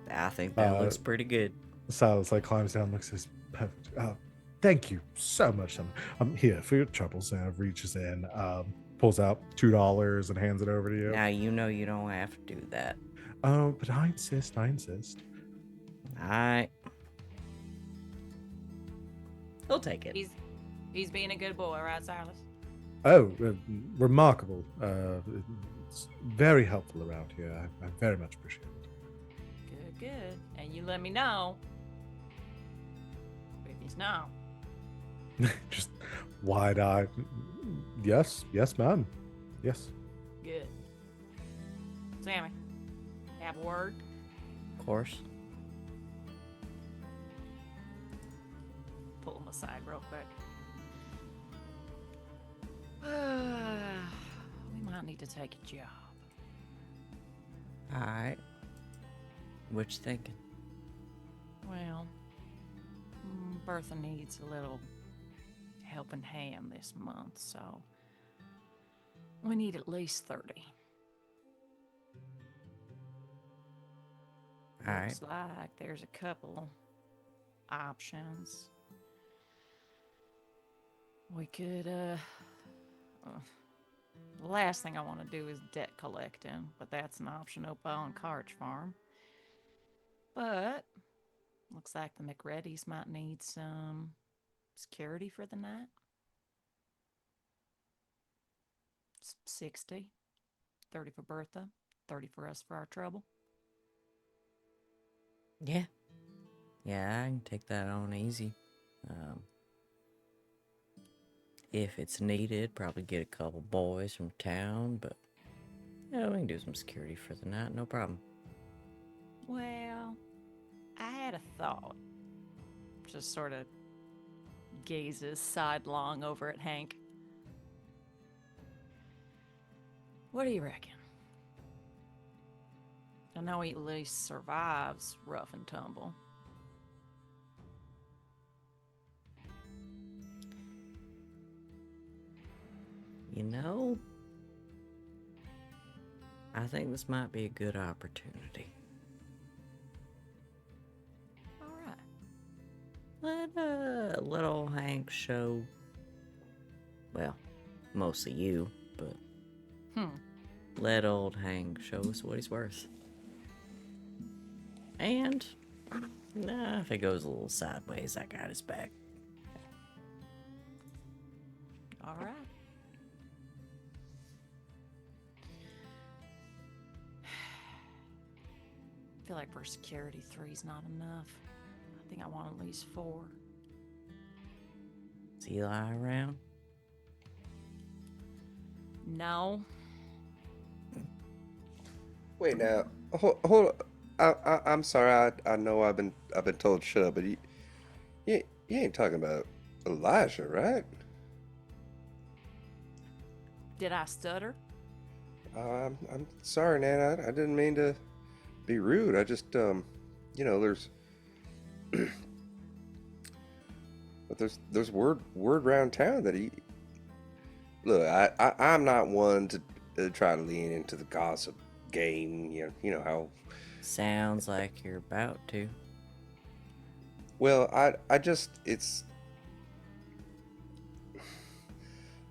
I think that looks pretty good. Silas like climbs down, looks at this. Perfect. Thank you so much. I'm here for your troubles. And reaches in, pulls out $2 and hands it over to you. Now you know you don't have to do that. Oh, but I insist. Alright. He'll take it. He's being a good boy, right, Silas? Oh, remarkable. It's very helpful around here. I very much appreciate it. Good. And you let me know if he's not. Just wide-eyed. Yes, yes, ma'am. Yes. Good. Sammy, have a word? Of course. Pull him aside real quick. We might need to take a job. Alright. What you thinking? Well, Bertha needs a little helping hand this month, so we need at least 30. Alright. Looks like there's a couple options. We could, the last thing I want to do is debt collecting, but that's an option over on Carch Farm. But looks like the McReadys might need some security for the night. 60, 30 for Bertha, 30 for us for our trouble. Yeah. Yeah, I can take that on easy. If it's needed, probably get a couple boys from town, but yeah, we can do some security for the night, no problem. Well, I had a thought. Just sort of gazes sidelong over at Hank. What do you reckon? I know he at least survives rough and tumble. You know, I think this might be a good opportunity. All right. Let old Hank show, well, mostly you, but let old Hank show us what he's worth. And, if it goes a little sideways, I got his back. All right. I feel like for security, 3's not enough. I think I want at least 4. Is Eli around? No. Wait now, hold. I'm sorry. I know I've been told to shut up, but you ain't talking about Elijah, right? Did I stutter? I'm sorry, Nan. I didn't mean to be rude. I just there's but there's word around town that he. Look, I'm not one to try to lean into the gossip game. You know how. Sounds like you're about to. Well, I just it's.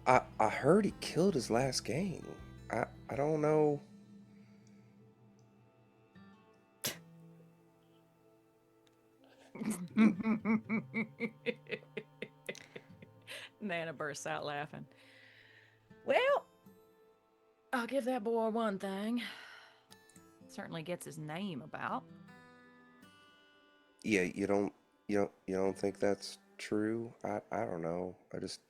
I heard he killed his last game. I don't know. Nana bursts out laughing. Well, I'll give that boy one thing. Certainly gets his name about. Yeah, you don't think that's true? I don't know. I just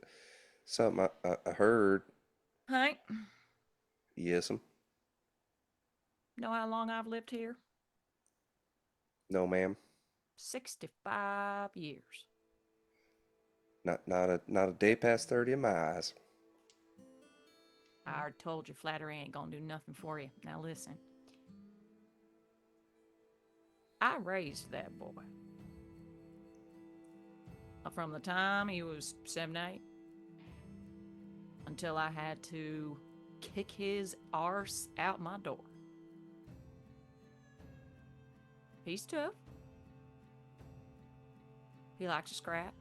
something I heard. Hank, Yes'm. know how long I've lived here? No, ma'am. 65 years. Not a day past 30 in my eyes. I already told you flattery ain't gonna do nothing for you. Now listen. I raised that boy. From the time he was 7, 8 until I had to kick his arse out my door. He's tough. He likes to scrap.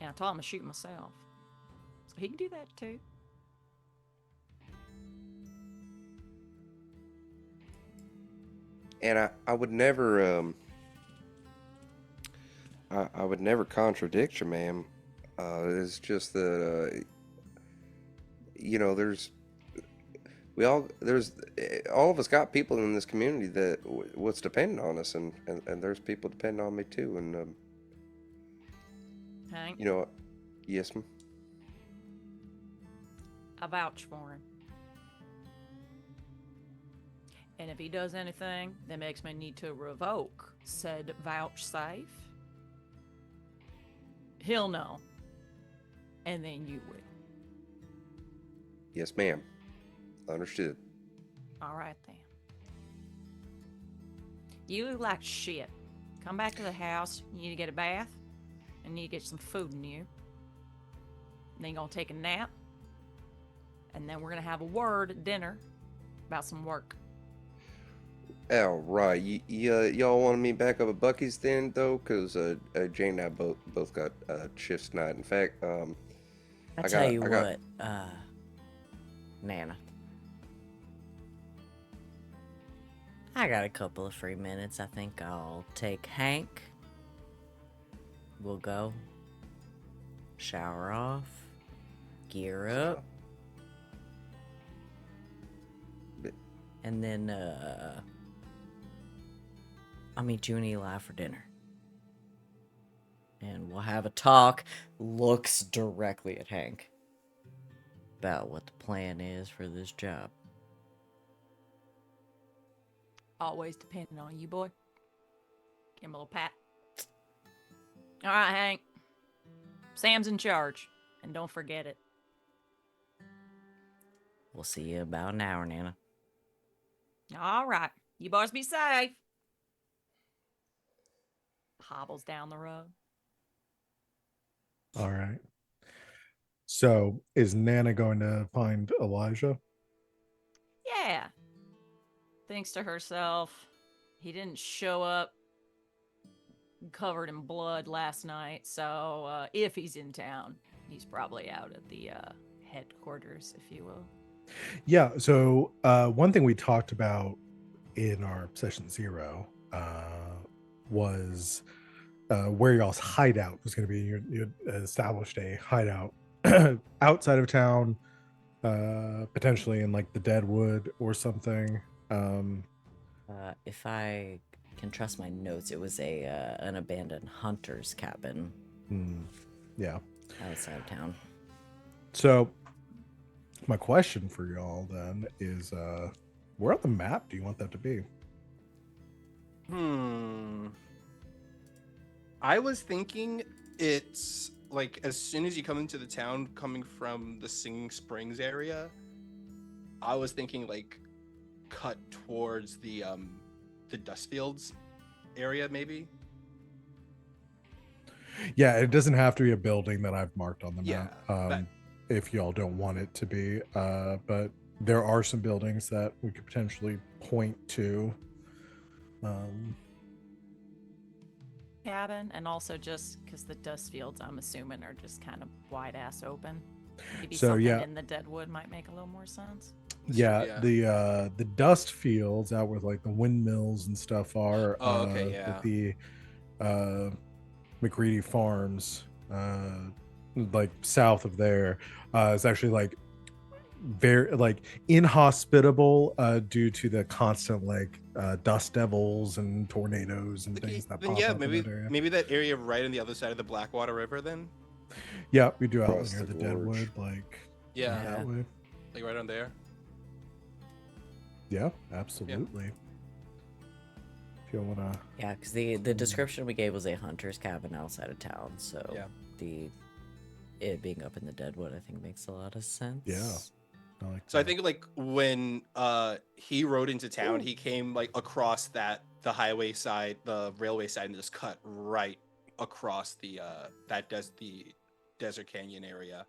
And I taught him to shoot myself. So he can do that too. And I would never I would never contradict you, ma'am. It's just that there's all of us got people in this community that what's dependent on us, and there's people depending on me too, and Hank, you know what? Yes, ma'am. I vouch for him. And if he does anything that makes me need to revoke said vouchsafe, he'll know. And then you will. Yes, ma'am. Understood. All right, then. You look like shit. Come back to the house. You need to get a bath. And you need to get some food in you. And then you're going to take a nap. And then we're going to have a word at dinner about some work. All right. Y'all wanted me back up at Bucky's then, though? Because Jane and I both got shifts tonight. In fact, I I tell got- you I got- what, Nana. I got a couple of free minutes. I think I'll take Hank. We'll go. Shower off. Gear up. And then, I'll meet you and Eli for dinner. And we'll have a talk. Looks directly at Hank. About what the plan is for this job. Always depending on you, boy. Give him a little pat. All right, Hank. Sam's in charge. And don't forget it. We'll see you in about an hour, Nana. All right. You boys be safe. Hobbles down the road. All right. So is Nana going to find Elijah? Yeah. Thinks to herself, he didn't show up covered in blood last night, so if he's in town, he's probably out at the headquarters, if you will. Yeah. So one thing we talked about in our session 0 was where y'all's hideout was going to be. You established a hideout outside of town, potentially in like the Deadwood or something. If I can trust my notes, it was an abandoned hunter's cabin Yeah. outside of town. So my question for y'all then is, where on the map do you want that to be? I was thinking it's like as soon as you come into the town, coming from the Singing Springs area. I was thinking like cut towards the Dustfields area, maybe. Yeah, it doesn't have to be a building that I've marked on the Yeah, map. If y'all don't want it to be, but there are some buildings that we could potentially point to. Cabin, and also just because the dust fields, I'm assuming, are just kind of wide ass open. Maybe So, something yeah. in the Deadwood might make a little more sense. Yeah, the dust fields out where like the windmills and stuff are. Oh, okay, yeah. With the McGreedy Farms, like south of there, is actually like very like inhospitable due to the constant like dust devils and tornadoes and Okay, things that then pop yeah, up in that area. maybe that area right on the other side of the Blackwater River. Then Yeah, we do out Across near the the gorge. Deadwood, like yeah, that way. like right on there. Yeah, absolutely. If you wanna, Yeah, because the description we gave was a hunter's cabin outside of town, so Yeah. it being up in the Deadwood, I think makes a lot of sense. Yeah. I like So I that. think like when he rode into town, he came like across the highway side, the railway side, and just cut right across the Desert Canyon area.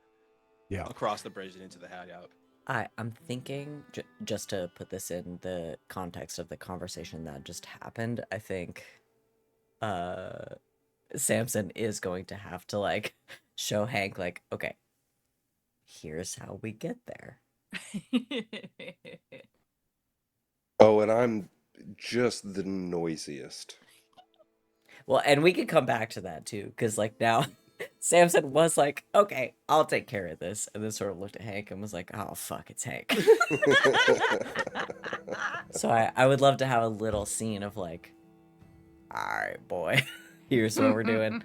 Yeah. Across the bridge and into the hideout. I'm thinking, just to put this in the context of the conversation that just happened, I think Samson is going to have to like show Hank like, okay, here's how we get there. Oh, and I'm just the noisiest. Well, and we could come back to that too, because like now Samson was like, okay, I'll take care of this, and then sort of looked at Hank and was like, oh fuck, it's Hank. So I would love to have a little scene of like, all right, boy, here's what we're doing.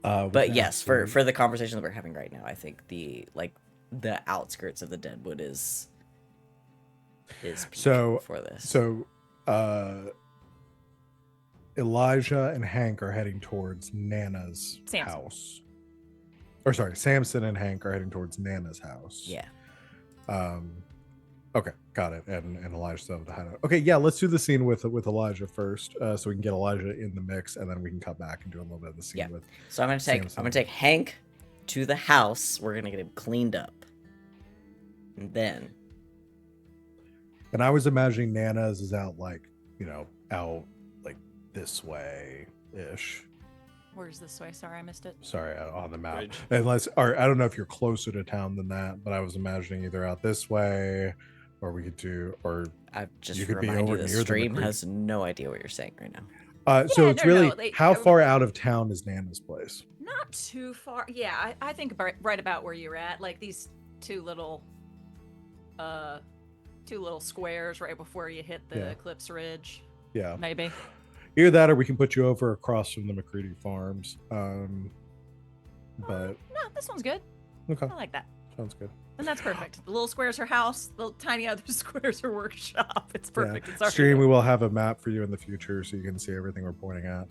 We But can yes, absolutely- for the conversation that we're having right now, I think the outskirts of the Deadwood is peak So- for this. So, Elijah and Hank are heading towards Nana's Samson. house. Or sorry, Samson and Hank are heading towards Nana's house. Yeah. Okay, got it. And Elijah's over the hideout. Okay, yeah, let's do the scene with Elijah first, so we can get Elijah in the mix, and then we can come back and do a little bit of the scene Yeah. with. So I'm gonna take Hank to the house. We're gonna get him cleaned up, and then And I was imagining Nana's is out out like this way ish. Where's this way? Sorry, I missed it. Sorry, on the map. Bridge. Unless, or I don't know if you're closer to town than that, but I was imagining either out this way, or we could do, or I just You could be remind you over the near the stream creek. has no idea what you're saying right now. so Yeah, it's no, really no, how far out of town is Nana's place? Not too far. Yeah, I think right about where you're at. Like these two little squares right before you hit the Yeah. Eclipse Ridge. Yeah, Maybe. either that, or we can put you over across from the McCready Farms. But No, this one's good. okay, I like that. sounds good. And that's perfect. The little square's her house. The tiny other square's her workshop. It's perfect. Yeah. It's our Stream, we will have a map for you in the future, so you can see everything we're pointing at.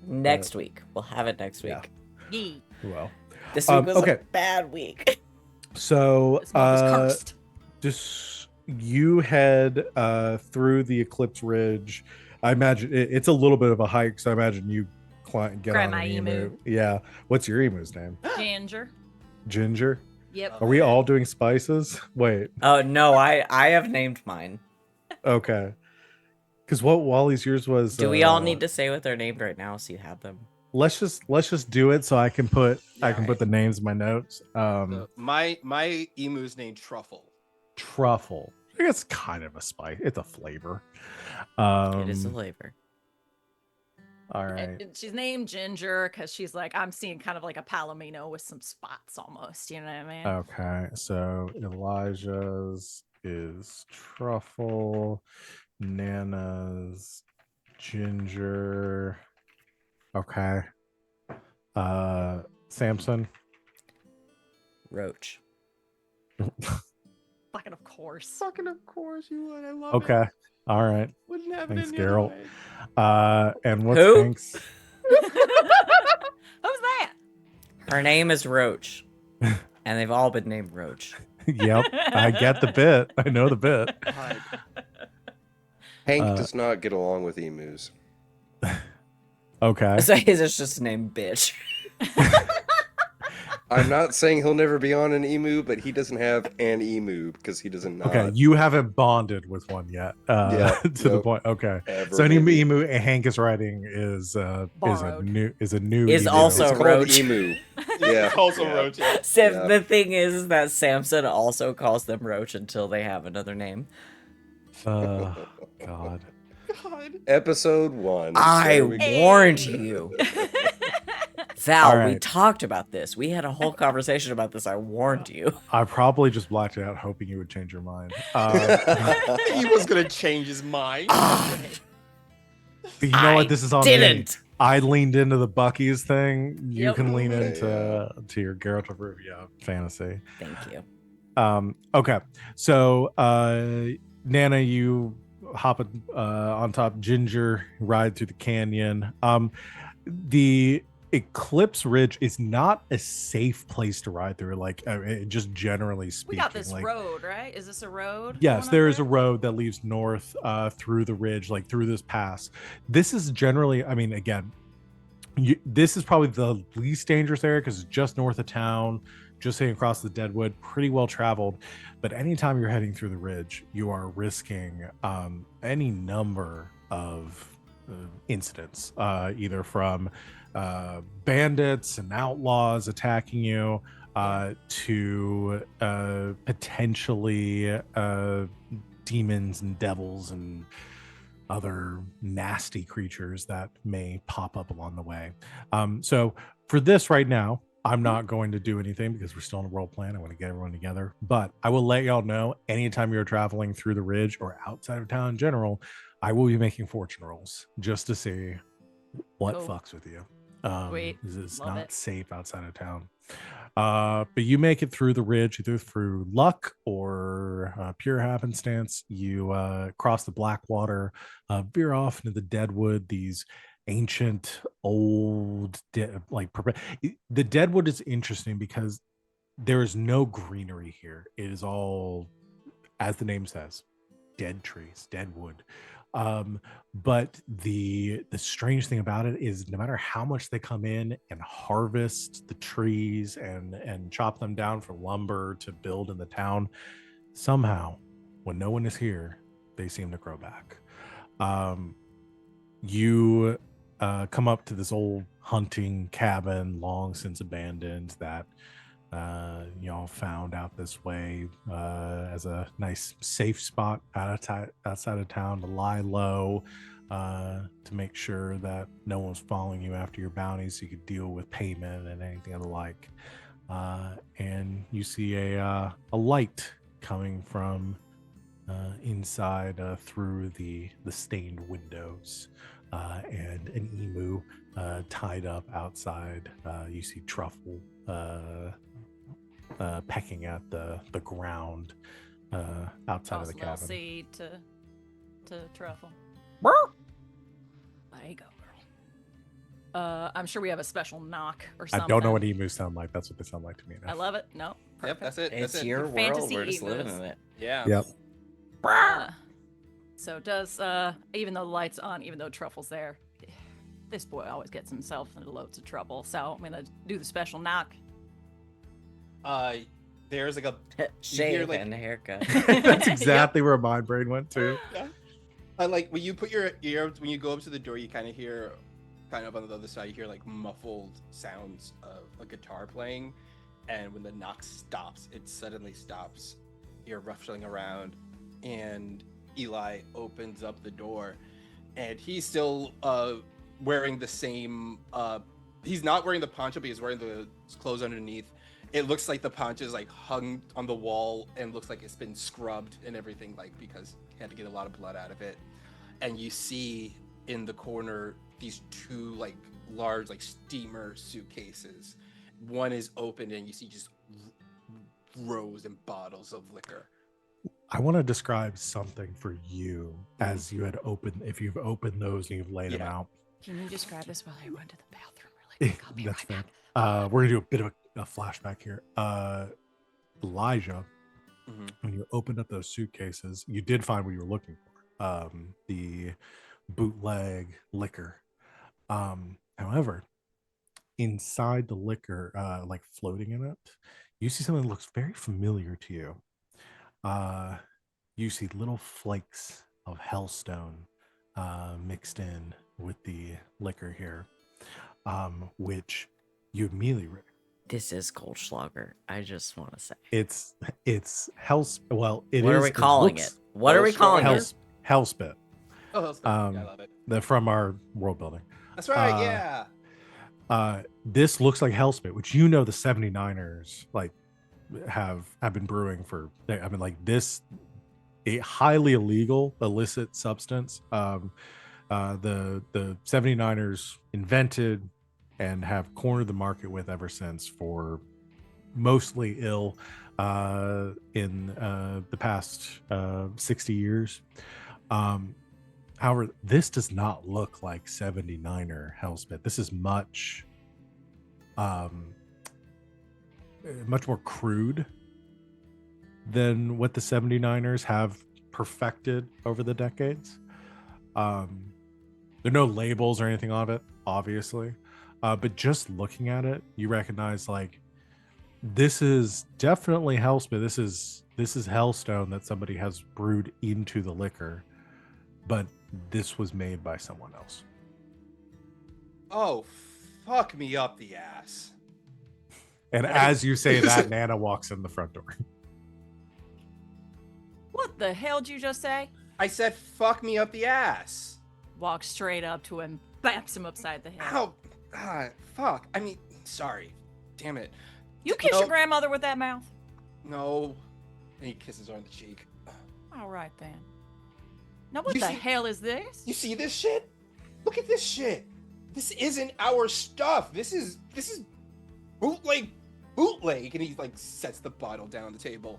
Next week, we'll have it next Yeah. week. Yee. Well, This week was okay. a bad week. so This month is cursed. just you head through the Eclipse Ridge. I imagine it's a little bit of a hike, so I imagine you get Grab on my an emu. Yeah. What's your emu's name? Ginger. Ginger. Yep. Are we all doing spices? Wait. Oh no, I have named mine. Okay. Because what Wally's yours was. Do we all need to say what they're named right now so you have them? Let's just do it so I can put Yeah. put the names in my notes. My emu's named Truffle. Truffle. I guess kind of a spice. It's a flavor. It is a flavor. All right. And she's named Ginger because she's like, I'm seeing kind of like a palomino with some spots almost. You know what I mean? Okay. So Elijah's is truffle. Nana's ginger. Okay. Samson. Roach. Fucking of course. Fucking of course you would. I love Okay. it. All right. Wouldn't have Thanks, it any other Geralt. way. And what's Who? Hank's? Who's that? Her name is Roach, and they've all been named Roach. Yep. I get the bit. I know the bit. God. Hank Uh, does not get along with emus. Okay. So he's just named Bitch. I'm not saying he'll never be on an emu, but he doesn't have an emu because he doesn't. Okay. You haven't bonded with one yet. Yeah, To the nope. point. Okay. Ever, So any maybe. emu Hank is writing is a Borrowed. new Is emu. also It's called Roach. emu. Yeah. Also yeah. Roach. Yeah. Sam, Yeah. The thing is that Samson also calls them Roach until they have another name. God. God. Episode 1. I There we go. warned Hey. you. Val, All we right. talked about this. We had a whole conversation about this. I warned you. I probably just blacked it out, hoping you would change your mind. He was gonna change his mind. Ah, But you know what? I This is on me. didn't. I leaned into the Bucky's thing. You Yep. can lean Yeah, into to your Geralt of Rivia fantasy. Thank you. Okay. So Nana, you hop on top Ginger, ride through the canyon. The Eclipse Ridge is not a safe place to ride through, like just generally We speaking. got this like, road, right? Is this a road? Yes, going there is a over? road that leads north through the ridge, like through this pass. This is generally, I mean, again, this is probably the least dangerous area because it's just north of town, just heading across the Deadwood, pretty well traveled. But anytime you're heading through the ridge, you are risking any number of incidents, either from bandits and outlaws attacking you to potentially demons and devils and other nasty creatures that may pop up along the way. So for this right now, I'm not going to do anything because we're still in a role plan. I want to get everyone together, but I will let y'all know anytime you're traveling through the ridge or outside of town in general, I will be making fortune rolls just to see what Cool. fucks with you. Sweet. It's Love not it. safe outside of town. But you make it through the ridge, either through luck or pure happenstance. You cross the Blackwater, veer off into the Deadwood. These ancient, old, the Deadwood is interesting because there is no greenery here. It is all, as the name says, dead trees, dead wood. But the strange thing about it is no matter how much they come in and harvest the trees and chop them down for lumber to build in the town, somehow when no one is here, they seem to grow back. You come up to this old hunting cabin, long since abandoned, that y'all found out this way as a nice safe spot outside of town to lie low, to make sure that no one's following you after your bounties, so you could deal with payment and anything of the like. And you see a light coming from inside through the stained windows, and an emu tied up outside. You see Truffle pecking at the ground outside of the Toss a little cabin. seed to Truffle. There you go, girl. I'm sure we have a special knock or I something. don't know what emus sound like. That's what they sound like to me now. I love it. No. Yep, Perfect. that's it. It's That's it. your world. Fantasy We're just living emus. in it. Yeah. Yep. So does even though the light's on, even though Truffle's there, this boy always gets himself into loads of trouble. So I'm gonna do the special knock. There's like a Shave like- and haircut. That's exactly where my brain went to. like when you put your ear when you go up to the door, you kind of hear, kind of on the other side, you hear like muffled sounds of a guitar playing, and when the knock stops, it suddenly stops. You're ruffling around, and Eli opens up the door, and he's still wearing the same. He's not wearing the poncho, but he's wearing the clothes underneath. It looks like the poncho is like hung on the wall and looks like it's been scrubbed and everything, like because he had to get a lot of blood out of it. And you see in the corner these two like large like steamer suitcases. One is open and you see just rows and bottles of liquor. I want to describe something for you as you had opened, if you've opened those and you've laid them out. Can you describe this while I run to the bathroom really quick? I'll be That's right fair. back. We're gonna do a bit of a flashback here. Elijah, Mhm. when you opened up those suitcases, you did find what you were looking for. The bootleg liquor. However, inside the liquor, like floating in it, you see something that looks very familiar to you. You see little flakes of hellstone mixed in with the liquor here, which you immediately This is Goldschlager. I just want to say. it's hell. Well, it What is. are we calling looks it? What are we calling hell, it? hellspit. Oh, that's Yeah, I love it. From our world building. That's right. uh, Yeah. This looks like hellspit, which you know the 79ers like have been brewing for. I mean, like this, a highly illegal illicit substance. The 79ers invented and have cornered the market with ever since for mostly ill in the past 60 years. However, this does not look like 79er hellspit. This is much more crude than what the 79ers have perfected over the decades. There are no labels or anything on it, obviously. But just looking at it, you recognize like this is definitely hellspit. This is hellstone that somebody has brewed into the liquor, but this was made by someone else. Oh, fuck me up the ass. And as you say that, Nana walks in the front door. What the hell did you just say? I said, fuck me up the ass. Walk straight up to him, baps him upside the head. Ow. Ah, fuck. I mean, sorry. Damn it. You kiss No. your grandmother with that mouth? No. And he kisses her on the cheek. All right then. Now what You the see- hell is this? You see this shit? Look at this shit. This isn't our stuff. This is bootleg, and he like sets the bottle down on the table.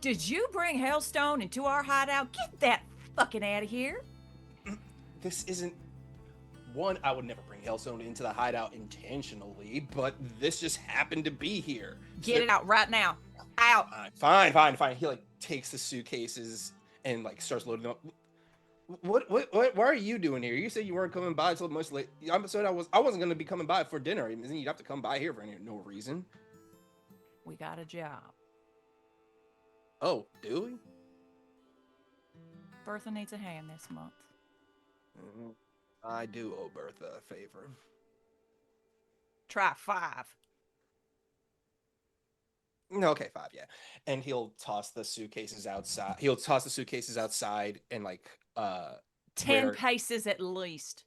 Did you bring Hailstone into our hideout? Get that fucking out of here. This isn't one. I would never bring Hellstone into the hideout intentionally, but this just happened to be here. Get it out right now. Out. Fine. He like takes the suitcases and like starts loading them up. What are you doing here? You said you weren't coming by until much late. I wasn't gonna be coming by for dinner. You'd have to come by here for no reason. We got a job. Oh, do we? Bertha needs a hand this month. I do owe Bertha a favor. Try 5. No, okay, 5, yeah. And he'll toss the suitcases outside. And like 10 paces at least.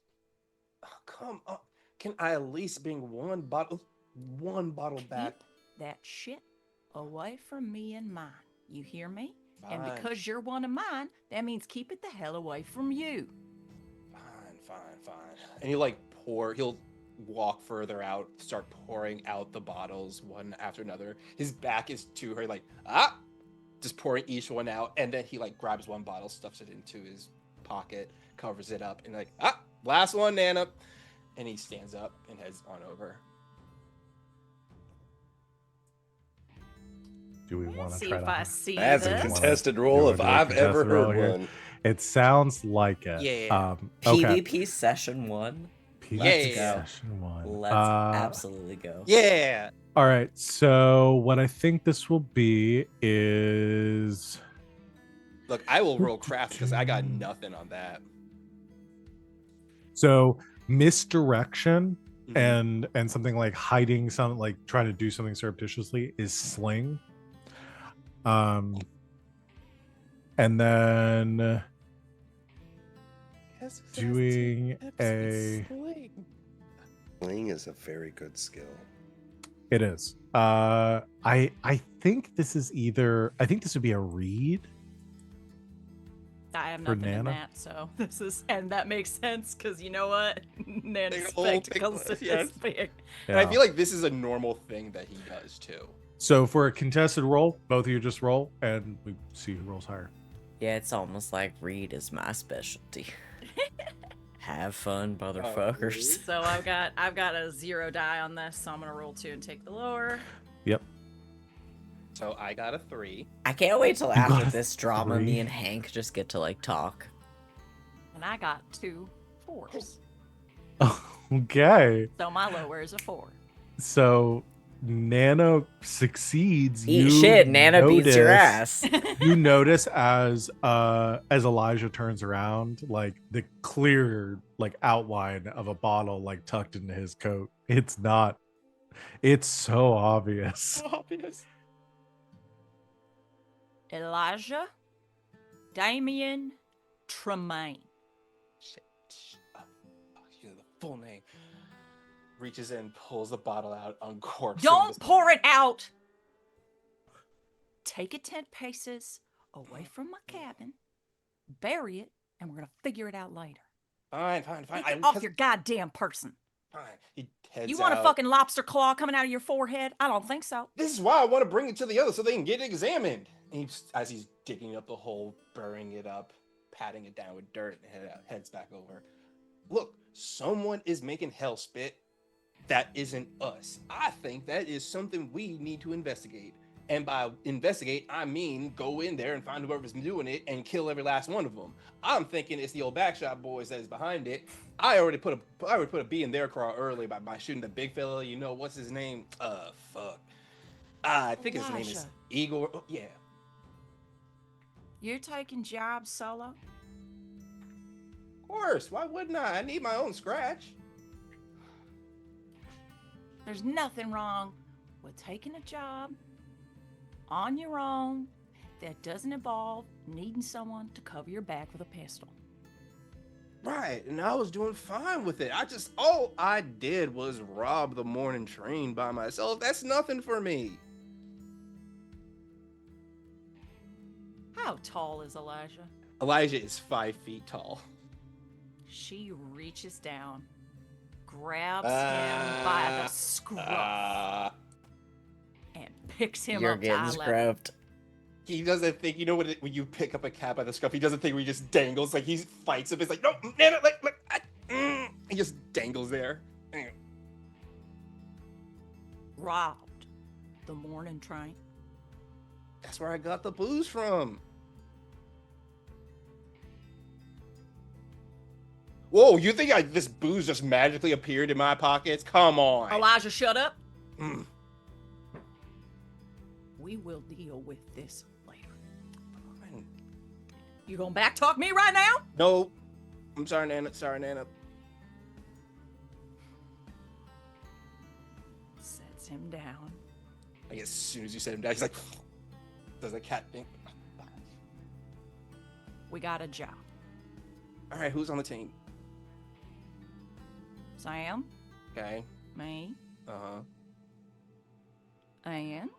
Oh, come on. Can I at least bring one bottle back? Keep that shit away from me and mine. You hear me? Fine. And because you're one of mine, that means keep it the hell away from you. Fine. And he'll walk further out, start pouring out the bottles one after another. His back is to her, like, just pouring each one out. And then he like grabs one bottle, stuffs it into his pocket, covers it up, and like, last one, Nana. And he stands up and heads on over. Do we want to See try if to? I see That's a this. contested roll if I've ever heard one. It sounds like it. Yeah. Okay. PvP session 1. PvP Yeah. session 1. Let's absolutely go. Yeah. All right. So what I think this will be is Look, I will roll craft because I got nothing on that. so misdirection Mhm. and something like hiding something, like trying to do something surreptitiously, is sling. And then doing a Sling is a very good skill. it is. I think this is either. I think this would be a read. I have For nothing in Nana? that, so this is, and that makes sense because you know what? Nana's Big old spectacles big- is yes. big. And I Yeah. feel like this is a normal thing that he does too. So for a contested roll, both of you just roll, and we see who rolls higher. Yeah, it's almost like Reed is my specialty. Have fun, motherfuckers. So I've got a 0 die on this, so I'm gonna roll 2 and take the lower. Yep. So I got a 3. I can't wait till You after got a this drama, 3? me and Hank just get to like talk. And I got 2 4s. Okay. So my lower is a 4. So Nana succeeds. Eat You shit, Nana beats your notice- ass. You notice as Elijah turns around, like the clear like outline of a bottle like tucked into his coat. It's not. It's so obvious. Obvious. Elijah Damien Tremaine. Shit. You know the full name. Reaches in, pulls the bottle out, uncorks. Don't pour it out. Take it 10 paces away from my cabin, bury it, and we're gonna figure it out later. Fine. Take it off your goddamn person. Fine. He heads You want a out. fucking lobster claw coming out of your forehead? I don't think so. This is why I want to bring it to the other so they can get it examined. And as he's digging up the hole, burying it up, patting it down with dirt, and heads back over. Look, someone is making hell spit. That isn't us. I think that is something we need to investigate. And by investigate, I mean go in there and find whoever's doing it and kill every last one of them. I'm thinking it's the old Backshot boys that is behind it. I already put a bee in their craw earlier by shooting the big fella. You know what's his name? Fuck. I think his name is Elijah. Igor. Oh, yeah. You're taking jobs solo? Of course. Why wouldn't I? I need my own scratch. There's nothing wrong with taking a job on your own that doesn't involve needing someone to cover your back with a pistol. Right, and I was doing fine with it. All I did was rob the morning train by myself. That's nothing for me. How tall is Elijah? Elijah is 5 feet tall. She reaches down, grabs him by the scruff, and picks him You're up to getting eye level. scrubbed. He doesn't think, you know, when you pick up a cat by the scruff, he doesn't think he just dangles. Like, he fights him. It's like, no, Nana, he just dangles there. Robbed the morning train. That's where I got the booze from. Whoa, you think this booze just magically appeared in my pockets? Come on. Elijah, shut up. Mm. We will deal with this later. You gonna backtalk me right now? No. I'm sorry, Nana. Sorry, Nana. Sets him down. I guess as soon as you set him down, he's like, does a cat thing? We got a job. All right, who's on the team? Sam, Okay. me, Uh-huh. and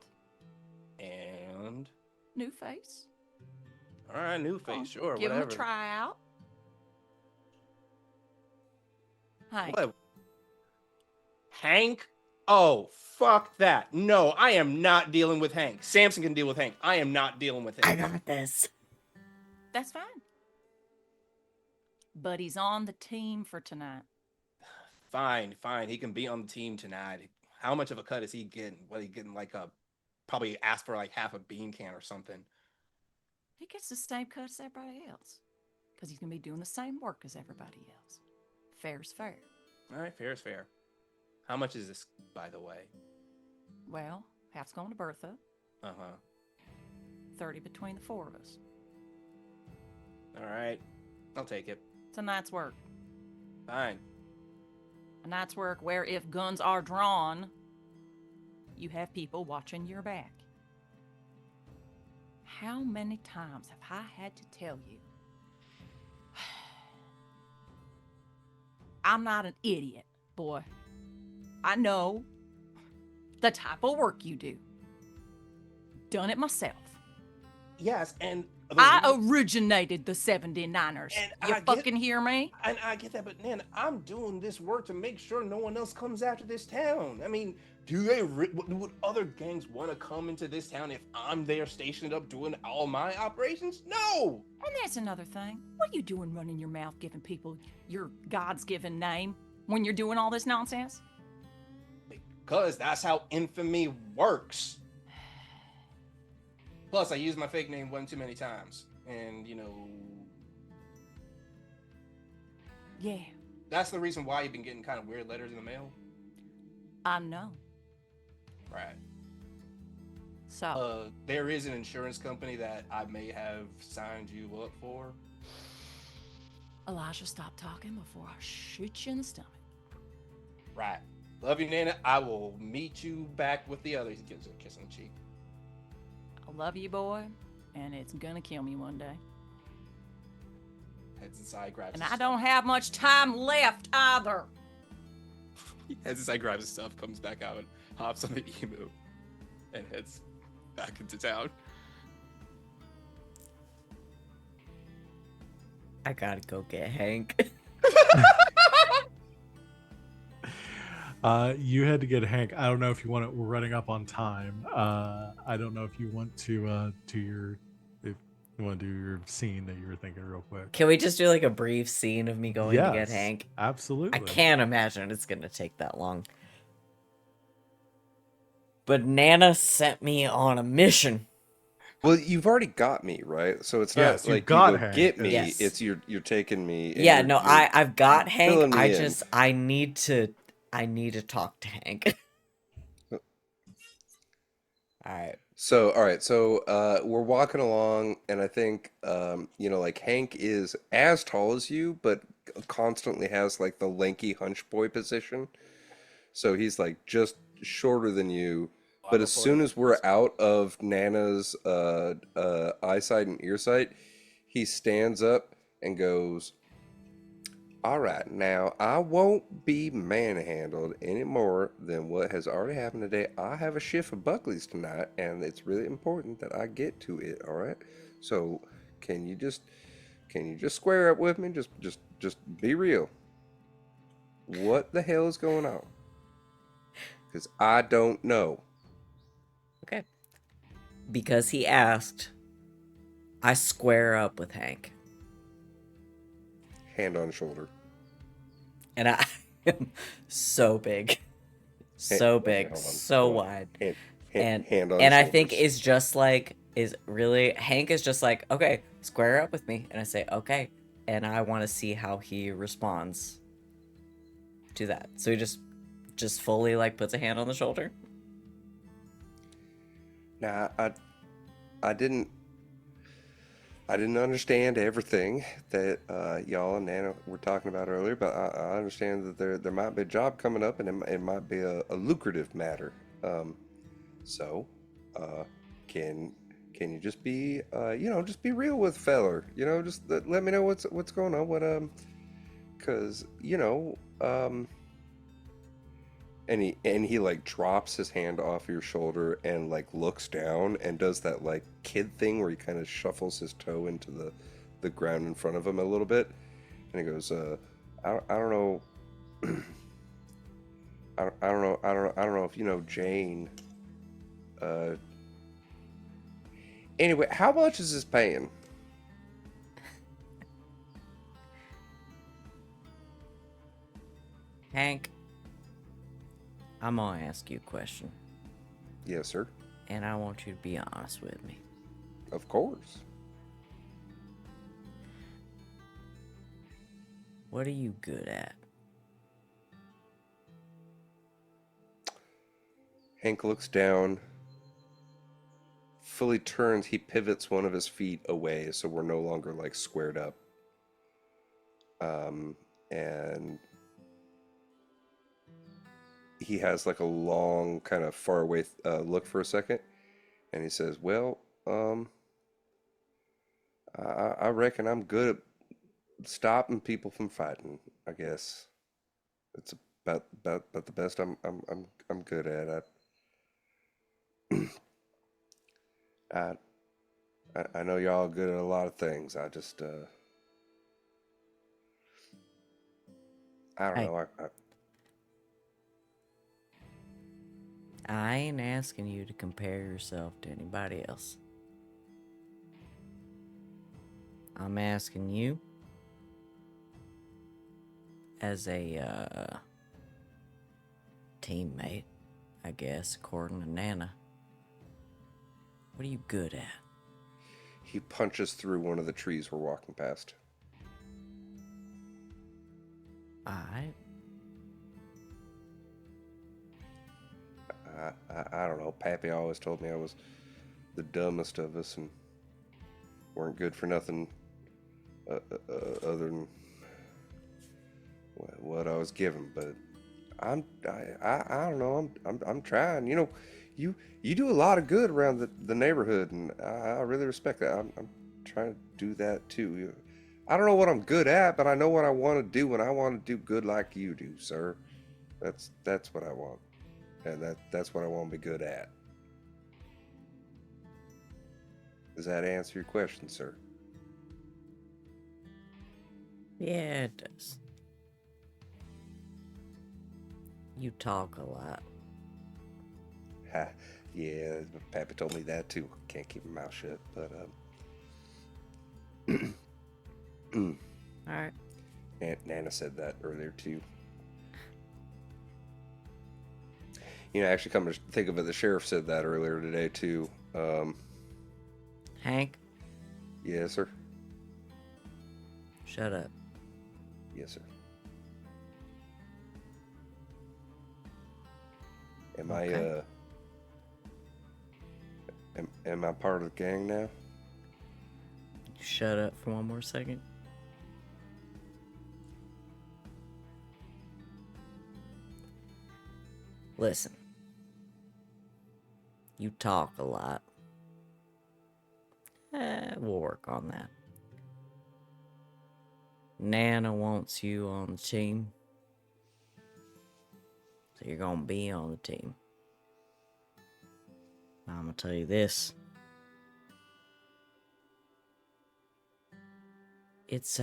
And... new face. All right, new face, sure, Give whatever. him a tryout. Hi. What? Hank? Oh, fuck that. No, I am not dealing with Hank. Samson can deal with Hank. I am not dealing with I him. got this. That's fine. But he's on the team for tonight. Fine. He can be on the team tonight. How much of a cut is he getting? What, he getting like probably asked for like half a bean can or something. He gets the same cut as everybody else. Because he's going to be doing the same work as everybody else. Fair's fair. All right, fair is fair. How much is this, by the way? Well, half's going to Bertha. Uh-huh. 30 between the four of us. All right. I'll take it. It's a night's work. Fine. A night's work where if guns are drawn, you have people watching your back. How many times have I had to tell you? I'm not an idiot, boy. I know the type of work you do. Done it myself. Yes, and... I originated the 79ers. And You I get- fucking hear me? And I get that, but man, I'm doing this work to make sure no one else comes after this town. I mean, would other gangs want to come into this town if I'm there stationed up doing all my operations? No! And that's another thing. What are you doing running your mouth giving people your God's given name when you're doing all this nonsense? Because that's how infamy works. Plus, I used my fake name one too many times. And, you know, Yeah, that's the reason why you've been getting kind of weird letters in the mail. I know. Right. So, There is an insurance company that I may have signed you up for. Elijah, stop talking before I shoot you in the stomach. Right. Love you, Nana. I will meet you back with the others. He gives her a kiss on the cheek. I love you, boy, and it's gonna kill me one day. Heads inside, grabs And his I stuff. don't have much time left either. Heads inside, grabs his stuff, comes back out, hops on the emu, and heads back into town. I gotta go get Hank. You had to get Hank. I don't know if you want to. We're running up on time. I don't know if you want to if you want to do your scene that you were thinking real quick. Can we just do like a brief scene of me going to get Yes, Hank? Absolutely. I can't imagine it's gonna take that long. But Nana sent me on a mission. Well, you've already got me, right? So it's Yes, not you've like got you go Hank. get me. Yes. It's you're taking me. and Yeah, you're- no, you're- I've got filling Hank. me in. I need to talk to Hank. Alright. So, all right. So, we're walking along, and I think, like Hank is as tall as you, but constantly has like the lanky hunch boy position. So he's like just shorter than you. But as soon as we're out of Nana's eyesight and earsight, he stands up and goes, "All right, now I won't be manhandled any more than what has already happened today. I have a shift of Buckley's tonight, and it's really important that I get to it. All right, so can you just square up with me? Just just be real. What the hell is going on? Because I don't know. Okay. Because he asked, I square up with Hank. Hand on shoulder. And I am so big. So Okay, big. hold on, So hold on. wide. Hand And on and I shoulders. think is just like is really Hank is just like, okay, square up with me. And I say, okay. And I want to see how he responds to that. So he just fully like puts a hand on the shoulder. Now, I didn't understand everything that y'all and Nana were talking about earlier, but I understand that there might be a job coming up, and it might be a lucrative matter. So, can you just be just be real with feller? Just let me know what's going on. Cause and he like drops his hand off your shoulder and like looks down and does that like kid thing where he kind of shuffles his toe into the ground in front of him a little bit, and he goes, I don't know, I don't know if you know Jane. Anyway, how much is this paying? Hank, I'm gonna ask you a question. Yes, sir. And I want you to be honest with me. Of course. What are you good at? Hank looks down, fully turns, he pivots one of his feet away so we're no longer like squared up. And he has like a long kind of far away look for a second, and he says, well, I reckon I'm good at stopping people from fighting. I guess it's about the best I'm good at. I I know y'all are good at a lot of things. I don't Hey, know. I ain't asking you to compare yourself to anybody else. I'm asking you as a teammate, I guess, according to Nana. What are you good at? He punches through one of the trees we're walking past. Alright. I don't know. Pappy always told me I was the dumbest of us and weren't good for nothing other than what I was given. But I don't know. I'm trying. You do a lot of good around the neighborhood, and I really respect that. I'm trying to do that too. I don't know what I'm good at, but I know what I want to do, and I want to do good like you do, sir. That's what I want, and that's what I want to be good at. Does that answer your question, sir? Yeah, it does. You talk a lot. Ha, yeah, Pappy told me that too. Can't keep my mouth shut, but Alright. Nana said that earlier too. Actually, come to think of it, the sheriff said that earlier today too. Hank, Yes, sir. shut up. Yes, sir. Am Okay. am I part of the gang now? Shut up for one more second. Listen. You talk a lot. We'll work on that. Nana wants you on the team. So you're gonna be on the team. I'm gonna tell you this. It's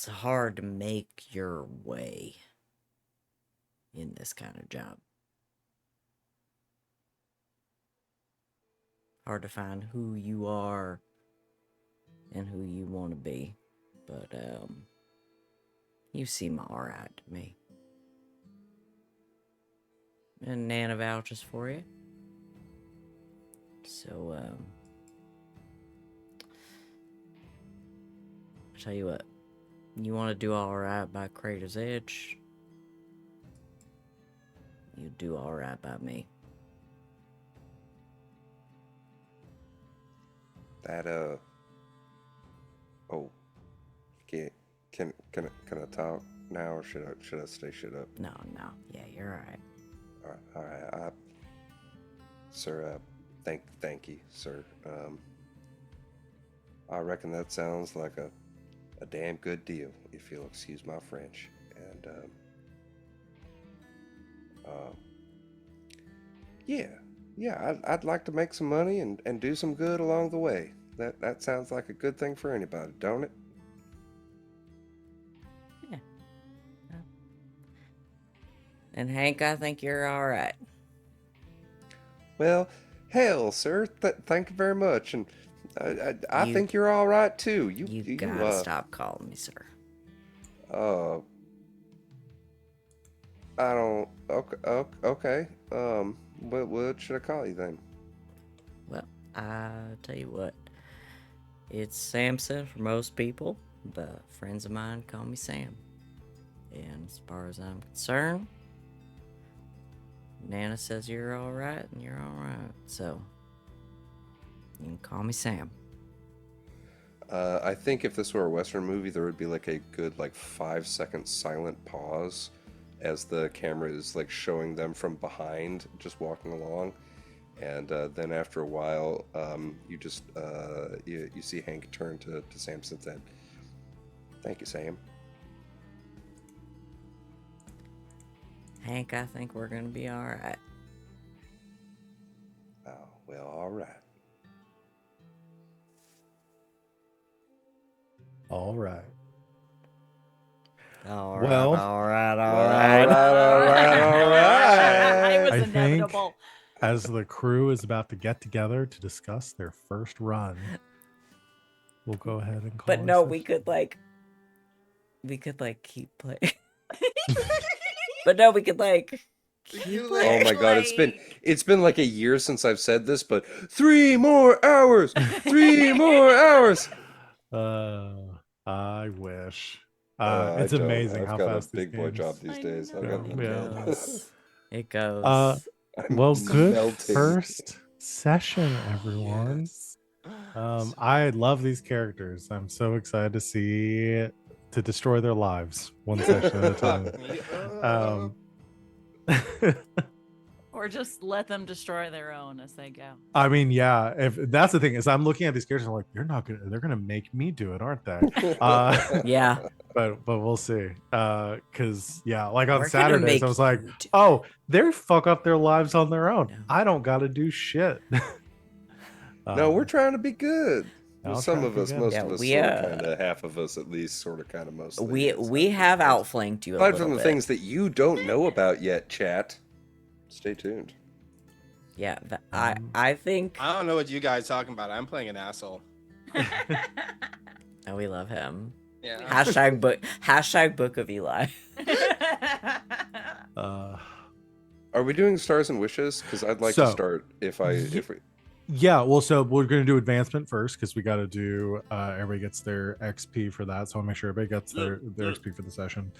it's hard to make your way in this kind of job. Hard to find who you are and who you want to be. But, you seem alright to me. And Nana vouches for you. So, I'll tell you what. You want to do alright by Crater's Edge? You do alright by me. That oh, can I talk now, or should I stay shut up? No, yeah, you're alright. All right, sir. Thank you, sir. I reckon that sounds like a damn good deal, if you'll excuse my French. And yeah, I'd like to make some money and do some good along the way. That sounds like a good thing for anybody, don't it? Yeah. And Hank, I think you're alright. Well, hell, sir, thank you very much, and I think you're all right too. You gotta stop calling me sir. I don't. Okay. What should I call you then? Well, I'll tell you what. It's Samson for most people, but friends of mine call me Sam. And as far as I'm concerned, Nana says you're alright, and you're alright. So, you can call me Sam. I think if this were a Western movie, there would be like a good 5-second silent pause as the camera is showing them from behind, just walking along, and then after a while, you just you see Hank turn to Samson and said, "Thank you, Sam." Hank, I think we're gonna be alright. Oh, well, all right. All right. Alright, Well- alright. All right. It was I think- inevitable. As the crew is about to get together to discuss their first run, we'll go ahead and call But it no, a we session. could keep playing. But no, we could keep Oh playing. my God, it's been like a year since I've said this, but 3 more hours, 3 more hours. I wish. I It's don't. amazing I've how got fast a big these boy games. job these days. I I've got know. no Yeah. job. It goes. I'm Well, good melting. first session, everyone. Yes. I love these characters. I'm so excited to destroy their lives one session at a time. Or just let them destroy their own as they go. I mean, yeah. If that's the thing is, I'm looking at these characters. I'm like, they're gonna make me do it, aren't they? Yeah. But we'll see. Cause yeah, like on We're gonna Saturdays, make I was like, you do oh, they fuck up their lives on their own. No. I don't gotta do shit. No, we're trying to be good. I'll Well, some try of to us, be most good. of us, Yeah, we, kind of half of us at least, sort of, kind of, mostly. we have outflanked you a Aside little from the bit. things that you don't know about yet, chat. Stay tuned. Yeah, I think. I don't know what you guys talking about. I'm playing an asshole. Oh, we love him. Yeah. Hashtag book of Eli. Are we doing stars and wishes? Because I'd like to So- start if we. Yeah, well, so we're going to do advancement first because we got to do everybody gets their XP for that. So I'll make sure everybody gets their XP for the session.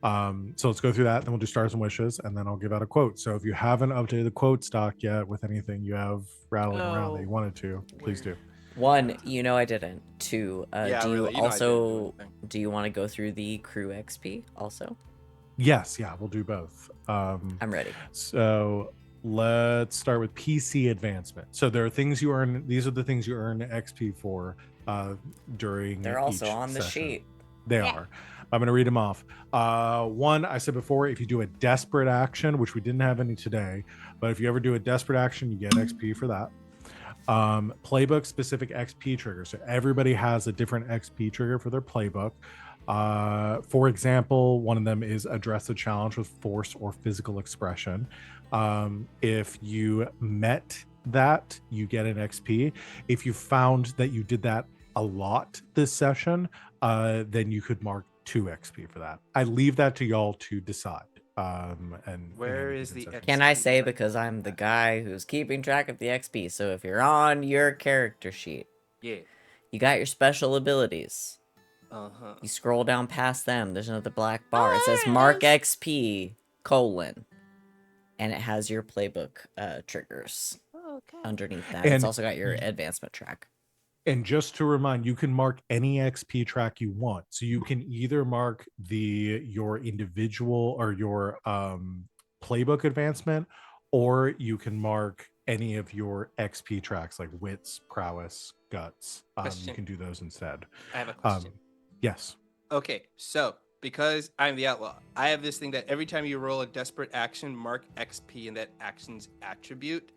So let's go through that. Then we'll do stars and wishes, and then I'll give out a quote. So if you haven't updated the quote stock yet with anything you have rattling around that you wanted to, please do. One, I didn't. Two, Yeah, do you really, I didn't do anything. do you want to go through the crew XP also? Yes, yeah, we'll do both. I'm ready. So let's start with PC advancement. So there are things you earn. These are the things you earn XP for during. They're also each on the session. sheet. They Yeah. are. I'm going to read them off. One, I said before, if you do a desperate action, which we didn't have any today, but if you ever do a desperate action, you get XP for that. Playbook specific XP trigger. So everybody has a different XP trigger for their playbook. For example, one of them is address a challenge with force or physical expression. If you met that, you get an XP. If you found that you did that a lot this session, then you could mark 2 XP for that. I leave that to y'all to decide. And Where any is the given session. Can I say, XP? because I'm the guy who's keeping track of the XP, so if you're on your character sheet, Yeah. you got your special abilities. Uh-huh. You scroll down past them, there's another black bar. It says there it mark is. XP, : and it has your playbook triggers Okay. underneath that. And- It's also got your advancement track. And just to remind, you can mark any XP track you want. So you can either mark your individual or your playbook advancement, or you can mark any of your XP tracks like wits, prowess, guts. You Question. can do those instead. I have a question. Yes. Okay, so because I'm the outlaw, I have this thing that every time you roll a desperate action, mark XP in that action's attribute.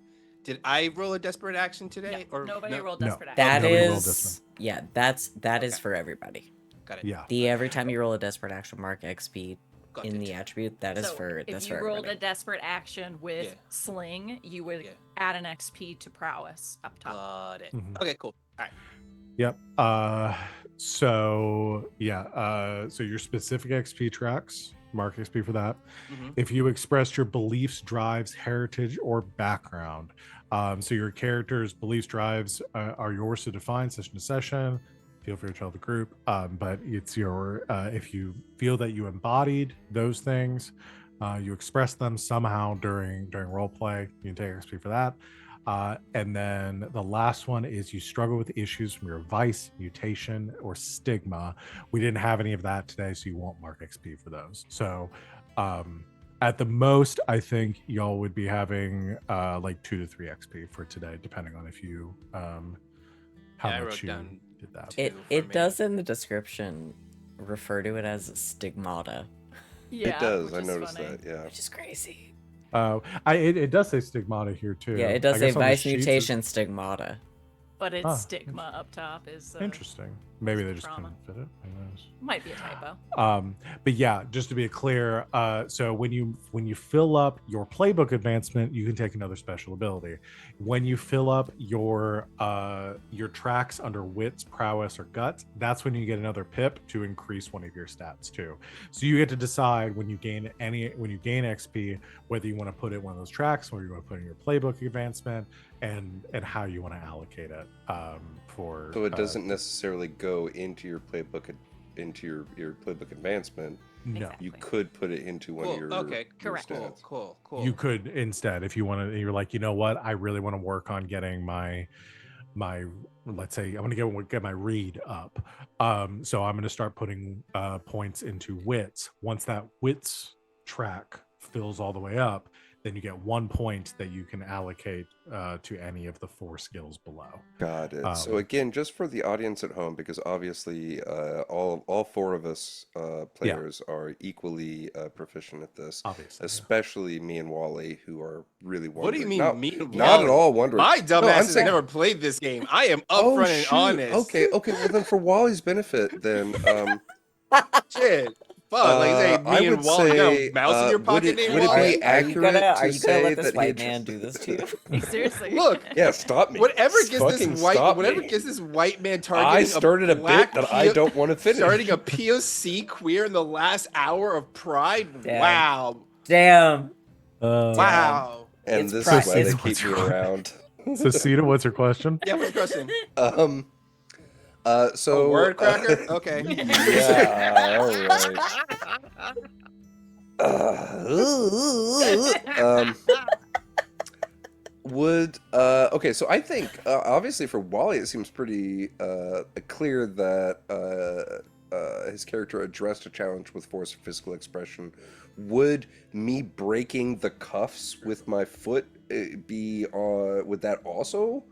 Did I roll a desperate action today? Yeah, nobody rolled No. desperate action. That Nobody rolled this is, yeah, that Okay. is for everybody. Got it. Yeah. The every time you roll a desperate action, mark XP Got in it. the attribute. That is So for if that's you for rolled everybody. a desperate action with Yeah. sling, you would Yeah. add an XP to prowess up top. Got it. Mhm. Okay, cool. All right. Yep. So your specific XP tracks, mark XP for that. Mm-hmm. If you expressed your beliefs, drives, heritage, or background. So your character's beliefs, drives are yours to define session to session. Feel free to tell the group. But it's your if you feel that you embodied those things, you express them somehow during role play, you can take XP for that. And then the last one is you struggle with issues from your vice, mutation, or stigma. We didn't have any of that today, so you won't mark XP for those. So at the most, I think y'all would be having like 2 to 3 XP for today, depending on if you how Yeah, I much wrote you down did that. two. for It me. does in the description refer to it as stigmata, Yeah, it does. which I is noticed funny. that. Yeah. which is crazy. It does say stigmata here too. Yeah, it does I say guess on the vice, sheets it's- mutation, stigmata. But its Ah, stigma up top is Interesting. Maybe they just trauma. couldn't fit it. Who knows? might be a typo. But yeah, just to be clear, so when you fill up your playbook advancement, you can take another special ability. When you fill up your tracks under wits, prowess, or guts, that's when you get another pip to increase one of your stats too. So you get to decide when you gain XP whether you want to put it in one of those tracks or you want to put it in your playbook advancement and how you want to allocate it for. So it doesn't necessarily go into your playbook advancement. No. Exactly. You could put it into one Cool. of your Okay. your Correct. stats. Cool. You could instead, if you want to, you're like, you know what, I really want to work on getting my let's say I want to get my read up. So I'm going to start putting points into wits. Once that wits track fills all the way up, then you get 1 point that you can allocate to any of the 4 skills below. Got it. So again, just for the audience at home, because obviously all 4 of us players are equally proficient at this. Obviously, Especially me and Wally, who are really wondering. What do you mean, Not, me and not Wally? at all wondering. My No, dumbass I'm has saying- never played this game. I am Oh, upfront and shoot. honest. Okay. Well then, for Wally's benefit, then Shit. Fuck. Like you say, I me and would Wally. You got say, a mouse in your would pocket, it- named would it be Wally? accurate are to you gonna say let this that he white had man just- do this to you? Hey, seriously. Look, Yeah, stop me. Whatever gets Fucking this white, stop whatever me. gets this white man targeting I started a black bit that I don't want to finish. starting a POC queer in the last hour of Pride. Damn. Wow, Damn. wow. And It's this pri- is why they it's- keep me around. So Sita, what's your question? Yeah, what's the question? So A word cracker? Okay. Yeah, all right. Okay, so I think obviously for Wally it seems pretty clear that his character addressed a challenge with force or physical expression. Would me breaking the cuffs with my foot be would that also,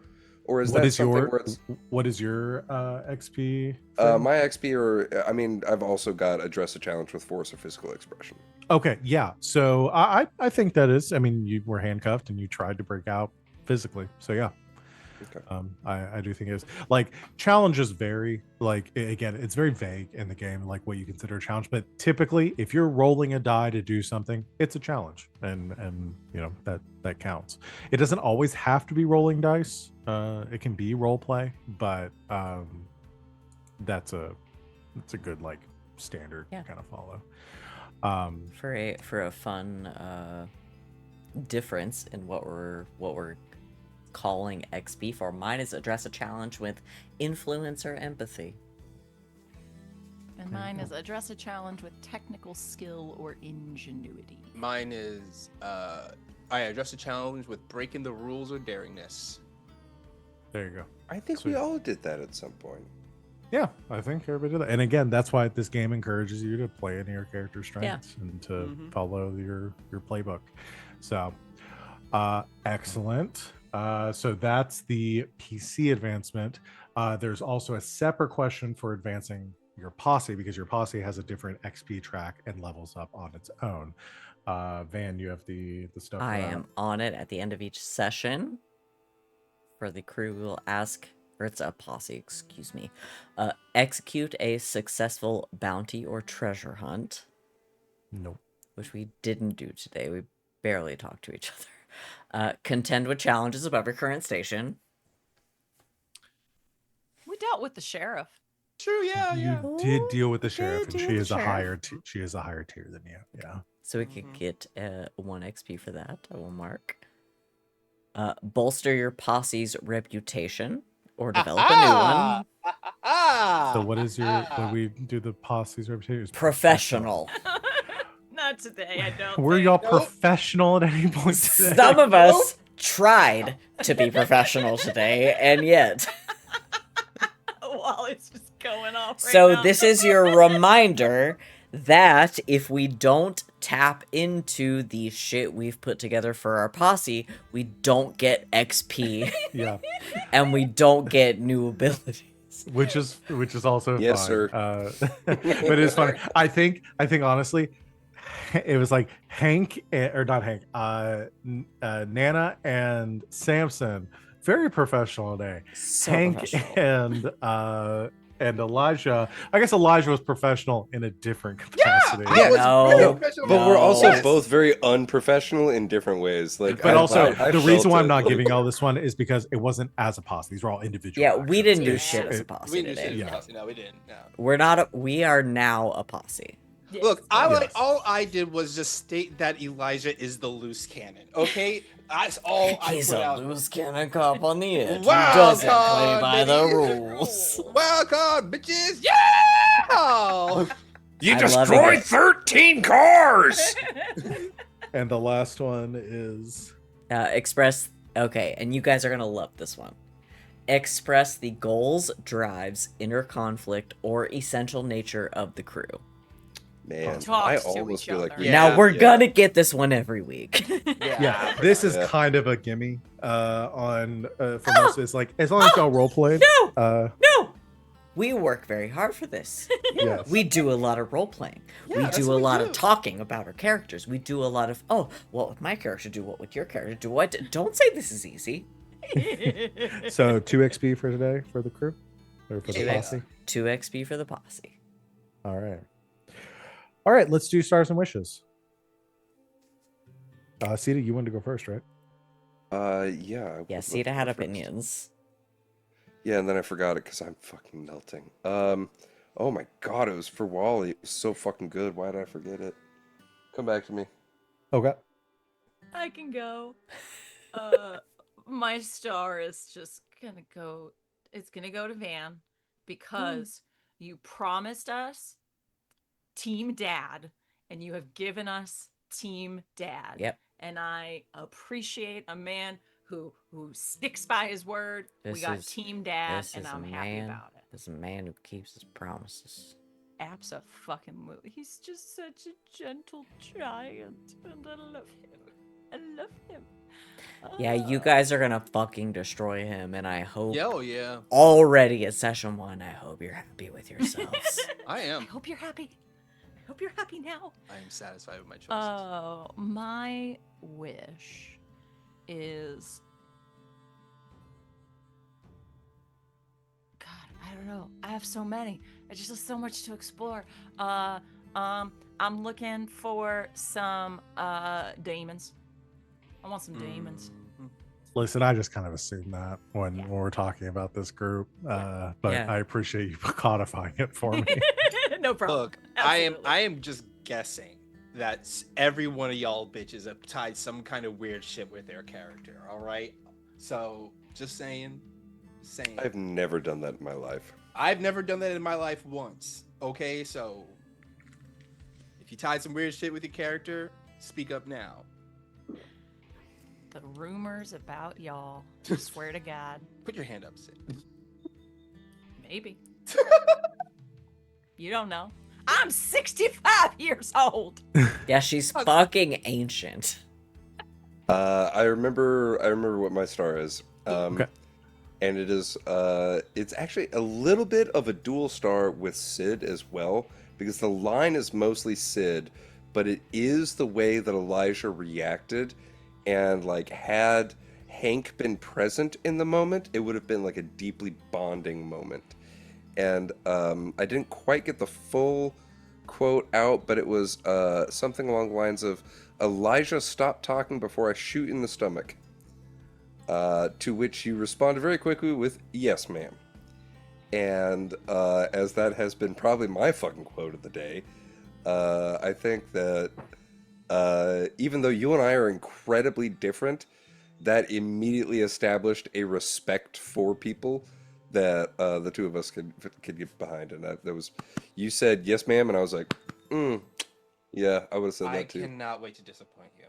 or is What that is something your where it's what is your XP? my XP, or I mean, I've also got address a challenge with force or physical expression. Okay, yeah. So I think that is. I mean, you were handcuffed and you tried to break out physically. So yeah. Okay. I do think it is. Like, challenges vary. Like, again, it's very vague in the game, like what you consider a challenge. But typically, if you're rolling a die to do something, it's a challenge, and you know that counts. It doesn't always have to be rolling dice. It can be role play, but that's a good like standard Yeah. kind of follow. For a fun difference in what we're calling XP for. Mine is address a challenge with influence or empathy. And mine is address a challenge with technical skill or ingenuity. Mine is I address a challenge with breaking the rules or daringness. There you go. I think Sweet. we all did that at some point. Yeah, I think everybody did that. And again, that's why this game encourages you to play into your character strengths and to follow your playbook. So, excellent. So that's the PC advancement. There's also a separate question for advancing your posse, because your posse has a different XP track and levels up on its own. Van, you have the stuff for I that? am on it at the end of each session. For the crew, we'll ask, or it's a posse, excuse me. Execute a successful bounty or treasure hunt, Nope. which we didn't do today. We barely talked to each other. Contend with challenges above your current station. We dealt with the sheriff. True, yeah, You yeah. did deal with the We sheriff, did and deal she with is the a higher sheriff. she is a higher tier than you. Yeah. So we could get 1 XP for that. I will mark. Bolster your posse's reputation or develop a new one. So what is your when we do the posse's reputation? It's Professional. Not today, I don't Were think. y'all Nope. professional at any point today? Some of us tried to be professional today, and yet. Wally's just going off right So now. this is your reminder that if we don't tap into the shit we've put together for our posse, we don't get XP Yeah, and we don't get new abilities. which is also Yes, fine. sir. But it's funny. I think honestly, it was like Hank or not Hank, Nana and Samson, very professional today. So Hank professional. and Elijah. I guess Elijah was professional in a different capacity. I was No, very professional. But we're also Yes. both very unprofessional in different ways. Like, But also, I the felt reason why I'm it. not giving y'all this one is because it wasn't as a posse. These were all individual. Yeah, we actions. didn't do It's- shit as a it- posse We didn't do today. shit Yeah. as a posse. No, we didn't. No. We are now a posse. Yes. Look, Yes. all I did was just state that Elijah is the loose cannon. Okay, that's all I He's put a out. loose cannon cop on the edge who Wild doesn't play card, by the baby. rules. Wild card, bitches! Yeah! You I'm destroyed loving it. 13 cars! And the last one is Express. Okay, and you guys are gonna love this one. Express the goals, drives, inner conflict, or essential nature of the crew. Man, Talk I to almost each feel like other. we Yeah. Now we're yeah. gonna get this one every week. yeah. This is Yeah. kind of a gimme on for most. It's like as long as y'all role play. No! No! We work very hard for this. Yes. We do a lot of role playing. Yeah, We that's do what a we lot do. of talking about our characters. We do a lot of, oh, what would my character do? What would your character do? What? Don't say this is easy. So 2 XP for today for the crew or for the Yeah. posse. 2 XP for the posse. All right. All right. Let's do stars and wishes. Sita, you wanted to go first, right? Yeah. I would Yeah, love Sita to had go first. opinions. Yeah, and then I forgot it because I'm fucking melting. Oh my god, it was for Wally. It was so fucking good. Why did I forget it? Come back to me. Okay. I can go. My star is just gonna go. It's gonna go to Van because you promised us Team Dad, and you have given us Team Dad. Yep. And I appreciate a man who sticks by his word. We This got is- Team Dad, This and is a I'm happy man. about it. This is a man who keeps his promises. Abso-fucking-lutely. He's just such a gentle giant, and I love him. I love him. Yeah, you guys are gonna fucking destroy him, and I hope Yo, yeah, already at session 1, I hope you're happy with yourselves. I I am. hope you're happy. I hope you're happy now. I am satisfied with my choices. Oh, my wish is don't know. I have so many. There's just so much to explore. I'm looking for some demons. I want some demons. Mhm. Listen, I just kind of assumed that when, Yeah. when we're talking about this group, but Yeah. I appreciate you codifying it for me. No problem. Look, Absolutely. I am just guessing that every one of y'all bitches have tied some kind of weird shit with their character. All right, so just saying. I've never done that in my life. I've never done that in my life once. Okay, so if you tied some weird shit with your character, speak up now. The rumors about y'all. Swear to God. Put your hand up, Sid. Maybe. You don't know. I'm 65 years old. Yeah, she's fucking ancient. I remember what my star is. Okay. And it is it's actually a little bit of a dual star with Sid as well, because the line is mostly Sid, but it is the way that Elijah reacted, and like had Hank been present in the moment, it would have been like a deeply bonding moment. And I didn't quite get the full quote out, but it was something along the lines of, Elijah, stop talking before I shoot in the stomach. To which you responded very quickly with, yes, ma'am. And as that has been probably my fucking quote of the day, I think that even though you and I are incredibly different, that immediately established a respect for people that the two of us could get behind. And that was, you said yes, ma'am, and I was like, yeah, I would have said I that too. cannot wait to disappoint you.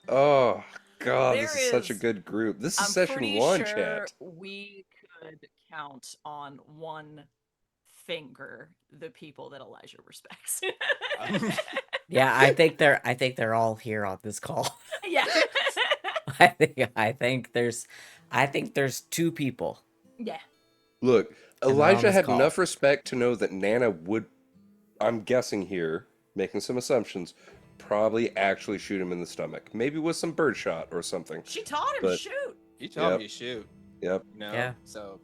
Oh God, There this is such a is- good group. This is I'm session pretty one, sure chat. we could count on one finger the people that Elijah respects. Yeah, I think they're all here on this call. Yeah. I think there's two people. Yeah. Look, they're on Elijah this had call. enough respect to know that Nana would, I'm guessing here, making some assumptions, probably actually shoot him in the stomach. Maybe with some birdshot or something. She taught him But- to shoot. You told Yep. me to shoot. Yep. No. Yeah. So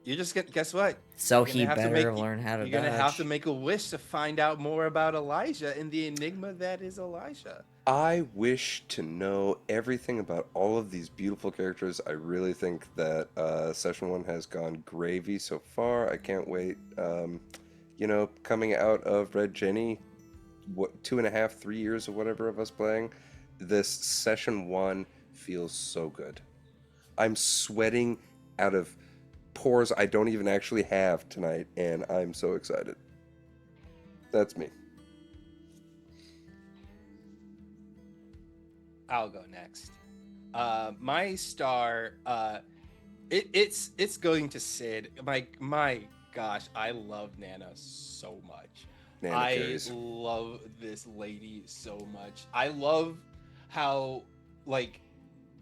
you just guess what? So You're he gonna have to better make- learn how to You're gonna have to dodge. make a wish to find out more about Elijah and the enigma that is Elijah. I wish to know everything about all of these beautiful characters. I really think that session one has gone gravy so far. I can't wait. Coming out of Red Jenny, 2.5, 3 years or whatever of us playing, this session one feels so good. I'm sweating out of pores I don't even actually have tonight, and I'm so excited. That's me. I'll go next. My star, it's going to Sid. My gosh, I love Nana so much. Nana I carries. love this lady so much. I love how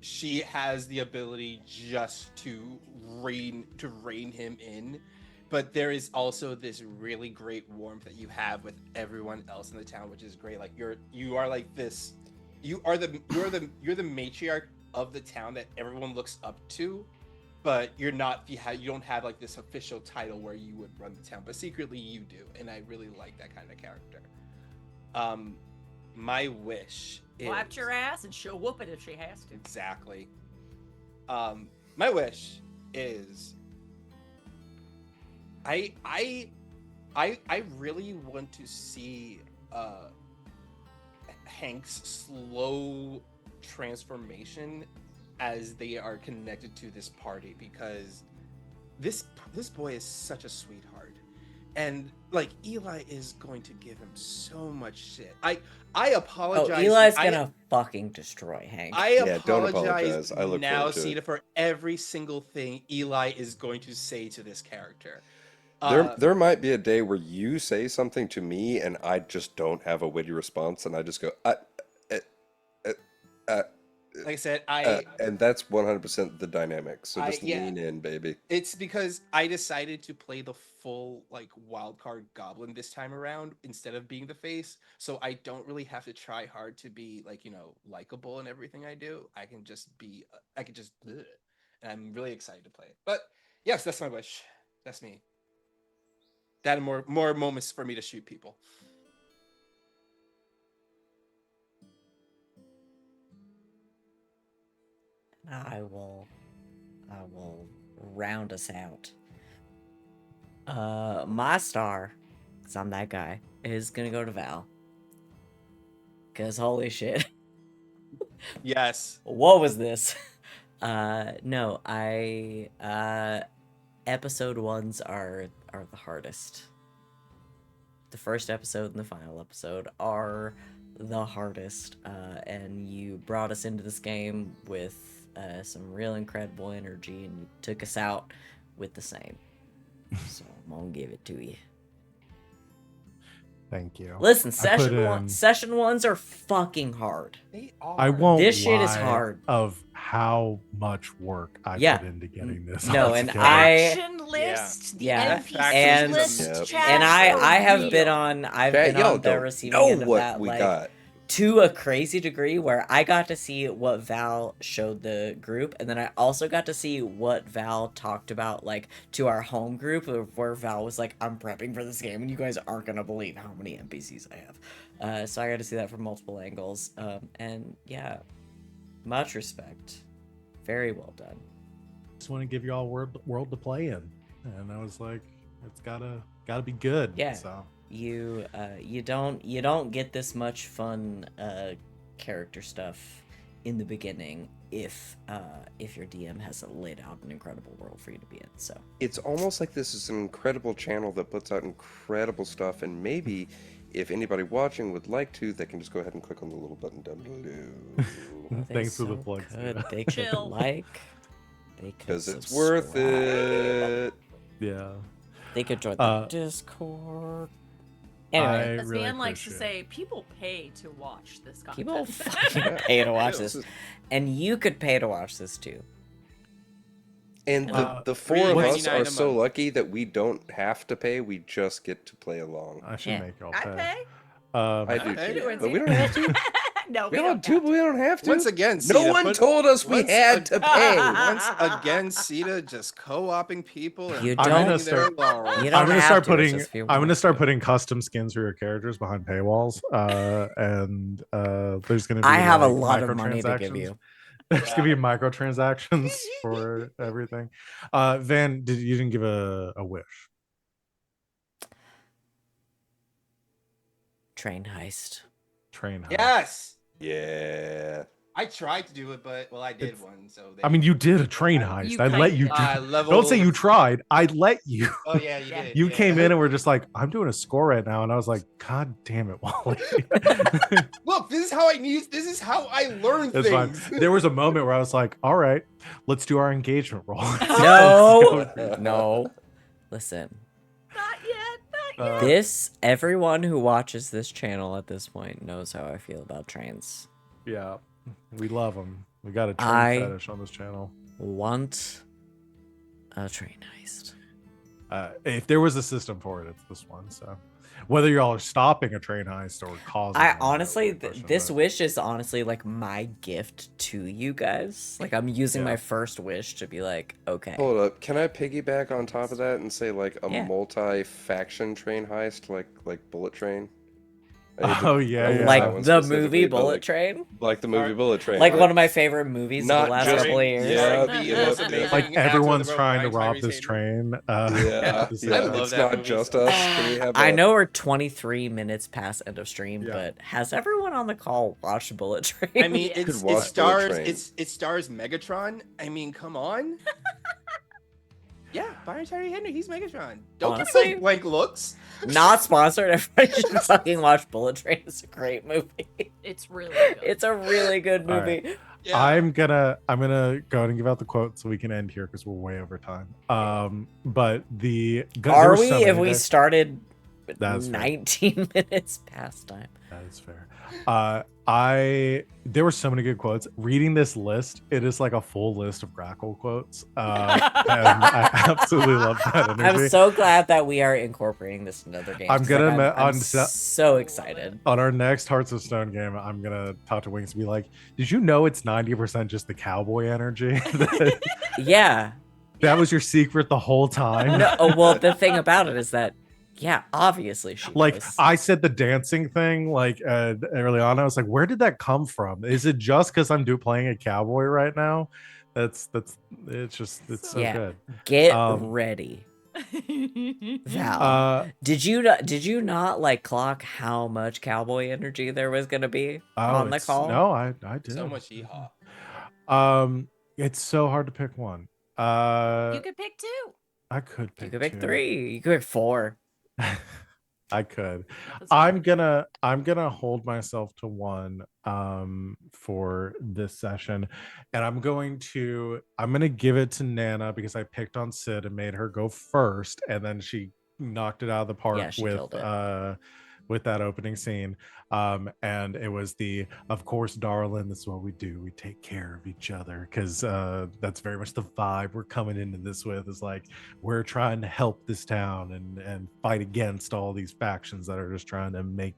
she has the ability just to rein him in, but there is also this really great warmth that you have with everyone else in the town, which is great. Like you are like this, you're the matriarch of the town that everyone looks up to, but you're not, you don't have like this official title where you would run the town, but secretly you do, and I really like that kind of character. My wish is Slapped your ass and she'll whoop it if she has to. exactly. My wish is I really want to see Hank's slow transformation as they are connected to this party, because this boy is such a sweetheart, and like Eli is going to give him so much shit. I apologize. Oh, Eli's gonna fucking destroy Hank. I Yeah, don't apologize apologize. I look now, forward to Cena, it. for every single thing Eli is going to say to this character. There might be a day where you say something to me and I just don't have a witty response, and I just go, like I said, I and that's 100% the dynamic. So just yeah. lean in, baby. It's because I decided to play the full like wild card goblin this time around instead of being the face, so I don't really have to try hard to be like likable in everything I do. I can just be, I can just, bleh. And I'm really excited to play it. But yes, that's my wish. That's me. That and more moments for me to shoot people. I will round us out. My star, cause I'm that guy, is gonna go to Val. Cause holy shit, Yes. what was this? No, episode ones are the hardest. The first episode and the final episode are the hardest, and you brought us into this game with some real incredible energy, and you took us out with the same. So I'm gonna give it to you. Thank you. Listen, I put in- session ones are fucking hard. They are. I won't This shit is lie hard. of how much work I Yeah. put into getting this. No, all and together. Action list, the Yeah. NPC And- list, Yep. chat And I have real. been on I've Chat, been y'all on the don't receiving know end of what that, we like, got. to a crazy degree where I got to see what Val showed the group, and then I also got to see what Val talked about, like, to our home group, where Val was like, I'm prepping for this game, and you guys aren't gonna believe how many NPCs I have. So I got to see that from multiple angles, and yeah, much respect. Very well done. Just want to give you all world to play in, and I was like, it's gotta be good. Yeah. So You don't get this much fun character stuff in the beginning if your DM hasn't laid out an incredible world for you to be in. So It's almost like this is an incredible channel that puts out incredible stuff, and maybe if anybody watching would like to, they can just go ahead and click on the little button down below. they thanks for the so plugs. could. Tina. They could Chill. like. They could Because it's worth subscribe. it. Yeah. They could join the Discord. Anyway, As really Van likes to appreciate say, people pay to watch this content. people fucking pay to watch this, and you could pay to watch this too. And Uh, the four of us $3.99 are a so month. lucky that we don't have to pay. We just get to play along. I should Yeah. make y'all I pay. pay. I do Okay. too, but we don't have to. No, We don't do. We don't have to. Once again, no Sita, one put- told us we once had to pay. Once again, Sita just co-oping people. And You I'm gonna don't- start- You I'm don't gonna have start to, it's putting. just if you I'm want gonna start to. putting custom skins for your characters behind paywalls. And there's gonna be. I have a like, lot of money to give microtransactions. you. There's gonna be microtransactions for everything. Van, you didn't give a wish? Train heist. Train. heist. Yes, Yeah. I tried to do it, but I did It's- one. So I mean, you did a train heist. You I kinda- let you. level. Don't say you tried. I let you. Oh yeah, you Yeah. did. You yeah. came in and were just like, I'm doing a score right now, and I was like, God damn it, Wally. Look, this is how I need. This is how I learn It's fine. things. There was a moment where I was like, all right, let's do our engagement roll. No, no. Listen, Not yet. Not yet. everyone who watches this channel at this point knows how I feel about trains. Yeah, we love them. We got a train I- fetish on this channel. Want a train heist. If there was a system for it, it's this one. So whether y'all are stopping a train heist or causing I one, honestly, that's the question, this but- wish is honestly like my gift to you guys. Like I'm using Yeah. my first wish to be like, okay, Hold up. Can I piggyback on top of that and say like a Yeah. multi-faction train heist, like Bullet Train? Oh yeah, yeah. that like one the specifically, movie but, Bullet like, Train, Like the movie Bullet Train. like one of my favorite movies of Not the last just- couple of years. Yeah, The yeah, most yeah. amazing like actor everyone's of the trying to Ryan rob Tyrese this Hayden. train. Yeah, just, yeah. love It's that not movie just so us. Can we have I a- know we're 23 minutes past end of stream, Yeah. but has everyone on the call watched Bullet Train? I mean, Yeah. Could it watch stars. Bullet Train. It stars Megatron. I mean, come on. Yeah, Byron Tyree Henry. He's Megatron. Don't give me Honestly- those blank looks. not sponsored. Everybody should fucking watch Bullet Train. It's a great movie. It's really good. It's a really good All right. movie. Yeah. I'm gonna go ahead and give out the quote so we can end here because we're way over time. But the there Are were we? so If many we that- started That's fair. 19 minutes past time. That is fair. There were so many good quotes. Reading this list, it is like a full list of Grackle quotes. And I absolutely love that energy. I'm so glad that we are incorporating this in other games. I'm 'cause, gonna like, ma- I'm on so excited. On our next Hearts of Stone game, I'm gonna talk to Wings and be like, "Did you know it's 90% just the cowboy energy? Yeah. That was your secret the whole time." No, well, the thing about it is that, yeah, obviously she Like knows. I said, the dancing thing, like early on, I was like, "Where did that come from? Is it just because I'm playing a cowboy right now?" It's so Yeah. good. Get ready. Val, Uh, did you not like clock how much cowboy energy there was gonna be on the call? No, I did. So much yeehaw. It's so hard to pick one. You could pick 2. I could pick You could pick two. 3. You could pick 4. I could. That's I'm gonna hold myself to one for this session, and I'm gonna give it to Nana because I picked on Sid and made her go first, and then she knocked it out of the park Yeah, she killed it. With that opening scene. And it was of course, darling, this is what we do. We take care of each other, because that's very much the vibe we're coming into this with, is like we're trying to help this town and fight against all these factions that are just trying to make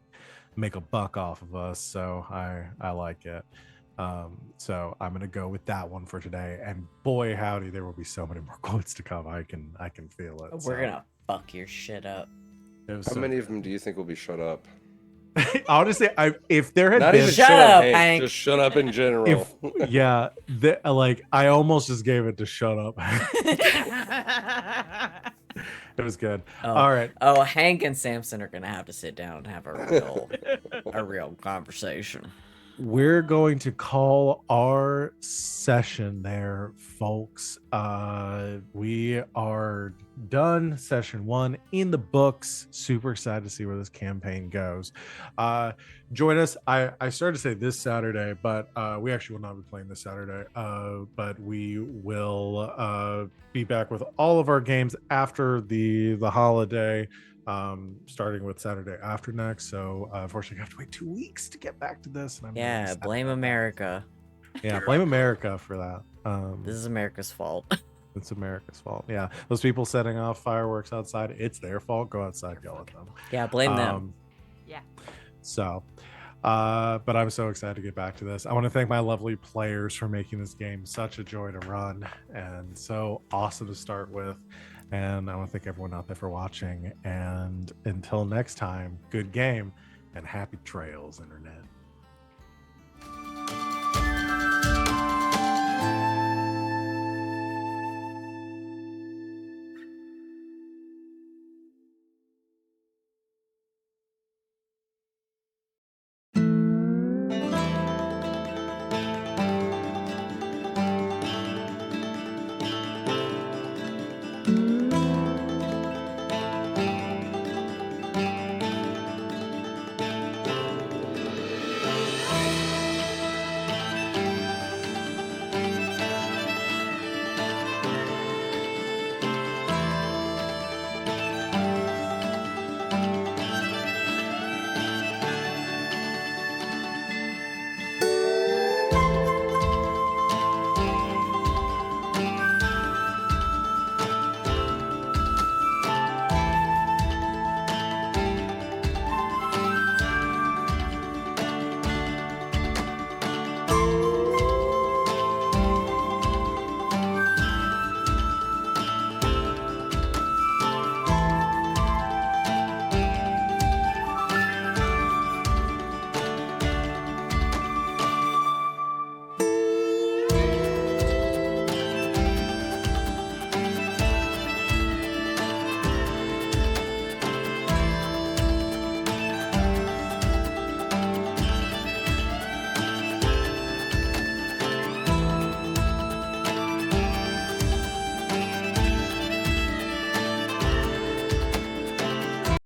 a buck off of us. So I like it. So I'm gonna go with that one for today, and boy howdy, there will be so many more quotes to come. I can feel it. We're gonna fuck your shit up. How many of them do you think will be shut up? Honestly, if there had Not been even Shut shut up, up, Hank. Just shut up in general. like I almost just gave it to shut up. It was good. All right. Oh, Hank and Samson are gonna have to sit down and have a real conversation. We're going to call our session there, folks. We are done. Session 1 in the books. Super excited to see where this campaign goes. Join us. I started to say this Saturday, but we actually will not be playing this Saturday. But we will be back with all of our games after the holiday. Starting with Saturday after next. So unfortunately I have to wait 2 weeks to get back to this, and I'm really Yeah, sad blame about that. America. Yeah, blame America for that. This is America's fault. It's America's fault. Yeah, those people setting off fireworks outside, it's their fault. Go outside, yell at them. Yeah, blame them. Yeah. So but I'm so excited to get back to this. I want to thank my lovely players for making this game such a joy to run and so awesome to start with. And I want to thank everyone out there for watching. And until next time, good game and happy trails, Internet.